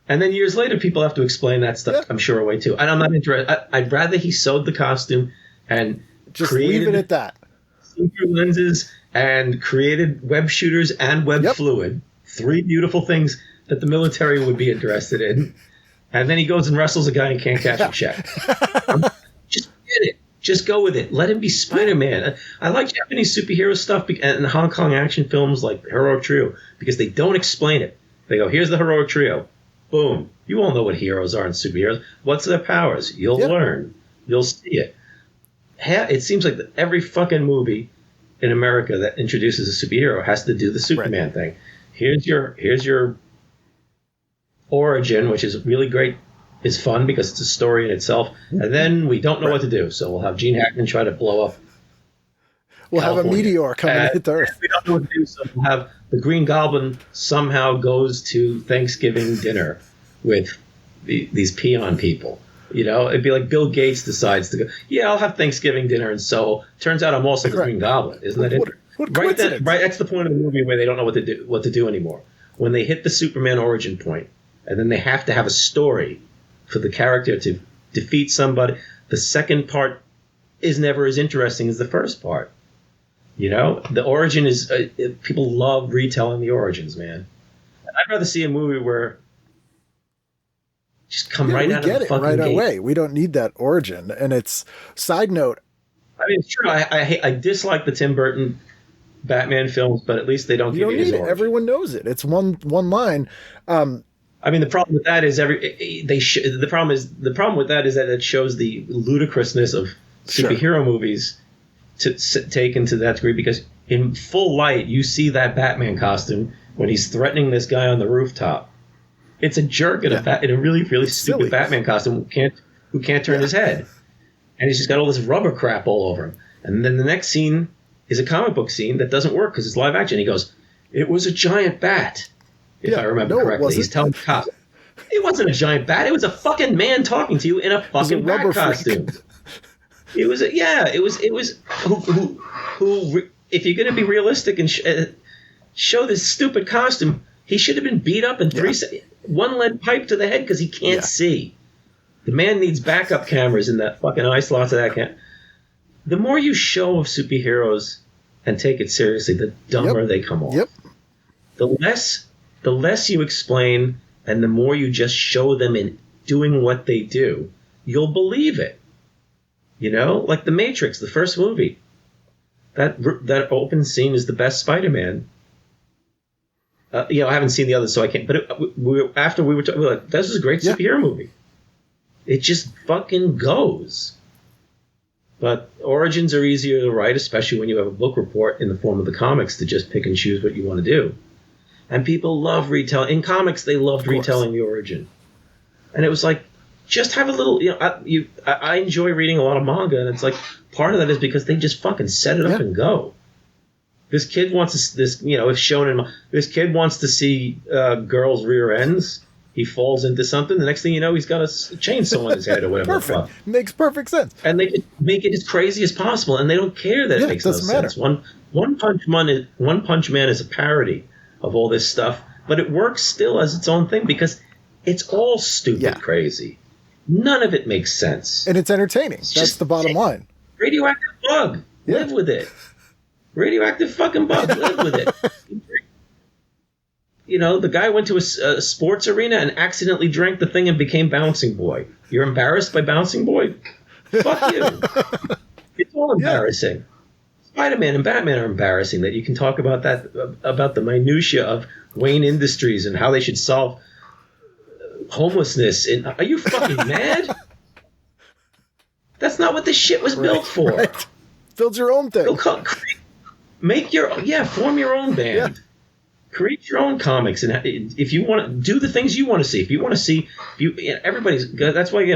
And then years later, people have to explain that stuff, I'm sure, away too. And I'm not interested. I'd rather he sewed the costume and just leave it at that. See-through lenses and created web shooters and web fluid. 3 beautiful things that the military would be interested in. And then he goes and wrestles a guy and can't catch a check. Just get it. Just go with it. Let him be Spider-Man. I like Japanese superhero stuff and Hong Kong action films like Heroic Trio because they don't explain it. They go, here's the Heroic Trio. Boom. You all know what heroes are and superheroes. What's their powers? You'll learn. You'll see it. It seems like every fucking movie in America that introduces a superhero has to do the Superman thing. Here's your origin, which is really great. Is fun because it's a story in itself, and then we don't know what to do, so we'll have Gene Hackman try to blow up. We'll have a meteor come and hit the Earth. We don't know what to do, so we'll have the Green Goblin somehow goes to Thanksgiving dinner with these peon people. It'd be like Bill Gates decides to go, I'll have Thanksgiving dinner, and so turns out I'm also the Green Goblin. Isn't that interesting? What coincidence? Right, that's the point of the movie where they don't know what to do anymore. When they hit the Superman origin point, and then they have to have a story for the character to defeat somebody. The second part is never as interesting as the first part. You know, the origin is people love retelling the origins, man. I'd rather see a movie where just come right out of the fucking right gate. away. We don't need that origin. And it's side note. I mean, sure, I dislike the Tim Burton Batman films, but at least they don't give you his need it. origin. Everyone knows it. It's one line. I mean, the problem with that is the problem with that is that it shows the ludicrousness of superhero movies taken to that degree, because in full light you see that Batman costume when he's threatening this guy on the rooftop. It's a jerk in a really stupid silly. Batman costume who can't turn his head, and he's just got all this rubber crap all over him. And then the next scene is a comic book scene that doesn't work because it's live action. He goes, "It was a giant bat." If I remember correctly, he's telling the cop, "It wasn't a giant bat. It was a fucking man talking to you in a fucking bat costume." It was who if you're going to be realistic and show this stupid costume, he should have been beat up in 3 seconds. One lead pipe to the head because he can't see. The man needs backup cameras in that fucking eye slots of that camera. The more you show of superheroes and take it seriously, the dumber they come off. The less you explain and the more you just show them in doing what they do, you'll believe it. You know, like The Matrix, the first movie. That open scene is the best Spider-Man. I haven't seen the others, so I can't. But after we were like, this is a great superhero movie. It just fucking goes. But origins are easier to write, especially when you have a book report in the form of the comics to just pick and choose what you want to do. And people love retelling. In comics, they loved retelling the origin. And it was like, just have a little, I enjoy reading a lot of manga, and it's like, part of that is because they just fucking set it up and go. This kid wants if shown in this kid wants to see girls' rear ends. He falls into something. The next thing you know, he's got a chainsaw in his head or whatever. Perfect. Makes perfect sense. And they just make it as crazy as possible, and they don't care that it makes no sense. One Punch Man is a parody of all this stuff, but it works still as its own thing because it's all stupid crazy. None of it makes sense. And it's entertaining. That's the bottom line. Radioactive bug. Live with it. Radioactive fucking bug. Live with it. The guy went to a sports arena and accidentally drank the thing and became Bouncing Boy. You're embarrassed by Bouncing Boy? Fuck you. It's all embarrassing. Spider-Man and Batman are embarrassing. That you can talk about that, about the minutia of Wayne Industries and how they should solve homelessness. Are you fucking mad? That's not what this shit was built for. Right. Build your own thing. Form your own band. Yeah. Create your own comics, and if you want to do the things you want to see, if you want to see, everybody's. That's why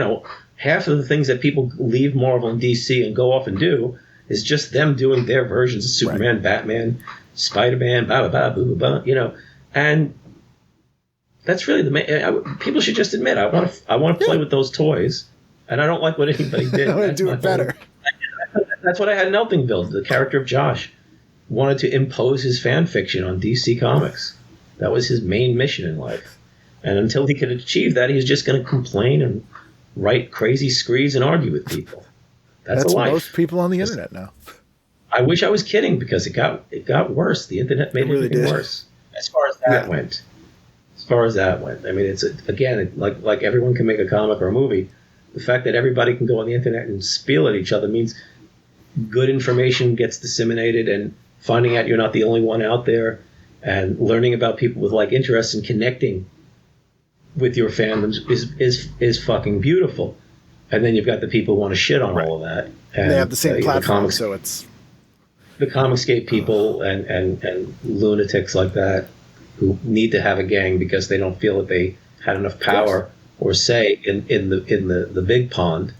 half of the things that people leave Marvel and DC and go off and do is just them doing their versions of Superman, Batman, Spider-Man, blah blah blah blah blah. And that's really people should just admit I want to play with those toys, and I don't like what anybody did. I want to do it better. That's what I had in Elfingville. The character of Josh wanted to impose his fan fiction on DC Comics. That was his main mission in life. And until he could achieve that, he's just going to complain and write crazy screeds and argue with people. That's a life. Most people on the internet now. I wish I was kidding, because it got worse. The internet made it even worse. As far as that went. I mean, it's like everyone can make a comic or a movie. The fact that everybody can go on the internet and spiel at each other means good information gets disseminated, and finding out you're not the only one out there, and learning about people with like interests and connecting with your fandoms is fucking beautiful. And then you've got the people who want to shit on all of that. And they have the same platform, so it's the Comicsgate people and lunatics like that who need to have a gang because they don't feel that they had enough power or say in the big pond.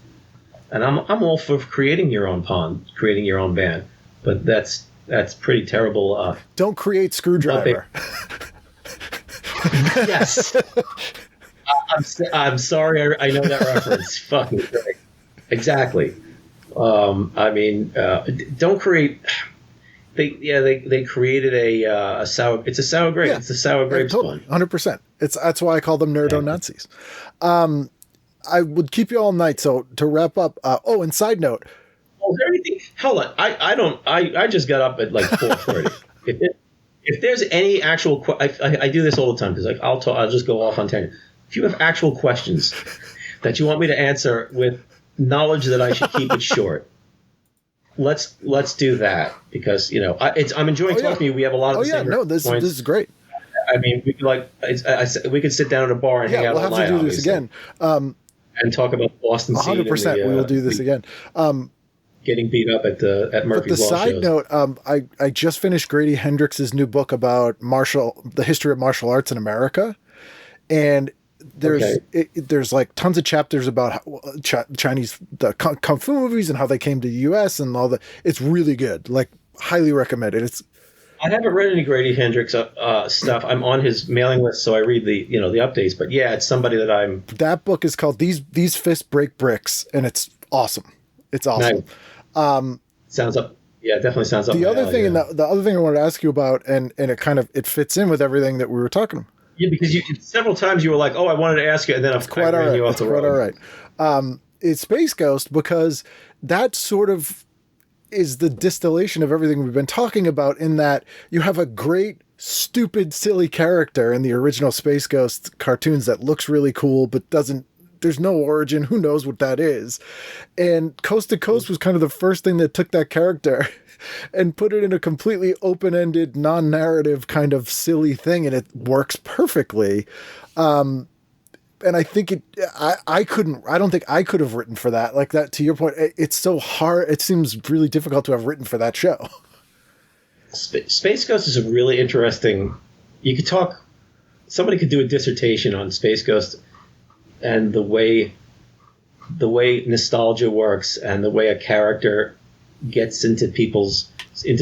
And I'm all for creating your own pond, creating your own band, but that's pretty terrible. Don't create Screwdriver. Yes. I'm sorry. I know that reference. Fucking great. Exactly. I mean, don't create. They created a sour. It's a sour grape. Yeah, it's a sour grape totally, 100%. That's why I call them nerdo Nazis. I would keep you all night. So to wrap up. And side note. Is there anything? Hold on. I just got up at like 4:30. If there's any actual, I do this all the time because like I'll just go off on tangent. If you have actual questions that you want me to answer with knowledge that I should keep it short, let's do that because I'm enjoying talking to you. We have a lot of the same this points. is great. I mean, we could we could sit down at a bar and hang out all night. We'll have to do this again. And talk about the Boston scene. 100%. We will do this again. Getting beat up at Murphy's Law side shows. note, I just finished Grady Hendrix's new book about the history of martial arts in America, and there's like tons of chapters about Chinese kung fu movies and how they came to the U.S. and all that. It's really good. Like, highly recommended. I haven't read any Grady Hendrix stuff. I'm on his mailing list, so I read the updates. But yeah, it's somebody that That book is called These Fists Break Bricks, and it's awesome. It's awesome. Nice. Definitely sounds up. The other thing, and the other thing I wanted to ask you about, and it fits in with everything that we were talking about. Yeah, because several times you were like, "Oh, I wanted to ask you," and then it's quite all right. You off the road. All right. It's Space Ghost because that sort of is the distillation of everything we've been talking about. In that you have a great, stupid, silly character in the original Space Ghost cartoons that looks really cool, but doesn't. There's no origin. Who knows what that is? And Coast to Coast was kind of the first thing that took that character and put it in a completely open-ended, non-narrative kind of silly thing, and it works perfectly. And I think I don't think I could have written for that. Like that, to your point, it's so hard. It seems really difficult to have written for that show. Space Ghost is a really interesting. Somebody could do a dissertation on Space Ghost and the way nostalgia works and the way a character gets into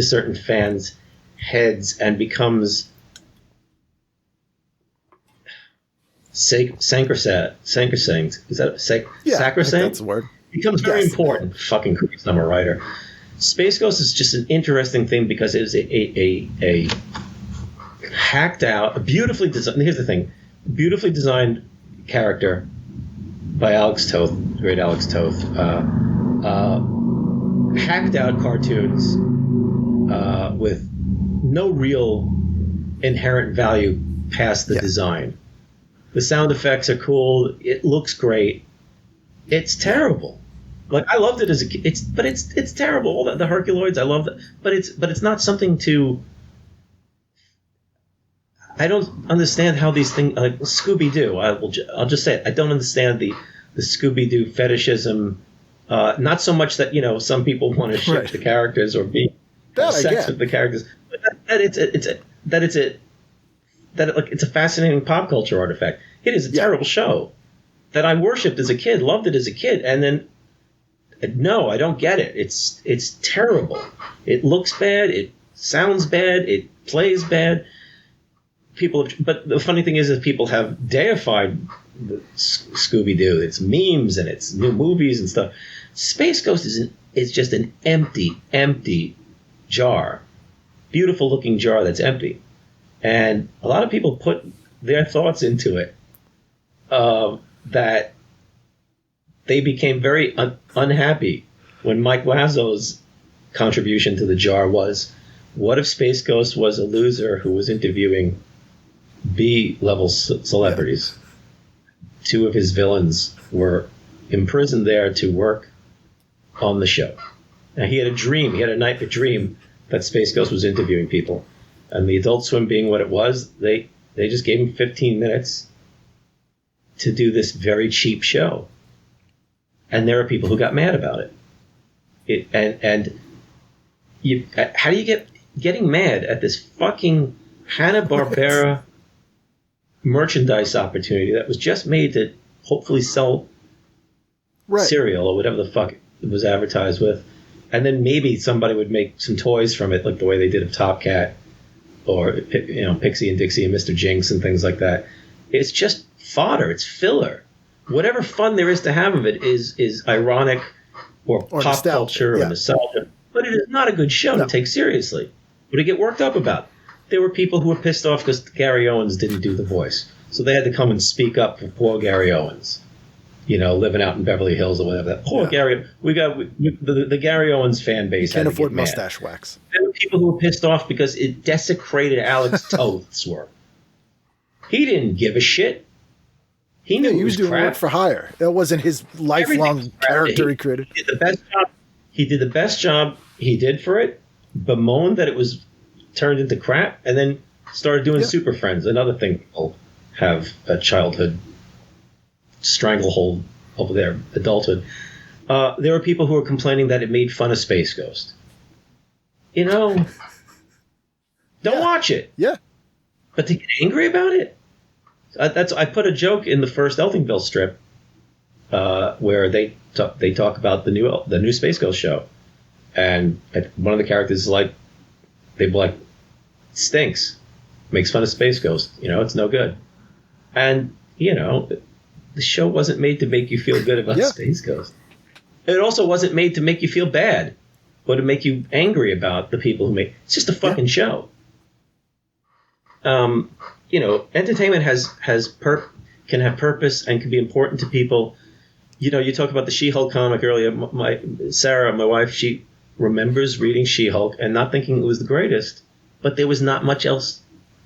certain fans' heads and becomes sacrosanct. Is that sacrosanct? That's the word. Becomes very important. Fucking creeps. I'm a writer. Space Ghost is just an interesting thing because it was a hacked out, beautifully designed. Here's the thing: beautifully designed character by Alex Toth, great Alex Toth. Hacked out cartoons with no real inherent value past the design. The sound effects are cool. It looks great. It's terrible. Like, I loved it as a kid. It's terrible. All the Herculoids, I love that. But it's not something to. I don't understand how these things, like Scooby-Doo. I'll just say it. I don't understand the Scooby-Doo fetishism. Not so much that some people want to ship the characters or be sex with the characters, but it's a fascinating pop culture artifact. It is a terrible show that I worshipped as a kid, loved it as a kid, and then no, I don't get it. It's terrible. It looks bad. It sounds bad. It plays bad. But the funny thing is people have deified Scooby-Doo. It's memes and it's new movies and stuff. Space Ghost is just an empty jar. Beautiful looking jar that's empty. And a lot of people put their thoughts into it that they became very unhappy when Mike Wazzo's contribution to the jar was, what if Space Ghost was a loser who was interviewing B-level celebrities? Two of his villains were imprisoned there to work on the show. Now, he had a dream. He had a nightmare dream that Space Ghost was interviewing people. And the Adult Swim being what it was, they just gave him 15 minutes to do this very cheap show. And there are people who got mad about it. How do you getting mad at this fucking Hanna-Barbera merchandise opportunity that was just made to hopefully sell cereal or whatever the fuck it was advertised with, and then maybe somebody would make some toys from it, like the way they did of Top Cat or Pixie and Dixie and Mr. Jinx and things like that. It's just fodder. It's filler. Whatever fun there is to have of it is ironic or pop nostalgia, culture or nostalgia. But it is not a good show to take seriously or to get worked up about. There were people who were pissed off because Gary Owens didn't do the voice. So they had to come and speak up for poor Gary Owens. living out in Beverly Hills or whatever. That poor Gary. The Gary Owens fan base. Can't had to afford get mad. mustache wax. There were people who were pissed off because it desecrated Alex Toth's work. He didn't give a shit. He knew he was doing crap. work for hire. That wasn't his lifelong character he created. He did the best job. He did the best job he did for it. Bemoaned that it was turned into crap, and then started doing Super Friends. Another thing people have a childhood stranglehold over their adulthood. There were people who were complaining that it made fun of Space Ghost. Don't watch it. Yeah. But to get angry about it? I put a joke in the first Eltingville strip where they talk about the new Space Ghost show, and one of the characters is like, they be like, stinks, makes fun of Space Ghost. It's no good, and the show wasn't made to make you feel good about Space Ghost. It also wasn't made to make you feel bad, but to make you angry about the people who make. It's just a fucking show. Entertainment can have purpose and can be important to people. You talk about the She-Hulk comic earlier. Sarah, my wife, she remembers reading She-Hulk and not thinking it was the greatest, but there was not much else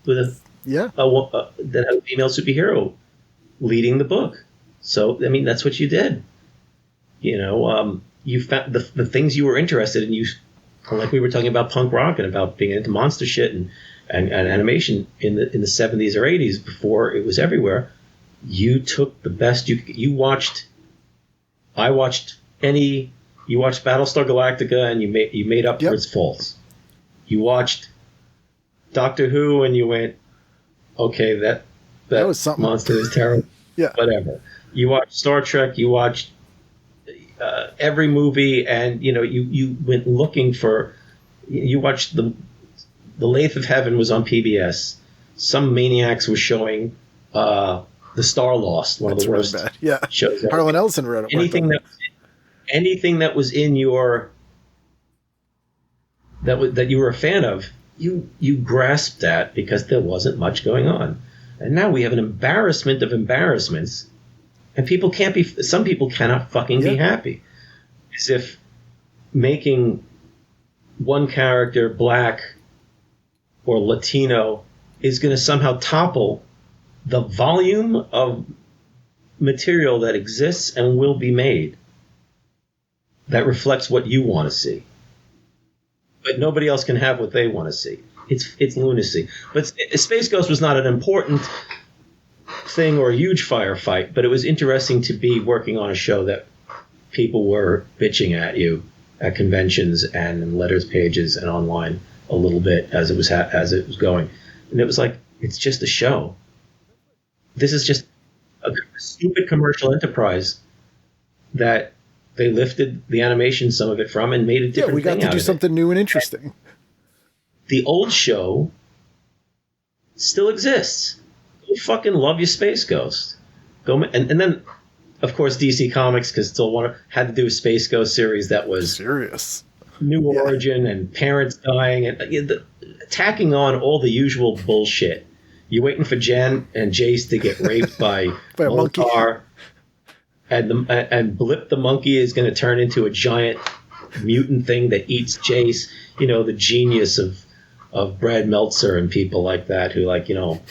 with that had a female superhero leading the book. So, that's what you did. You found the things you were interested in. Like we were talking about punk rock and about being into monster shit and animation in the 70s or 80s before it was everywhere. You took the best you watched. You watched Battlestar Galactica and you made up for its faults. You watched Doctor Who and you went, okay, that was something. monster is terrible. Whatever. You watched Star Trek. You watched every movie, and you went looking for. You watched the Lathe of Heaven was on PBS. Some maniacs was showing The Star Lost, one of the worst shows ever. Harlan Ellison wrote it. Anything that was in your that you were a fan of, you grasped that because there wasn't much going on. And now we have an embarrassment of embarrassments, and some people cannot fucking be happy. As if making one character black or Latino is going to somehow topple the volume of material that exists and will be made that reflects what you want to see. But nobody else can have what they want to see. It's lunacy. But Space Ghost was not an important thing or a huge firefight, but it was interesting to be working on a show that people were bitching at you at conventions and in letters pages and online a little bit as it was going. And it was like, it's just a show. This is just a stupid commercial enterprise that they lifted the animation, some of it from, and made a different thing. We got to do something new and interesting. The old show still exists. Go fucking love your Space Ghost. Go and then, of course, DC Comics, because still had to do a Space Ghost series that was serious, new origin and parents dying and tacking on all the usual bullshit. You're waiting for Jen and Jace to get raped by a monkey. And Blip the monkey is going to turn into a giant mutant thing that eats Jace. The genius of Brad Meltzer and people like that who all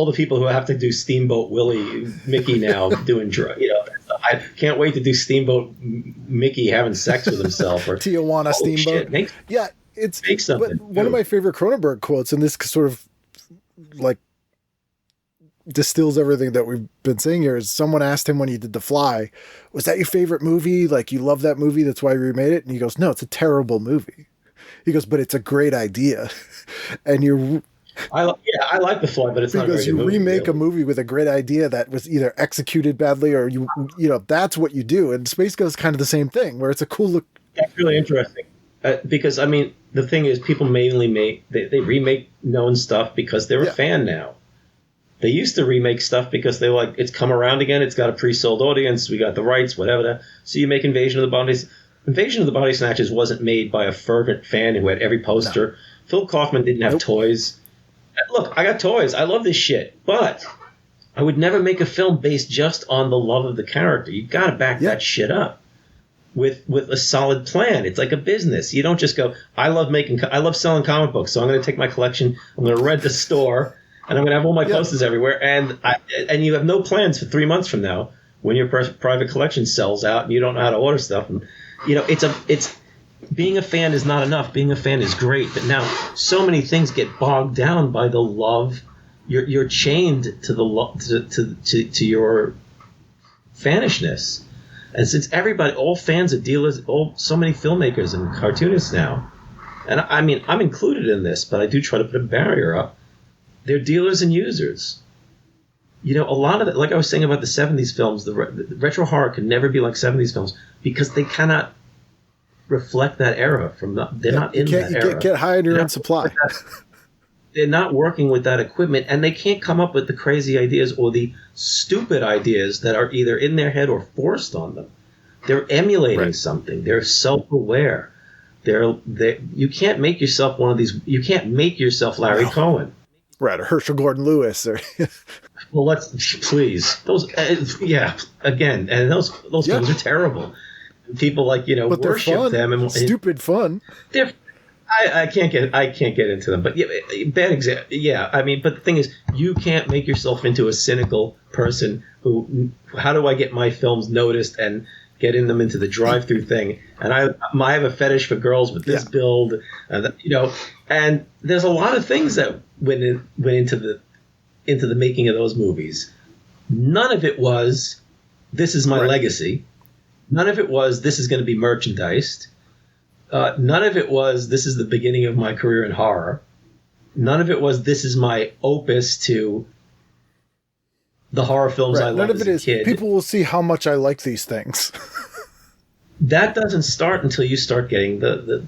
the people who have to do Steamboat Willie Mickey now doing I can't wait to do Steamboat Mickey having sex with himself or Tijuana Steamboat. Make something. But one of my favorite Cronenberg quotes, and this sort of distills everything that we've been saying here, is someone asked him when he did The Fly, was that your favorite movie? Like, you love that movie, that's why you remade it? And he goes, no, it's a terrible movie. He goes, but it's a great idea. And I like The Fly, but it's not a very good movie. Because you remake a movie with a great idea that was either executed badly or that's what you do. And Space Ghost is kind of the same thing, where it's a cool look. That's really interesting. Because, the thing is, people mainly they remake known stuff because they're a fan now. They used to remake stuff because they were like, it's come around again, it's got a pre-sold audience, we got the rights, whatever. So you make Invasion of the Body. Invasion of the Body Snatchers wasn't made by a fervent fan who had every poster. No. Phil Kaufman didn't have toys. Look, I got toys. I love this shit. But I would never make a film based just on the love of the character. You got to back that shit up with a solid plan. It's like a business. You don't just go, I love selling comic books, so I'm going to take my collection, I'm going to rent a store, and I'm going to have all my posters everywhere. And you have no plans for 3 months from now when your private collection sells out and you don't know how to order stuff. And it's being a fan is not enough. Being a fan is great, but now so many things get bogged down by the love. You're chained to the to your fanishness, and since all fans are dealers, so many filmmakers and cartoonists now, and I mean I'm included in this, but I do try to put a barrier up. They're dealers and users. A lot of it, like I was saying about the 70s films, the retro horror can never be like 70s films because they cannot reflect that era. They're not in that era. Get high on your own supply. They're not working with that equipment, and they can't come up with the crazy ideas or the stupid ideas that are either in their head or forced on them. They're emulating something. They're self-aware. You can't make yourself one of these. You can't make yourself Larry Cohen. Right, or Herschel Gordon Lewis, or well, let's please those. Again, and those films are terrible. People but worship fun. them and Stupid fun. They're. I can't get into them, but bad example. Yeah, I mean, but the thing is, you can't make yourself into a cynical person who. How do I get my films noticed and getting them into the drive-through thing? And I have a fetish for girls with this build, and there's a lot of things that went into the making of those movies. None of it was, this is my legacy. None of it was, this is going to be merchandised. None of it was, this is the beginning of my career in horror. None of it was, this is my opus to the horror films I loved as a kid. People will see how much I like these things. That doesn't start until you start getting the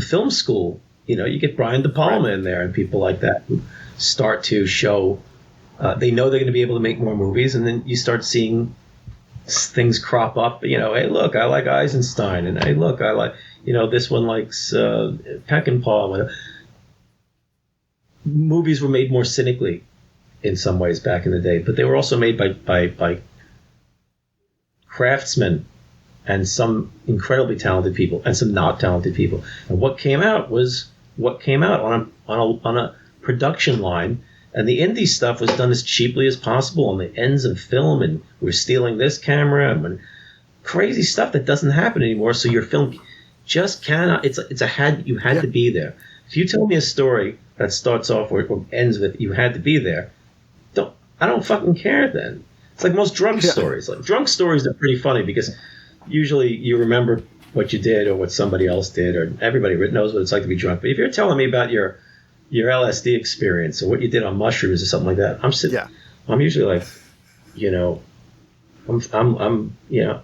film school. You get Brian De Palma in there and people like that who start to show, they know they're going to be able to make more movies, and then you start seeing things crop up. Hey, look, I like Eisenstein, and hey, look, I like, this one likes Peckinpah. Whatever. Movies were made more cynically in some ways back in the day, but they were also made by craftsmen and some incredibly talented people and some not talented people. And what came out was what came out on a production line. And the indie stuff was done as cheaply as possible on the ends of film, and we're stealing this camera and crazy stuff that doesn't happen anymore. So your film just cannot. You had to be there. If you tell me a story that starts off or ends with you had to be there, I don't fucking care then. It's like most drunk stories. Like drunk stories are pretty funny because usually you remember what you did or what somebody else did, or everybody knows what it's like to be drunk. But if you're telling me about your LSD experience or what you did on mushrooms or something like that, I'm usually like,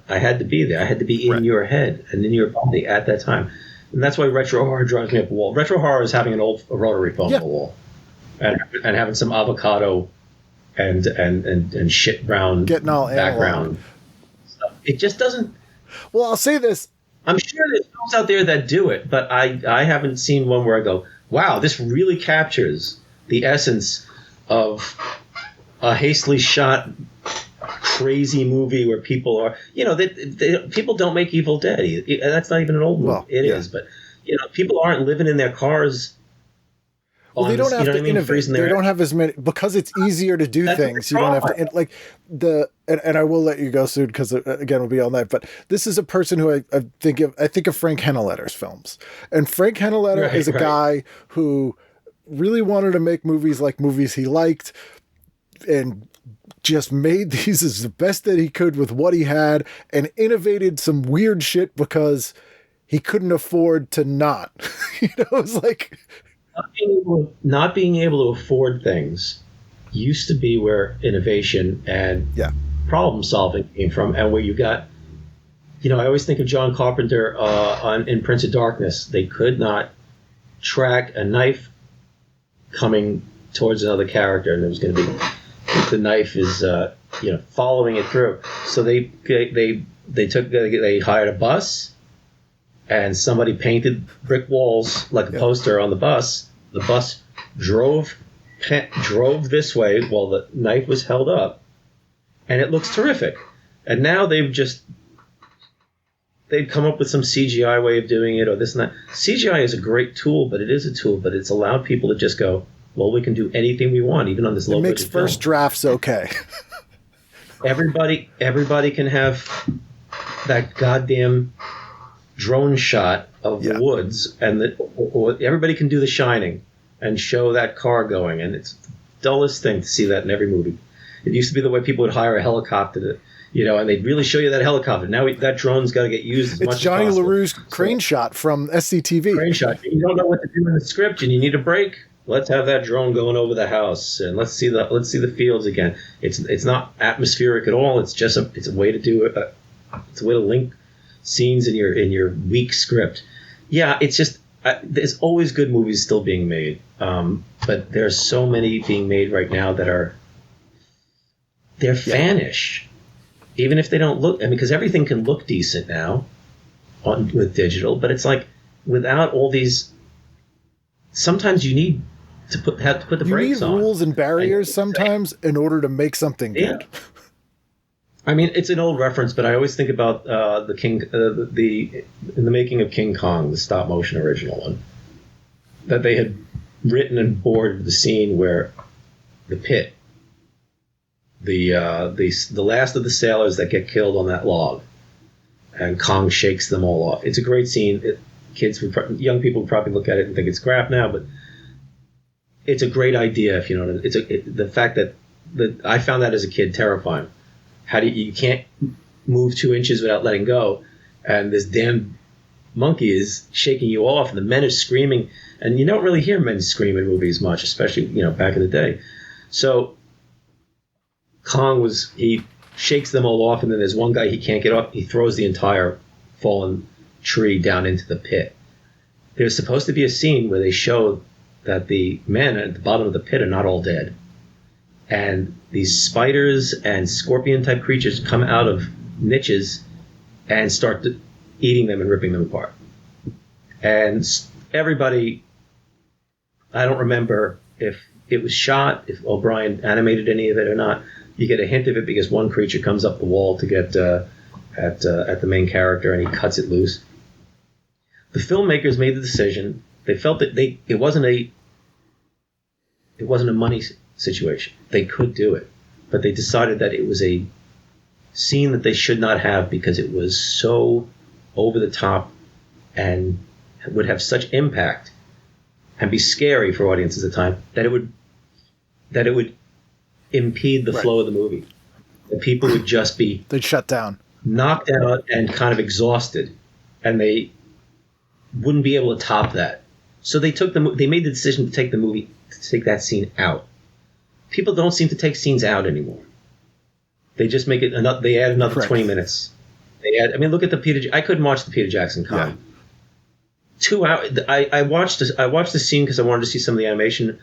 I had to be there. I had to be in your head and in your body at that time. And that's why retro horror drives me up a wall. Retro horror is having a rotary phone on the wall and having some avocado and shit brown getting all background stuff. It just doesn't. Well, I'll say this. I'm sure there's films out there that do it, but I haven't seen one where I go, wow, this really captures the essence of a hastily shot, crazy movie where people are, people don't make Evil Dead. That's not even an old movie. Well, it is, but people aren't living in their cars. Well, they don't have to innovate. They don't have as many, because it's easier to do things. You don't have to and I will let you go soon because again we'll be all night. But this is a person who I think of Frank Henneletter's films, and Frank Heneletter is a guy who really wanted to make movies like movies he liked, and just made these as the best that he could with what he had, and innovated some weird shit because he couldn't afford to not. It was like. Not being able to afford things used to be where innovation and problem solving came from, and where you got, I always think of John Carpenter in Prince of Darkness. They could not track a knife coming towards another character, and it was going to be the knife is following it through. So they hired a bus. And somebody painted brick walls like a poster on the bus. The bus drove drove this way while the knife was held up, and it looks terrific. And now they've come up with some CGI way of doing it, or this and that. CGI is a great tool, but it's allowed people to just go, well, we can do anything we want, even on this low budget. It makes first drafts okay. Everybody can have that goddamn drone shot of the woods, and everybody can do The Shining and show that car going, and it's the dullest thing to see that in every movie. It used to be the way people would hire a helicopter to, and they'd really show you that helicopter. Now that drone's got to get used as much as possible. It's Johnny LaRue's crane shot from SCTV. Crane shot. You don't know what to do in the script, and you need a break. Let's have that drone going over the house, and let's see the fields again. It's not atmospheric at all. It's just it's a way to do it. It's a way to link scenes in your weak script. Yeah, it's just there's always good movies still being made, but there's so many being made right now that they're fanish, even if they don't look. Because everything can look decent now with digital, but it's like without all these. Sometimes you need to have to put the brakes on. You need rules and barriers sometimes in order to make something good. I mean, it's an old reference, but I always think about in the making of King Kong, the stop motion original one, that they had written and boarded the scene where the pit, the last of the sailors that get killed on that log, and Kong shakes them all off. It's a great scene. Young people would probably look at it and think it's crap now, but it's a great idea. If you know what I mean. The fact that I found that as a kid terrifying. You can't move 2 inches without letting go, and this damn monkey is shaking you off, and the men are screaming, and you don't really hear men scream in movies much, especially back in the day. So Kong he shakes them all off, and then there's one guy he can't get off. He throws the entire fallen tree down into the pit. There's supposed to be a scene where they show that the men at the bottom of the pit are not all dead, and these spiders and scorpion type creatures come out of niches and start eating them and ripping them apart. And everybody, I don't remember if it was shot, if O'Brien animated any of it or not. You get a hint of it because one creature comes up the wall to get at the main character, and he cuts it loose. The filmmakers made the decision. They felt that it wasn't a money situation. They could do it, but they decided that it was a scene that they should not have because it was so over the top and would have such impact and be scary for audiences at the time that it would impede the flow of the movie. The people would just be they'd shut down, knocked out, and kind of exhausted, and they wouldn't be able to top that. So they made the decision to take that scene out. People don't seem to take scenes out anymore. They just make it they add another 20 minutes. Look at I couldn't watch the Peter Jackson Kong. Yeah. 2 hours. I watched the scene because I wanted to see some of the animation,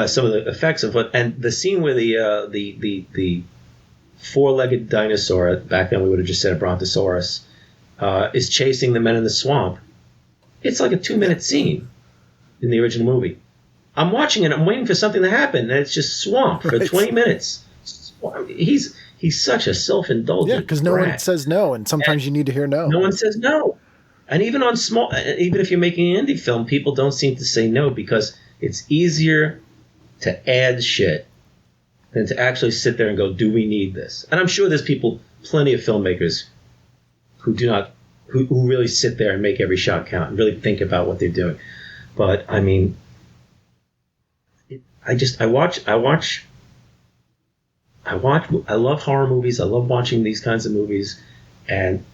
some of the effects of and the scene where the four-legged dinosaur, back then we would have just said a brontosaurus, is chasing the men in the swamp. It's like a 2-minute scene in the original movie. I'm watching it. I'm waiting for something to happen, and it's just swamp for 20 minutes. He's such a self-indulgent. Yeah, because no one says no, and sometimes you need to hear no. No one says no, and even if you're making an indie film, people don't seem to say no because it's easier to add shit than to actually sit there and go, "Do we need this?" And I'm sure there's plenty of filmmakers who do not. Who really sit there and make every shot count and really think about what they're doing. But I mean, I love horror movies. I love watching these kinds of movies, and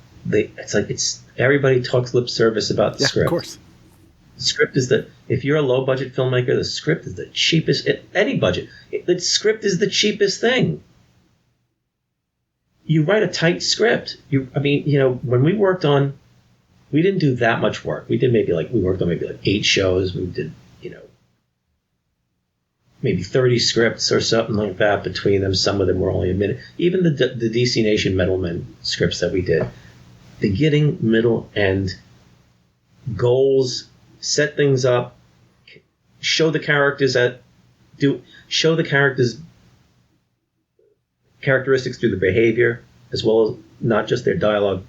everybody talks lip service about the script. Of course. The script if you're a low budget filmmaker, the script is the cheapest at any budget. The script is the cheapest thing. You write a tight script. When we worked on, we didn't do that much work. We worked on maybe 8 shows. We did, maybe 30 scripts or something like that between them. Some of them were only a minute. Even the DC Nation Metalman scripts that we did, beginning, middle, end, goals, set things up, show the characters at show the characteristics through the behavior as well as not just their dialogue.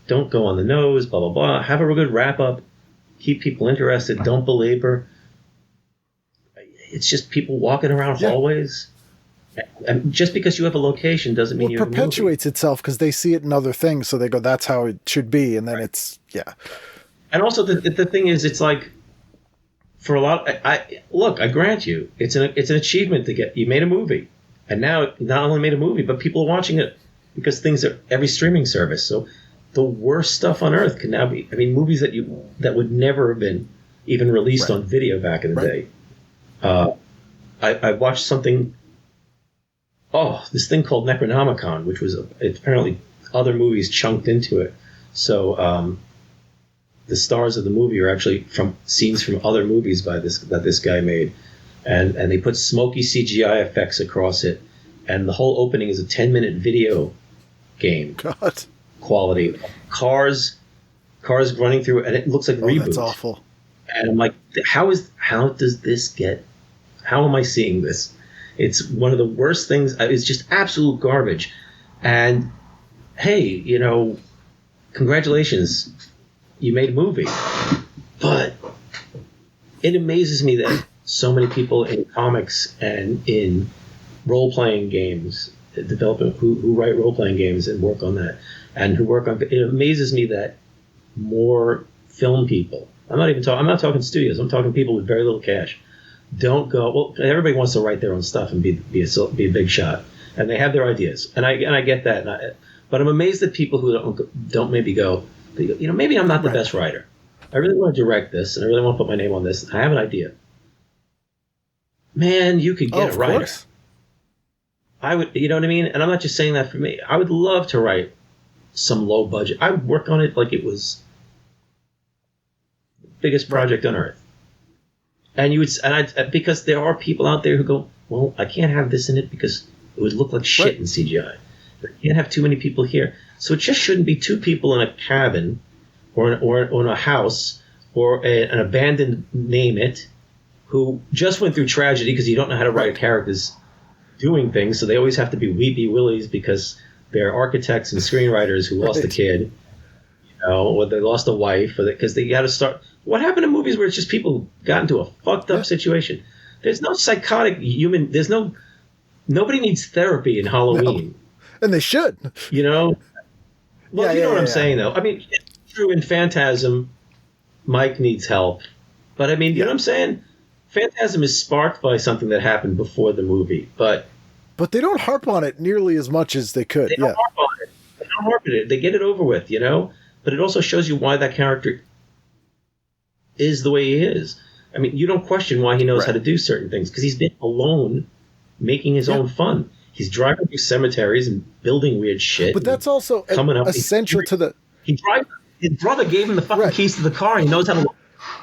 Don't go on the nose, blah, blah, blah. Have a real good wrap-up. Keep people interested. Don't belabor. It's just people walking around hallways. And just because you have a location doesn't mean you have a movie. It perpetuates itself because they see it in other things, so they go, that's how it should be, and then it's, And also the thing is, it's like, for a lot, I grant you, it's an achievement to get, you made a movie. And now, not only made a movie, but people are watching it because things are every streaming service. So the worst stuff on earth can now be, movies that would never have been even released on video back in the day. I watched something, this thing called Necronomicon, which was it's apparently other movies chunked into it. So the stars of the movie are actually from scenes from other movies that this guy made. And they put smoky CGI effects across it. And the whole opening is a 10-minute video game. God. Quality. Cars running through, and it looks like Reboot. That's awful. And I'm like, how am I seeing this? It's one of the worst things. It's just absolute garbage. And hey, congratulations, you made a movie. But it amazes me that so many people in comics and in role-playing games, who write role-playing games and work on that, and who work on it amazes me that more film people. I'm not talking studios. I'm talking people with very little cash. Don't go. Well, everybody wants to write their own stuff and be a big shot, and they have their ideas, and I get that. But I'm amazed that people who don't maybe go. Maybe I'm not the best writer. I really want to direct this, and I really want to put my name on this. I have an idea. Man, you could get a writer. Course. I would, you know what I mean? And I'm not just saying that for me. I would love to write some low budget. I would work on it like it was the biggest project on earth. And because there are people out there who go, well, I can't have this in it because it would look like shit in CGI. I can't have too many people here. So it just shouldn't be two people in a cabin or in a house or an abandoned, name it, who just went through tragedy because you don't know how to write characters doing things, so they always have to be weepy willies because they're architects and screenwriters who lost a kid, or they lost a wife, because they got to start. What happened to movies where it's just people got into a fucked up situation? There's no psychotic human. Nobody needs therapy in Halloween, and they should. Well, you know what I'm saying, though. It's true in Phantasm. Mike needs help, but you know what I'm saying. Phantasm is sparked by something that happened before the movie, but they don't harp on it nearly as much as they could. They don't harp on it. They don't harp on it. They get it over with, But it also shows you why that character is the way he is. You don't question why he knows how to do certain things because he's been alone, making his own fun. He's driving through cemeteries and building weird shit. But that's also coming up essential to the. He drives. His brother gave him the fucking keys to the car. He knows how to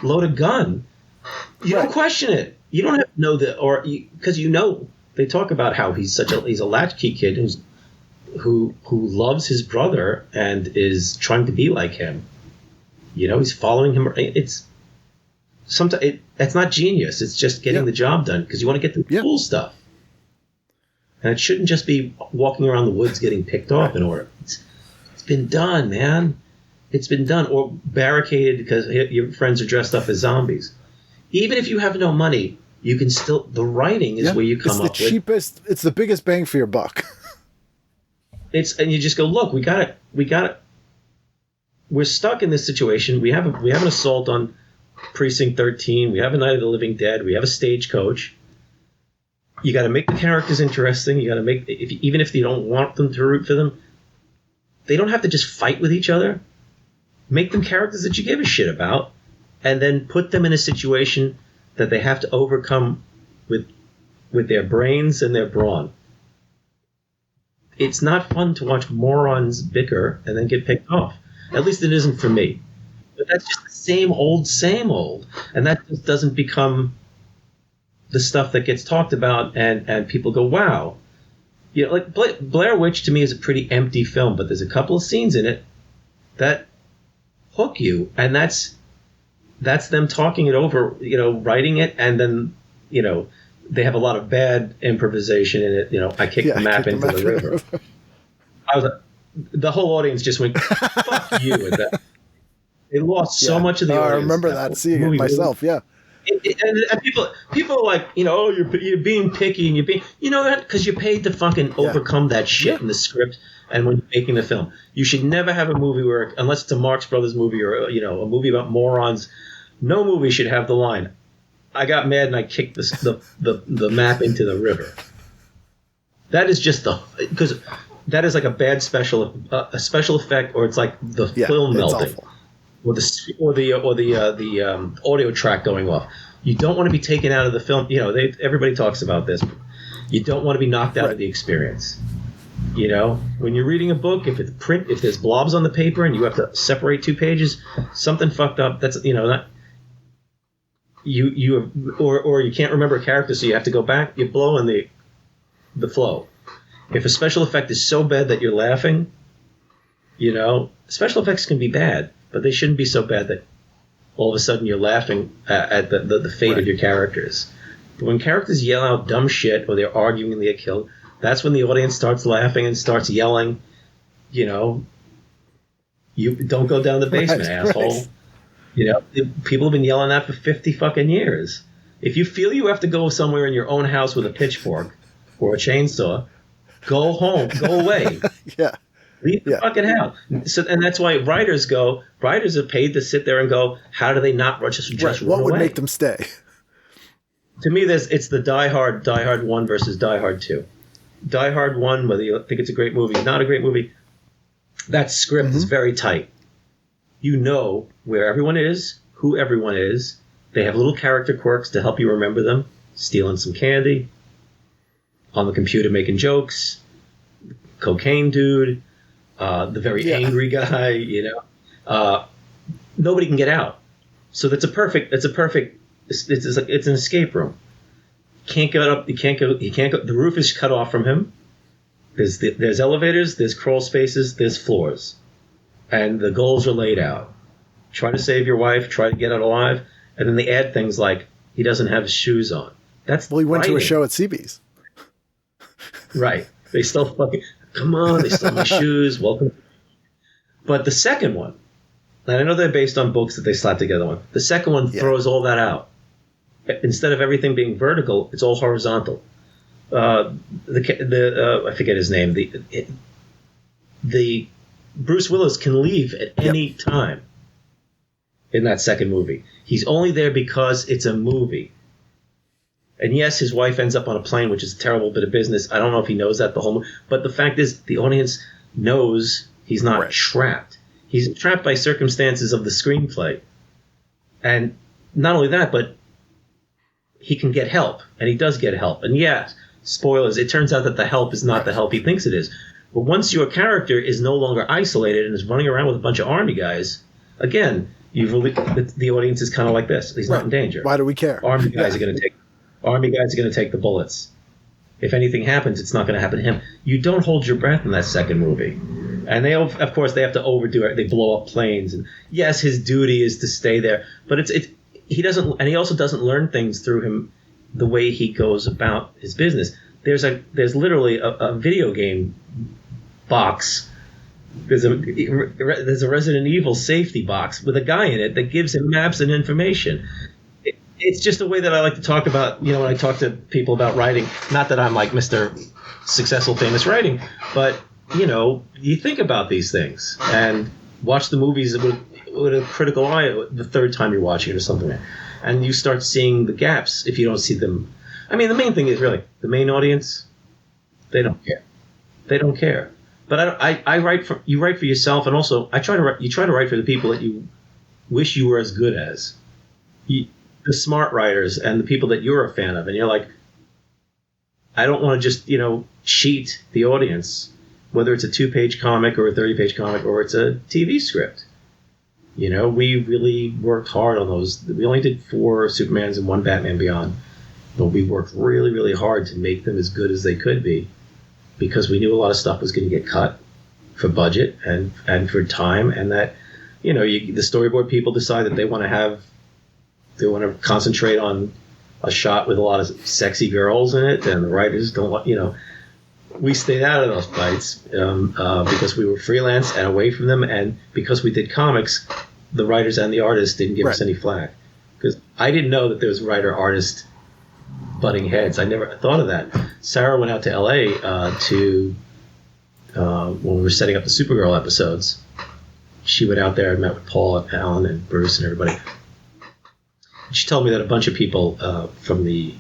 load a gun. You don't question it. You don't have to know that, because they talk about how he's a latchkey kid who loves his brother and is trying to be like him. He's following him. It's sometimes that's not genius. It's just getting the job done because you want to get the cool stuff. And it shouldn't just be walking around the woods getting picked off in order. It's been done, man. It's been done, or barricaded because your friends are dressed up as zombies. Even if you have no money, you can still. The writing is where you come up with. It's the cheapest. It's the biggest bang for your buck. And you just go, look, we got it. We're stuck in this situation. We have an assault on Precinct 13. We have a Night of the Living Dead. We have a stagecoach. You got to make the characters interesting. You got to make even if you don't want them to root for them, they don't have to just fight with each other. Make them characters that you give a shit about. And then put them in a situation that they have to overcome with their brains and their brawn. It's not fun to watch morons bicker and then get picked off. At least it isn't for me. But that's just the same old. And that just doesn't become the stuff that gets talked about and people go, wow. Like Blair Witch to me is a pretty empty film, but there's a couple of scenes in it that hook you, and that's them talking it over, writing it, and then, they have a lot of bad improvisation in it. You know, I kicked the map into the river. I was like, the whole audience just went, fuck you with that. They lost so much of the audience. I remember that, seeing it myself, and people are like, you know, oh, you're being picky, and you're being, you know that, because you paid to fucking overcome that shit in the script and when you're making the film. You should never have a movie where, unless it's a Marx Brothers movie or, you know, a movie about morons, no movie should have the line, I got mad and I kicked the map into the river. That is just because that is like a bad special effect, or it's like the film melting, or the audio track going off. You don't want to be taken out of the film. You know, everybody talks about this. You don't want to be knocked out of the experience. You know, when you're reading a book, if there's blobs on the paper and you have to separate 2 pages, something fucked up. That's, you know, that. Or you can't remember a character, so you have to go back. You blow in the flow. If a special effect is so bad that you're laughing, you know, special effects can be bad, but they shouldn't be so bad that all of a sudden you're laughing at the fate of your characters. But when characters yell out dumb shit or they're arguing and they get killed, that's when the audience starts laughing and starts yelling, you know, you don't go down the basement, asshole. Right. You know, people have been yelling that for 50 fucking years. If you feel you have to go somewhere in your own house with a pitchfork or a chainsaw, go home, go away. Leave the fucking house. So, and that's why writers are paid to sit there and go, how do they not just run away? What would make them stay? To me, it's the Die Hard 1 versus Die Hard 2. Die Hard 1, whether you think it's a great movie, not a great movie, that script is very tight. You know where everyone is, who everyone is. They have little character quirks to help you remember them. Stealing some candy, on the computer making jokes, cocaine dude, the very angry guy, you know. Nobody can get out. So it's an escape room. Can't get up, he can't go, the roof is cut off from him. There's elevators, there's crawl spaces, there's floors. And the goals are laid out. Try to save your wife, try to get out alive, and then they add things like, he doesn't have his shoes on. He went to a show at CB's. Right. They still fucking, come on, they stole my shoes, welcome. But the second one, and I know they're based on books that they slapped together on, the second one throws all that out. Instead of everything being vertical, it's all horizontal. I forget his name, the Bruce Willis can leave at any time in that second movie. He's only there because it's a movie. And yes, his wife ends up on a plane, which is a terrible bit of business. I don't know if he knows that the whole movie. But the fact is, the audience knows he's not trapped. He's trapped by circumstances of the screenplay. And not only that, but he can get help. And he does get help. And yes, spoilers, it turns out that the help is not the help he thinks it is. But once your character is no longer isolated and is running around with a bunch of army guys, again, the audience is kind of like this. He's not in danger. Why do we care? Army guys are going to take the bullets. If anything happens, it's not going to happen to him. You don't hold your breath in that second movie. And they, of course, they have to overdo it. They blow up planes. And yes, his duty is to stay there. But he doesn't, and he also doesn't learn things through him the way he goes about his business. There's literally a video game box. There's a Resident Evil safety box with a guy in it that gives him maps and information. It's just a way that I like to talk about, you know, when I talk to people about writing. Not that I'm like Mr. Successful, famous writing, but, you know, you think about these things and watch the movies with a critical eye the third time you're watching it or something. And you start seeing the gaps if you don't see them. I mean, the main thing is really the main audience, they don't care. They don't care. But I write for you. Write for yourself, and also you try to write for the people that you wish you were as good as, the smart writers and the people that you're a fan of. And you're like, I don't want to just cheat the audience, whether it's a 2-page comic or a 30-page comic or it's a TV script. We really worked hard on those. We only did 4 Supermans and 1 Batman Beyond, but we worked really, really hard to make them as good as they could be, because we knew a lot of stuff was going to get cut for budget and for time, and that the storyboard people decide that they want to concentrate on a shot with a lot of sexy girls in it, and the writers don't want, we stayed out of those fights because we were freelance and away from them, and because we did comics, the writers and the artists didn't give us any flack. Because I didn't know that there was writer-artist butting heads. I never thought of that. Sarah went out to L.A. When we were setting up the Supergirl episodes. She went out there and met with Paul and Alan and Bruce and everybody. She told me that a bunch of people from the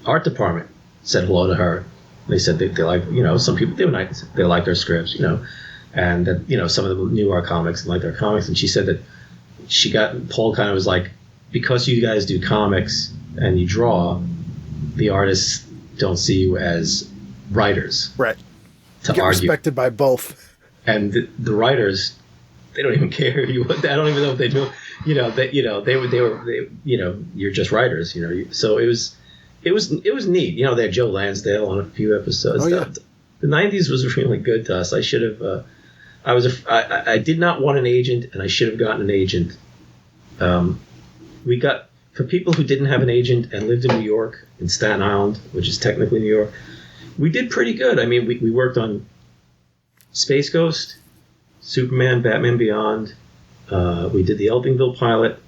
art department said hello to her. They said they like, some people, they liked our scripts, and that, some of them knew our comics and liked our comics. And she said that Paul kind of was like, because you guys do comics and you draw, the artists don't see you as writers. Right. To get argue. Respected by both. And the writers, they don't even care. I don't even know if they do. You're just writers. So it was neat. They had Joe Lansdale on a few episodes. Oh, yeah. The '90s was really good to us. I should have. I did not want an agent, and I should have gotten an agent. For people who didn't have an agent and lived in New York, in Staten Island, which is technically New York, we did pretty good. I mean, we worked on Space Ghost, Superman, Batman Beyond. We did the Eltingville pilot.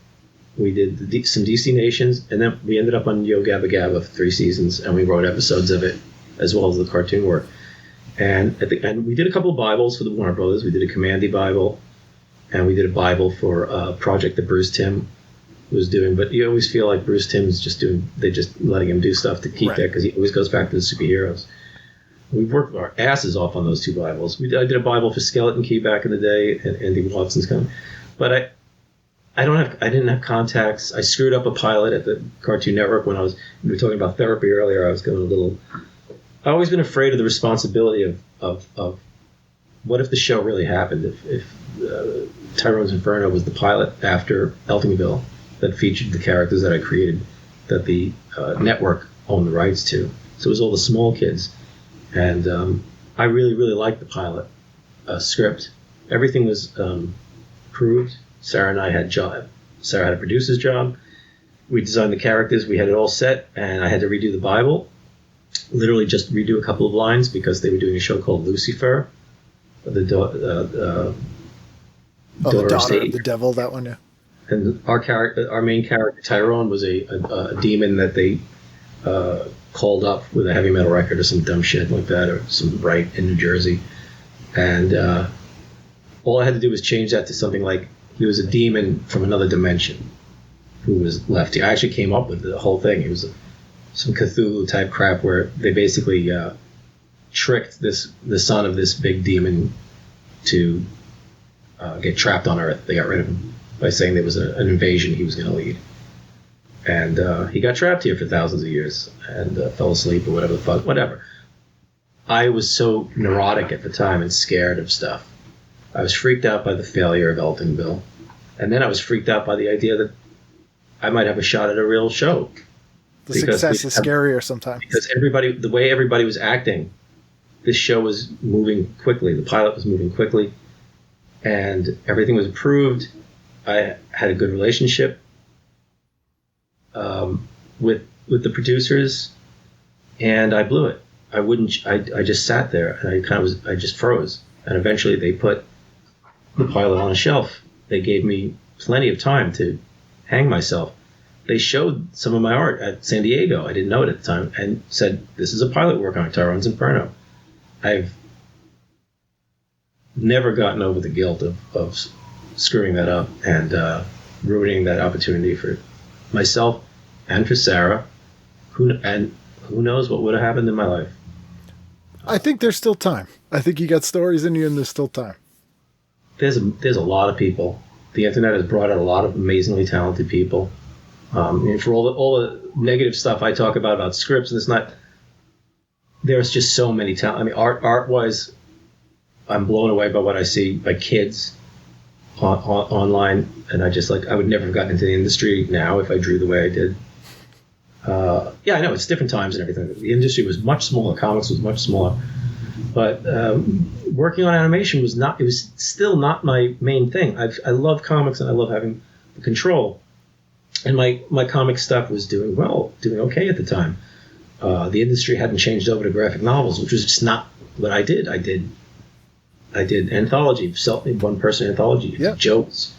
We did some DC Nations, and then we ended up on Yo Gabba Gabba for 3 seasons, and we wrote episodes of it as well as the cartoon work. And we did a couple of Bibles for the Warner Brothers. We did a Commandy Bible, and we did a Bible for a project that Bruce Timm was doing. But you always feel like Bruce Timm's they're just letting him do stuff to keep that, because he always goes back to the superheroes. We worked our asses off on those 2 Bibles. I did a Bible for Skeleton Key back in the day, and Andy Watson's coming. But I didn't have contacts. I screwed up a pilot at the Cartoon Network when we were talking about therapy earlier. I was going a little. I've always been afraid of the responsibility of what if the show really happened, if Tyrone's Inferno was the pilot after Eltingville that featured the characters that I created, that the network owned the rights to. So it was all the small kids. And I really, really liked the pilot script. Everything was approved. Sarah and I had job. Sarah had a producer's job. We designed the characters. We had it all set, and I had to redo the Bible. Literally just redo a couple of lines because they were doing a show called Lucifer, the daughter of Satan. The devil, that one, yeah. And our main character Tyrone was a demon that they called up with a heavy metal record or some dumb shit like that, or some right in New Jersey. And all I had to do was change that to something like he was a demon from another dimension who was left here. I actually came up with the whole thing. It was some Cthulhu type crap where they basically tricked the son of this big demon to get trapped on Earth. They got rid of him by saying there was an invasion he was going to lead. And he got trapped here for thousands of years and fell asleep or whatever the fuck, whatever. I was so neurotic at the time and scared of stuff. I was freaked out by the failure of Eltingville. And then I was freaked out by the idea that I might have a shot at a real show. The success is scarier sometimes. Because the way everybody was acting, this show was moving quickly. The pilot was moving quickly. And everything was approved. I had a good relationship with the producers, and I blew it. I just sat there and I just froze. And eventually they put the pilot on a shelf. They gave me plenty of time to hang myself. They showed some of my art at San Diego. I didn't know it at the time, and said, "This is a pilot work on Tyrone's Inferno." I've never gotten over the guilt of screwing that up and ruining that opportunity for myself and for Sarah. Who knows what would have happened in my life? I think there's still time. I think you got stories in you, and there's still time. There's a lot of people. The internet has brought out a lot of amazingly talented people. And for all the negative stuff I talk about scripts, and it's not. There's just so many talent. I mean, art-wise, I'm blown away by what I see by kids online, and I would never have gotten into the industry now if I drew the way I did. Yeah, I know it's different times and everything. The industry was much smaller. Comics was much smaller, but working on animation was not. It was still not my main thing. I love comics and I love having the control. And my comic stuff was doing okay at the time. The industry hadn't changed over to graphic novels, which was just not what I did. I did anthology, one-person anthology, jokes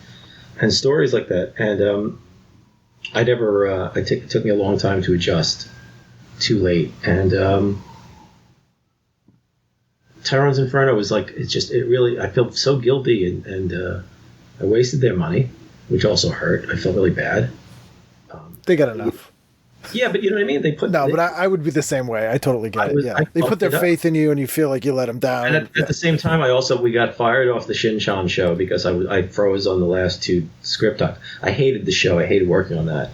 and stories like that. And it took me a long time to adjust. Too late. And Tyrone's Inferno was like, I feel so guilty, and I wasted their money, which also hurt. I felt really bad. They got enough. Yeah, but you know what I mean? But I would be the same way. I totally get it. Yeah, they put their faith in you, and you feel like you let them down. And at the same time, we got fired off the Shin-Chan show because I froze on the last 2 script talks. I hated the show. I hated working on that.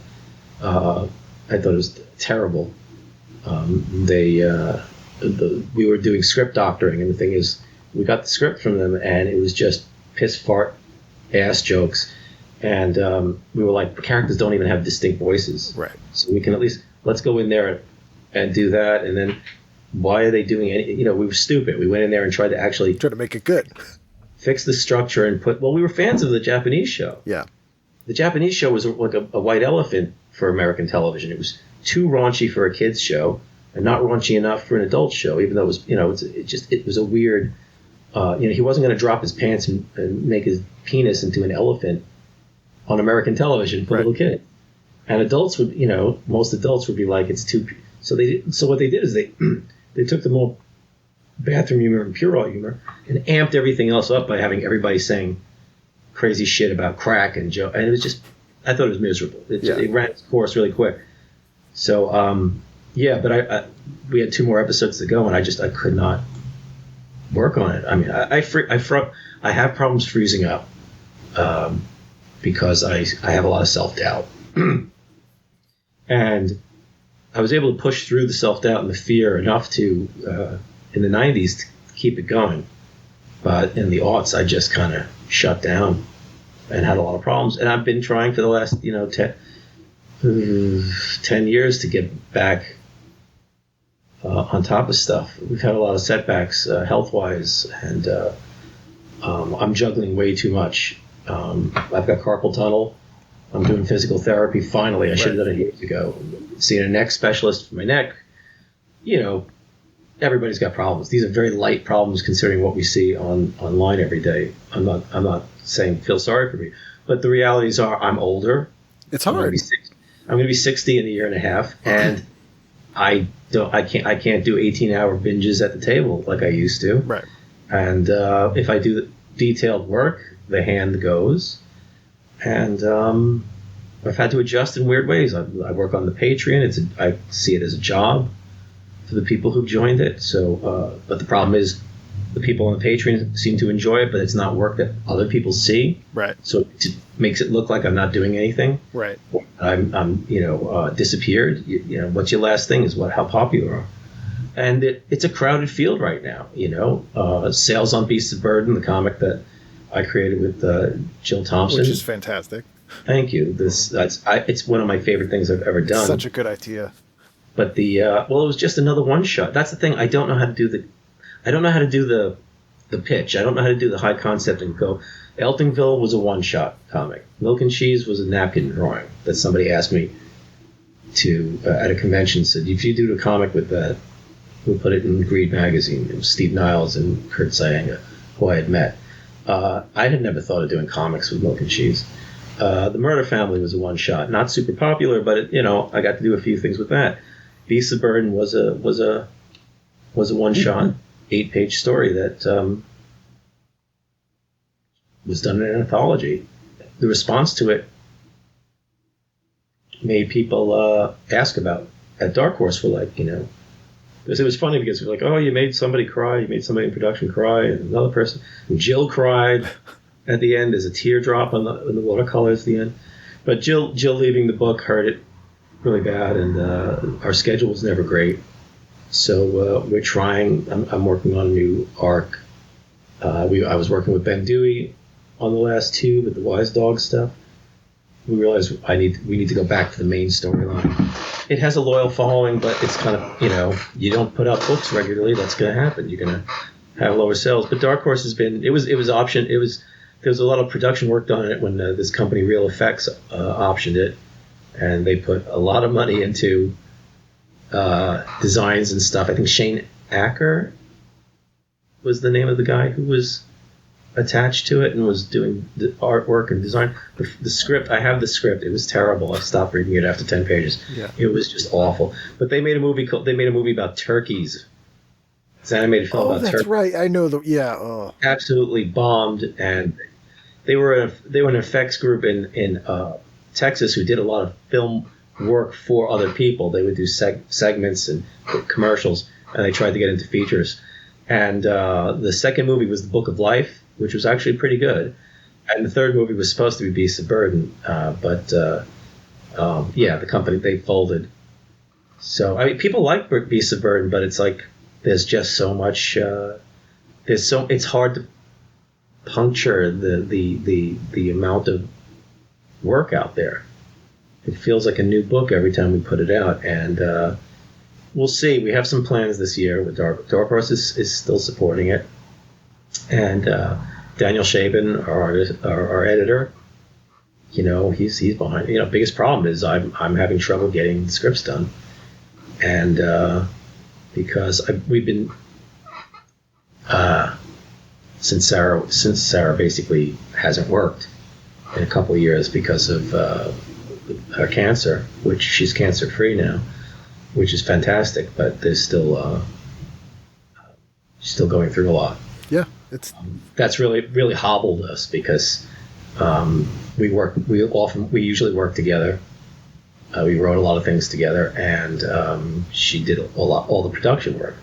I thought it was terrible. We were doing script doctoring, and the thing is, we got the script from them, and it was just piss fart ass jokes. And we were like, the characters don't even have distinct voices. Right. So we can at least, let's go in there and do that. And then why are they doing it? We were stupid. We went in there and tried to make it good. Fix the structure and we were fans of the Japanese show. Yeah. The Japanese show was like a white elephant for American television. It was too raunchy for a kid's show and not raunchy enough for an adult show, even though it was a weird, he wasn't going to drop his pants and make his penis into an elephant on American television for little kids. And adults would, most adults would be like, it's too. So what they did is they took the more bathroom humor and puerile humor and amped everything else up by having everybody saying crazy shit about crack and Joe. And it was just, I thought it was miserable. It ran its course really quick. So, but we had 2 more episodes to go, and I could not work on it. I mean, I have problems freezing up. Because I have a lot of self-doubt. And I was able to push through the self-doubt and the fear enough to, in the 90s, to keep it going. But in the aughts, I just kind of shut down and had a lot of problems. And I've been trying for the last, 10 years to get back on top of stuff. We've had a lot of setbacks health-wise, and I'm juggling way too much. I've got carpal tunnel. I'm doing physical therapy. Finally, I should have done it years ago. Seeing a neck specialist for my neck. Everybody's got problems. These are very light problems considering what we see online every day. I'm not saying feel sorry for me, but the realities are I'm older. It's hard. I'm going to be 60 in a year and a half, and I can't do 18-hour binges at the table like I used to. Right. And if I do the detailed work, the hand goes, and I've had to adjust in weird ways. I work on the Patreon. I see it as a job for the people who've joined it. So, but the problem is, the people on the Patreon seem to enjoy it, but it's not work that other people see. Right. So it makes it look like I'm not doing anything. Right. I'm disappeared. What's your last thing is how popular you are. And it's a crowded field right now. Sales on Beasts of Burden, the comic that I created with Jill Thompson, which is fantastic. Thank you. It's one of my favorite things I've ever done. Such a good idea. But it was just another one shot. That's the thing. I don't know how to do the pitch. I don't know how to do the high concept and go. Eltingville was a one shot comic. Milk and Cheese was a napkin drawing that somebody asked me to at a convention. Said, if you do a comic with that, we'll put it in Greed magazine. It was Steve Niles and Kurt Sayanga, who I had met. I had never thought of doing comics with Milk and Cheese. The Murder Family was a one shot, not super popular, but I got to do a few things with that. Beasts of Burden was a one shot, 8-page story that was done in an anthology. The response to it made people ask about at Dark Horse. Were like, because it was funny because we were like, oh, you made somebody cry, you made somebody in production cry, and another person. And Jill cried at the end. There's a teardrop on the watercolors at the end. But Jill leaving the book hurt it really bad, and our schedule was never great. So we're trying. I'm working on a new arc. I was working with Ben Dewey on the last 2 with the Wise Dog stuff. We realized we need to go back to the main storyline. It has a loyal following, but it's kind of, you don't put out books regularly, that's going to happen. You're going to have lower sales. But Dark Horse has been, there was a lot of production work done on it when this company Real Effects optioned it. and they put a lot of money into designs and stuff. I think Shane Acker was the name of the guy who was attached to it and was doing the artwork and design. The script, I have the script. It was terrible. I stopped reading it after 10 pages. Yeah. It was just awful. But they made a movie about turkeys. It's an animated film about turkeys. That's right. I know Oh. Absolutely bombed, and they were an effects group in Texas who did a lot of film work for other people. They would do segments and commercials, and they tried to get into features. And the second movie was The Book of Life, which was actually pretty good. And the third movie was supposed to be Beasts of Burden, but the company, they folded. So I mean, people like Beasts of Burden, but it's like there's just so much. It's hard to puncture the amount of work out there. It feels like a new book every time we put it out, and we'll see. We have some plans this year. With Dark Horse is still supporting it, and Daniel Shaben, our editor, he's behind. Biggest problem is I'm having trouble getting the scripts done, and because we've been since Sarah basically hasn't worked in a couple of years because of her cancer, which she's cancer free now, which is fantastic, but there's still she's still going through a lot. Yeah, that's really hobbled us because we usually work together. We wrote a lot of things together, and she did all the production work,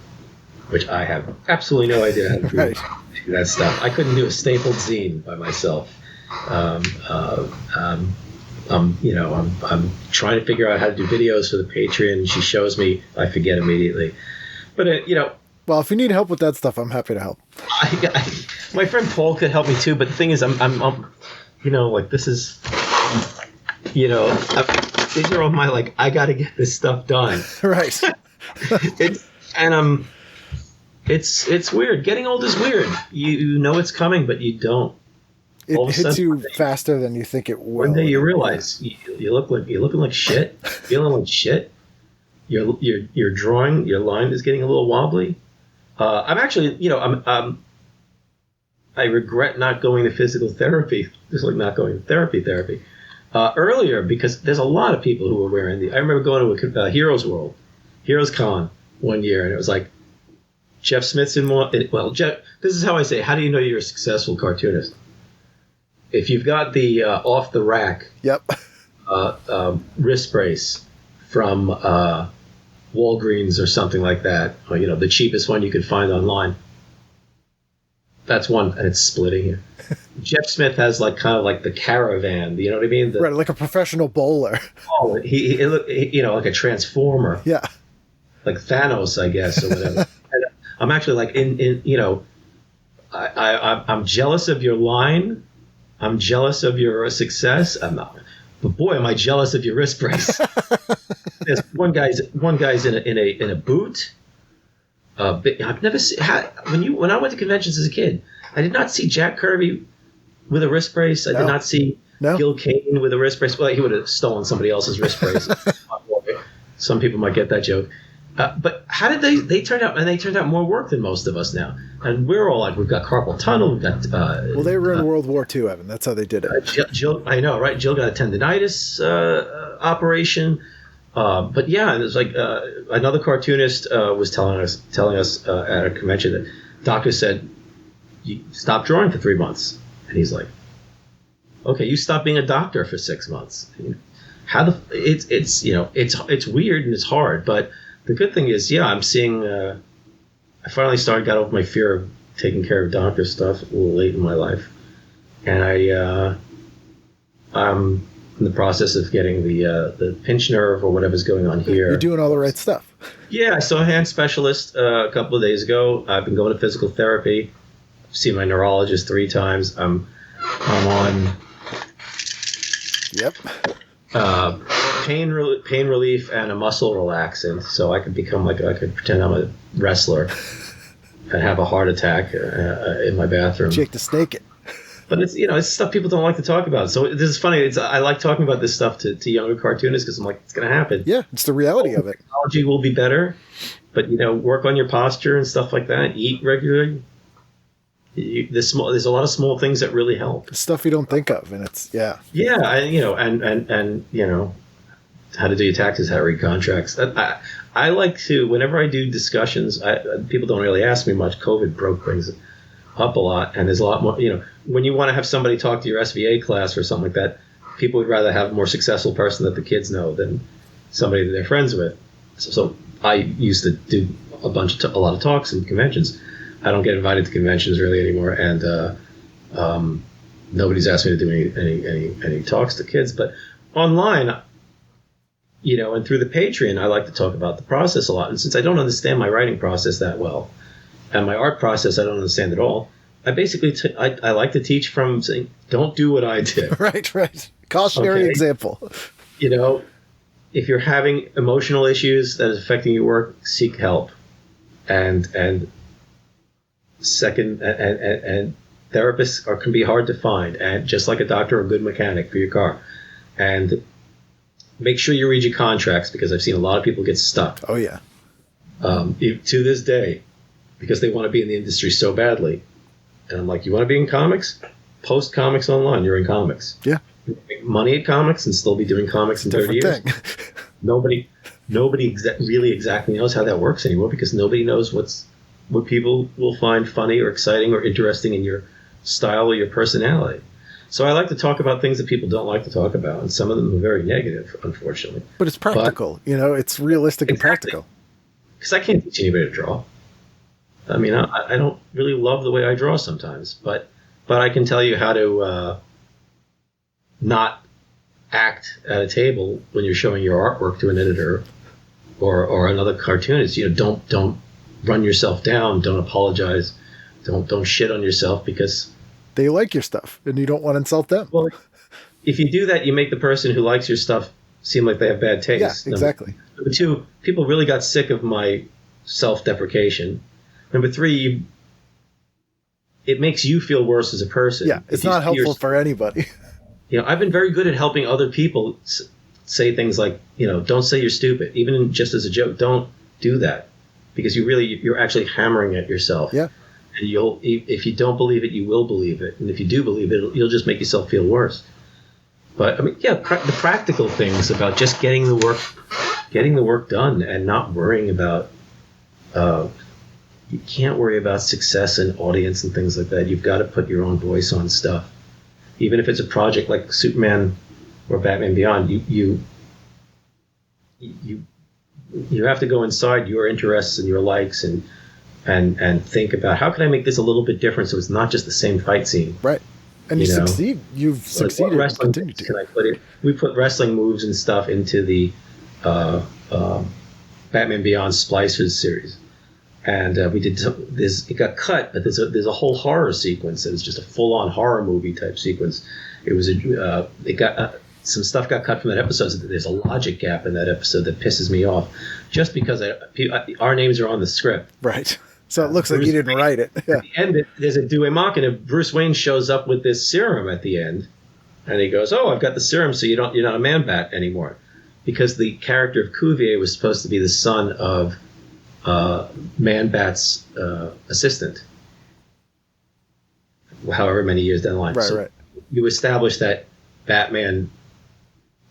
which I have absolutely no idea how to do, right. do that stuff. I couldn't do a stapled zine by myself. I'm trying to figure out how to do videos for the Patreon. She shows me, I forget immediately. But well, if you need help with that stuff, I'm happy to help. My friend Paul could help me too. But the thing is, this is, these are all my I got to get this stuff done. Right. It's weird. Getting old is weird. You know it's coming, but you don't. It hits you faster than you think it will. One day you realize you're looking like shit, feeling like shit. Your drawing, your line is getting a little wobbly. I'm actually, I regret not going to physical therapy. Just like not going to therapy. Earlier, because there's a lot of people who were wearing I remember going to a Heroes Con one year, and it was like Jeff Smith's in one. Well, Jeff, this is how I say, how do you know you're a successful cartoonist? If you've got the off the rack wrist brace from Walgreens or something like that, or the cheapest one you could find online, that's one, and it's splitting here. Jeff Smith has kind of like the Caravan, you know what I mean? Right, like a professional bowler. Oh, he like a transformer. Yeah, like Thanos, I guess, or whatever. And I'm actually I'm jealous of your line. I'm jealous of your success. I'm not, but boy, am I jealous of your wrist brace. There's one guy's in a boot. I've never seen when I went to conventions as a kid, I did not see Jack Kirby with a wrist brace. I did not see Gil Kane with a wrist brace. Well, he would have stolen somebody else's wrist brace. Some people might get that joke. But how did they turned out? And they turned out more work than most of us now. And we're all we've got carpal tunnel. We've got. Well, they were in World War II, Evan. That's how they did it. Jill, I know, right? Jill got a tendinitis operation. But yeah, there's another cartoonist was telling us at a convention that doctor said, "You stop drawing for 3 months," and he's like, "Okay, you stop being a doctor for 6 months." It's weird and it's hard, but the good thing is, I'm seeing. I finally got over my fear of taking care of doctor stuff a little late in my life, and I'm in the process of getting the pinched nerve or whatever's going on here. You're doing all the right stuff. Yeah, I saw a hand specialist a couple of days ago. I've been going to physical therapy. I've seen my neurologist 3 times. I'm on. Yep. Pain relief and a muscle relaxant, so I could become I could pretend I'm a wrestler and have a heart attack in my bathroom. Jake the Snake it. But it's it's stuff people don't like to talk about. So this is funny. I like talking about this stuff to younger cartoonists because I'm like, it's going to happen. Yeah, it's the reality of it. Technology will be better, but work on your posture and stuff like that. Eat regularly. There's a lot of small things that really help. Stuff you don't think of, and it's and how to do your taxes, how to read contracts. I like to, whenever I do discussions, people don't really ask me much. COVID broke things up a lot, and there's a lot more. When you want to have somebody talk to your SVA class or something like that, people would rather have a more successful person that the kids know than somebody that they're friends with. So I used to do a lot of talks and conventions. I don't get invited to conventions really anymore, and nobody's asked me to do any talks to kids. But online, and through the Patreon, I like to talk about the process a lot. And since I don't understand my writing process that well, and my art process I don't understand at all, I basically I like to teach from saying, don't do what I did. Right. Cautionary example. If you're having emotional issues that is affecting your work, seek help. And second, and therapists can be hard to find, and just like a doctor or a good mechanic for your car. And make sure you read your contracts, because I've seen a lot of people get stuck. Oh, yeah. To this day, because they want to be in the industry so badly. And I'm like, you want to be in comics? Post comics online. You're in comics. Yeah. You can make money at comics and still be doing comics in 30 years. Thing. Nobody really exactly knows how that works anymore, because nobody knows what people will find funny or exciting or interesting in your style or your personality. So I like to talk about things that people don't like to talk about, and some of them are very negative, unfortunately. But it's practical. It's realistic and practical. Because I can't teach anybody to draw. I mean, I don't really love the way I draw sometimes, but I can tell you how to not act at a table when you're showing your artwork to an editor or another cartoonist. Don't run yourself down. Don't apologize. Don't shit on yourself because they like your stuff and you don't want to insult them. Well, if you do that, you make the person who likes your stuff seem like they have bad taste. Yeah, exactly. Number two, people really got sick of my self-deprecation. Number three, it makes you feel worse as a person. Yeah, it's not helpful for anybody. I've been very good at helping other people say things like, don't say you're stupid, even just as a joke. Don't do that, because you're actually hammering at yourself. Yeah. And if you don't believe it, you will believe it. And if you do believe it, you'll just make yourself feel worse. But I mean, the practical things about just getting the work done and not worrying about, you can't worry about success and audience and things like that. You've got to put your own voice on stuff. Even if it's a project like Superman or Batman Beyond, you have to go inside your interests and your likes and think about, how can I make this a little bit different so it's not just the same fight scene. Right. And you succeed. You've succeeded. What wrestling moves can I put in? We put wrestling moves and stuff into the Batman Beyond Splicers series. And we did this. It got cut, but there's a whole horror sequence. It was just a full-on horror movie type sequence. It was some stuff got cut from that episode. So there's a logic gap in that episode that pisses me off, just because our names are on the script. Right. So it looks like you didn't write it. Yeah. At the end, there's a Due Machina. Bruce Wayne shows up with this serum at the end, and he goes, "Oh, I've got the serum, so you're not a Man-Bat anymore," because the character of Cuvier was supposed to be the son of Man-Bat's assistant, however many years down the line. Right. You establish that Batman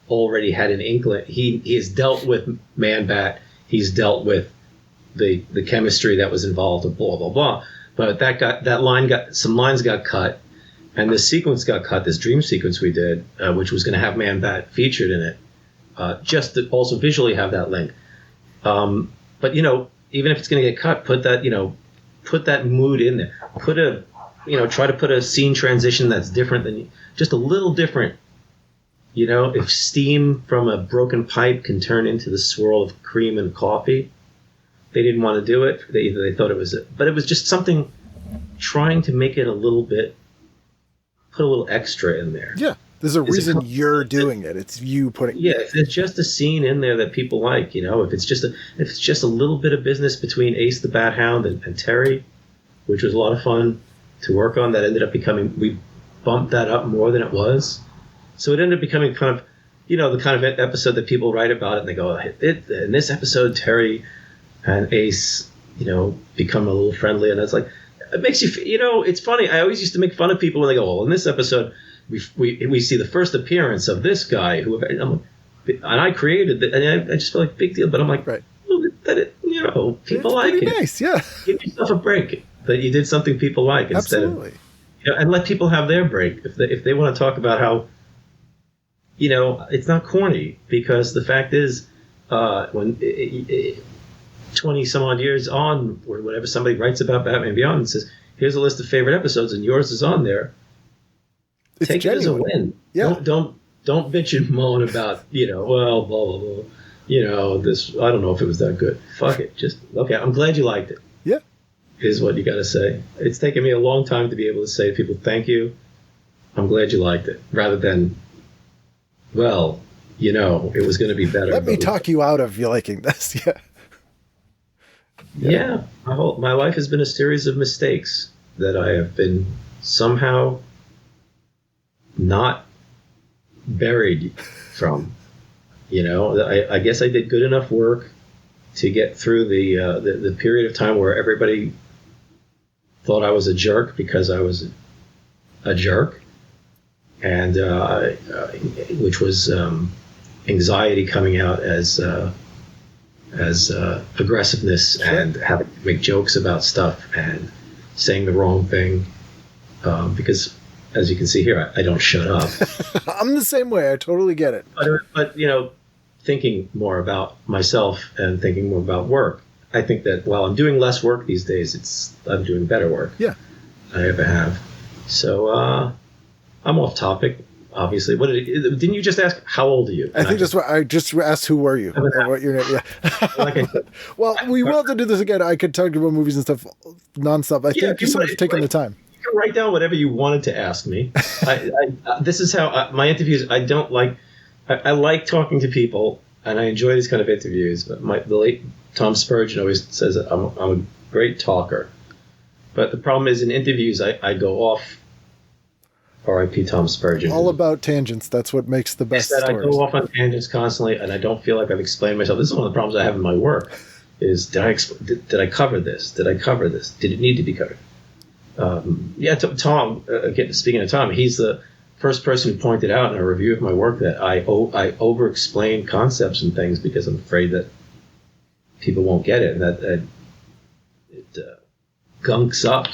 already had an inkling. He has dealt with Man-Bat. He's dealt with the chemistry that was involved, and blah blah blah. But some lines got cut, and this sequence got cut. This dream sequence we did, which was going to have Man-Bat featured in it, just to also visually have that link. But even if it's going to get cut, put that mood in there. Try to put a scene transition that's different than just a little different. If steam from a broken pipe can turn into the swirl of cream and coffee, they didn't want to do it. They thought it was but it was just something trying to make it put a little extra in there. Yeah. There's a reason you're doing it. It's you putting. Yeah, if there's just a scene in there that people like, if it's just a little bit of business between Ace the Bat Hound and Terry, which was a lot of fun to work on. That ended up becoming bumped that up more than it was. So it ended up becoming kind of, the kind of episode that people write about it and they go, in this episode, Terry and Ace, become a little friendly. And it's like, it makes you, it's funny. I always used to make fun of people when they go, well, in this episode, we see the first appearance of this guy and I created it. And I just feel like big deal. But I'm like, right. Well, people it's like it. Nice, yeah. Give yourself a break that you did something people like instead Absolutely. of, and let people have their break. If they want to talk about how, it's not corny, because the fact is, when 20 some odd years on, or whatever, somebody writes about Batman Beyond and says, here's a list of favorite episodes and yours is on there. It's Take genuine. it as a win. Yeah. Don't bitch and moan about, well, blah, blah, blah. This, I don't know if it was that good. Fuck it. Just, okay, I'm glad you liked it. Yeah. Is what you got to say. It's taken me a long time to be able to say to people, thank you. I'm glad you liked it. Rather than, well, it was going to be better. Let me talk you out of you liking this. Yeah. Yeah. My life has been a series of mistakes that I have been somehow not buried from. I guess I did good enough work to get through the period of time where everybody thought I was a jerk because I was a jerk, and which was anxiety coming out as aggressiveness, and having to make jokes about stuff and saying the wrong thing, because as you can see here, I don't shut up. I'm the same way. I totally get it. But thinking more about myself and thinking more about work, I think that while I'm doing less work these days, I'm doing better work. Yeah. I ever have. So I'm off topic, obviously. Didn't you just ask how old are you? I think that's what I just asked. Who were you? Or what your name? Yeah. Like I said, Well, we will have to do this again. I could talk about movies and stuff nonstop. Thank you so much for taking the time. You can write down whatever you wanted to ask me. This is how my interviews. I don't like. I like talking to people, and I enjoy these kind of interviews. But the late Tom Spurgeon always says that I'm a great talker. But the problem is, in interviews, I go off. R.I.P. Tom Spurgeon. All about tangents. That's what makes the best stories. I go off on tangents constantly, and I don't feel like I've explained myself. This is one of the problems I have in my work. Is did I cover this? Did I cover this? Did it need to be covered? Tom. Again, speaking of Tom, he's the first person who pointed out in a review of my work that I over-explain concepts and things because I'm afraid that people won't get it, and that it gunks up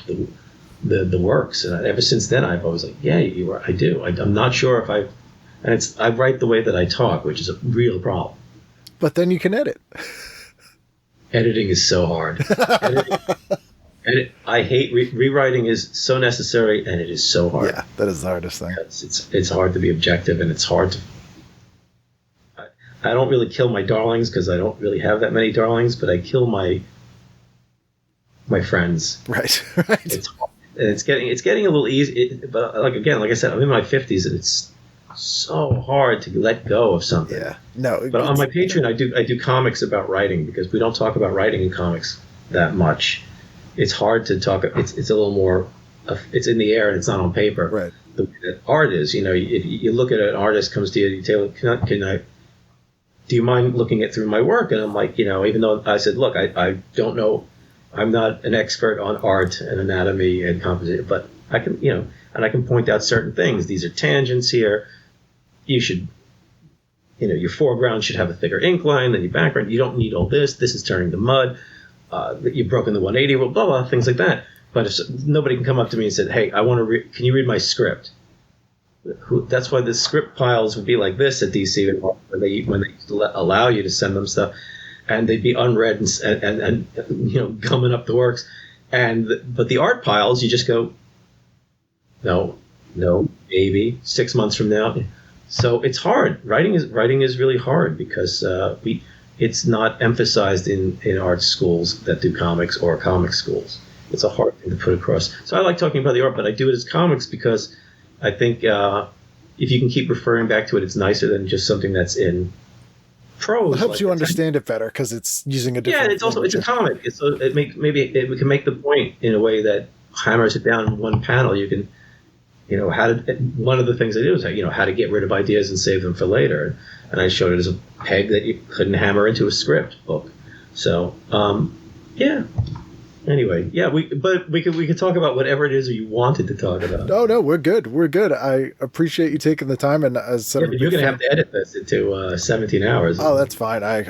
the works. And ever since then, I've always like, yeah, you are. I do. I'm not sure if I write the way that I talk, which is a real problem. But then you can edit. Editing is so hard. I hate rewriting is so necessary, and it is so hard. Yeah, that is the hardest thing. It's hard to be objective, and it's hard to. I don't really kill my darlings because I don't really have that many darlings, but I kill my friends. Right. It's getting a little easy, but like I said, I'm in my 50s, and it's so hard to let go of something. Yeah. No. But on my Patreon, I do comics about writing because we don't talk about writing in comics that much. It's hard to talk. It's a little more. It's in the air and it's not on paper. Right. The way that art is, if you look at an artist comes to you, you say, "Can I? Do you mind looking at through my work?" And I'm like, even though I said, "Look, I don't know. I'm not an expert on art and anatomy and composition, but I can, and I can point out certain things. These are tangents here. You should, your foreground should have a thicker ink line than your background. You don't need all this. This is turning to mud. You've broken the 180 rule, blah, blah, things like that. But if nobody can come up to me and say, hey, I want to can you read my script? That's why the script piles would be like this at DC when they used to allow you to send them stuff. And they'd be unread and gumming up the works. But the art piles, you just go, no, maybe 6 months from now. So it's hard. Writing is really hard because it's not emphasized in art schools that do comics or comic schools. It's a hard thing to put across. So I like talking about the art, but I do it as comics because I think if you can keep referring back to it, it's nicer than just something that's in prose. It helps you understand it better because it's using a different. Yeah, it's a comic. We can make the point in a way that hammers it down in one panel. You can, one of the things I do is, how to get rid of ideas and save them for later. And I showed it as a peg that you couldn't hammer into a script book. So, yeah. Anyway, yeah, we could talk about whatever it is that you wanted to talk about. No, we're good. We're good. I appreciate you taking the time. And as said, but you're going to have to edit this into 17 hours. Oh, that's fine. I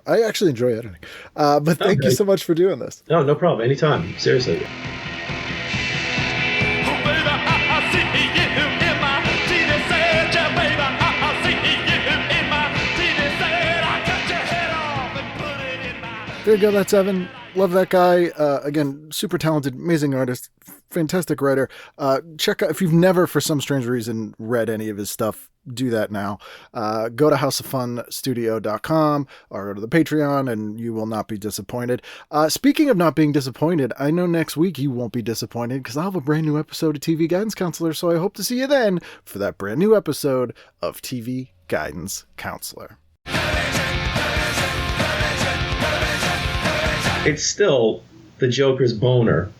actually enjoy editing. But thank you so much for doing this. No problem. Anytime. Seriously. There you go. That's Evan. Love that guy. Again, super talented, amazing artist, fantastic writer. Check out, if you've never, for some strange reason, read any of his stuff, do that now. Go to houseoffunstudio.com or go to the Patreon and you will not be disappointed. Speaking of not being disappointed, I know next week you won't be disappointed because I'll have a brand new episode of TV Guidance Counselor, so I hope to see you then for that brand new episode of TV Guidance Counselor. It's still the Joker's boner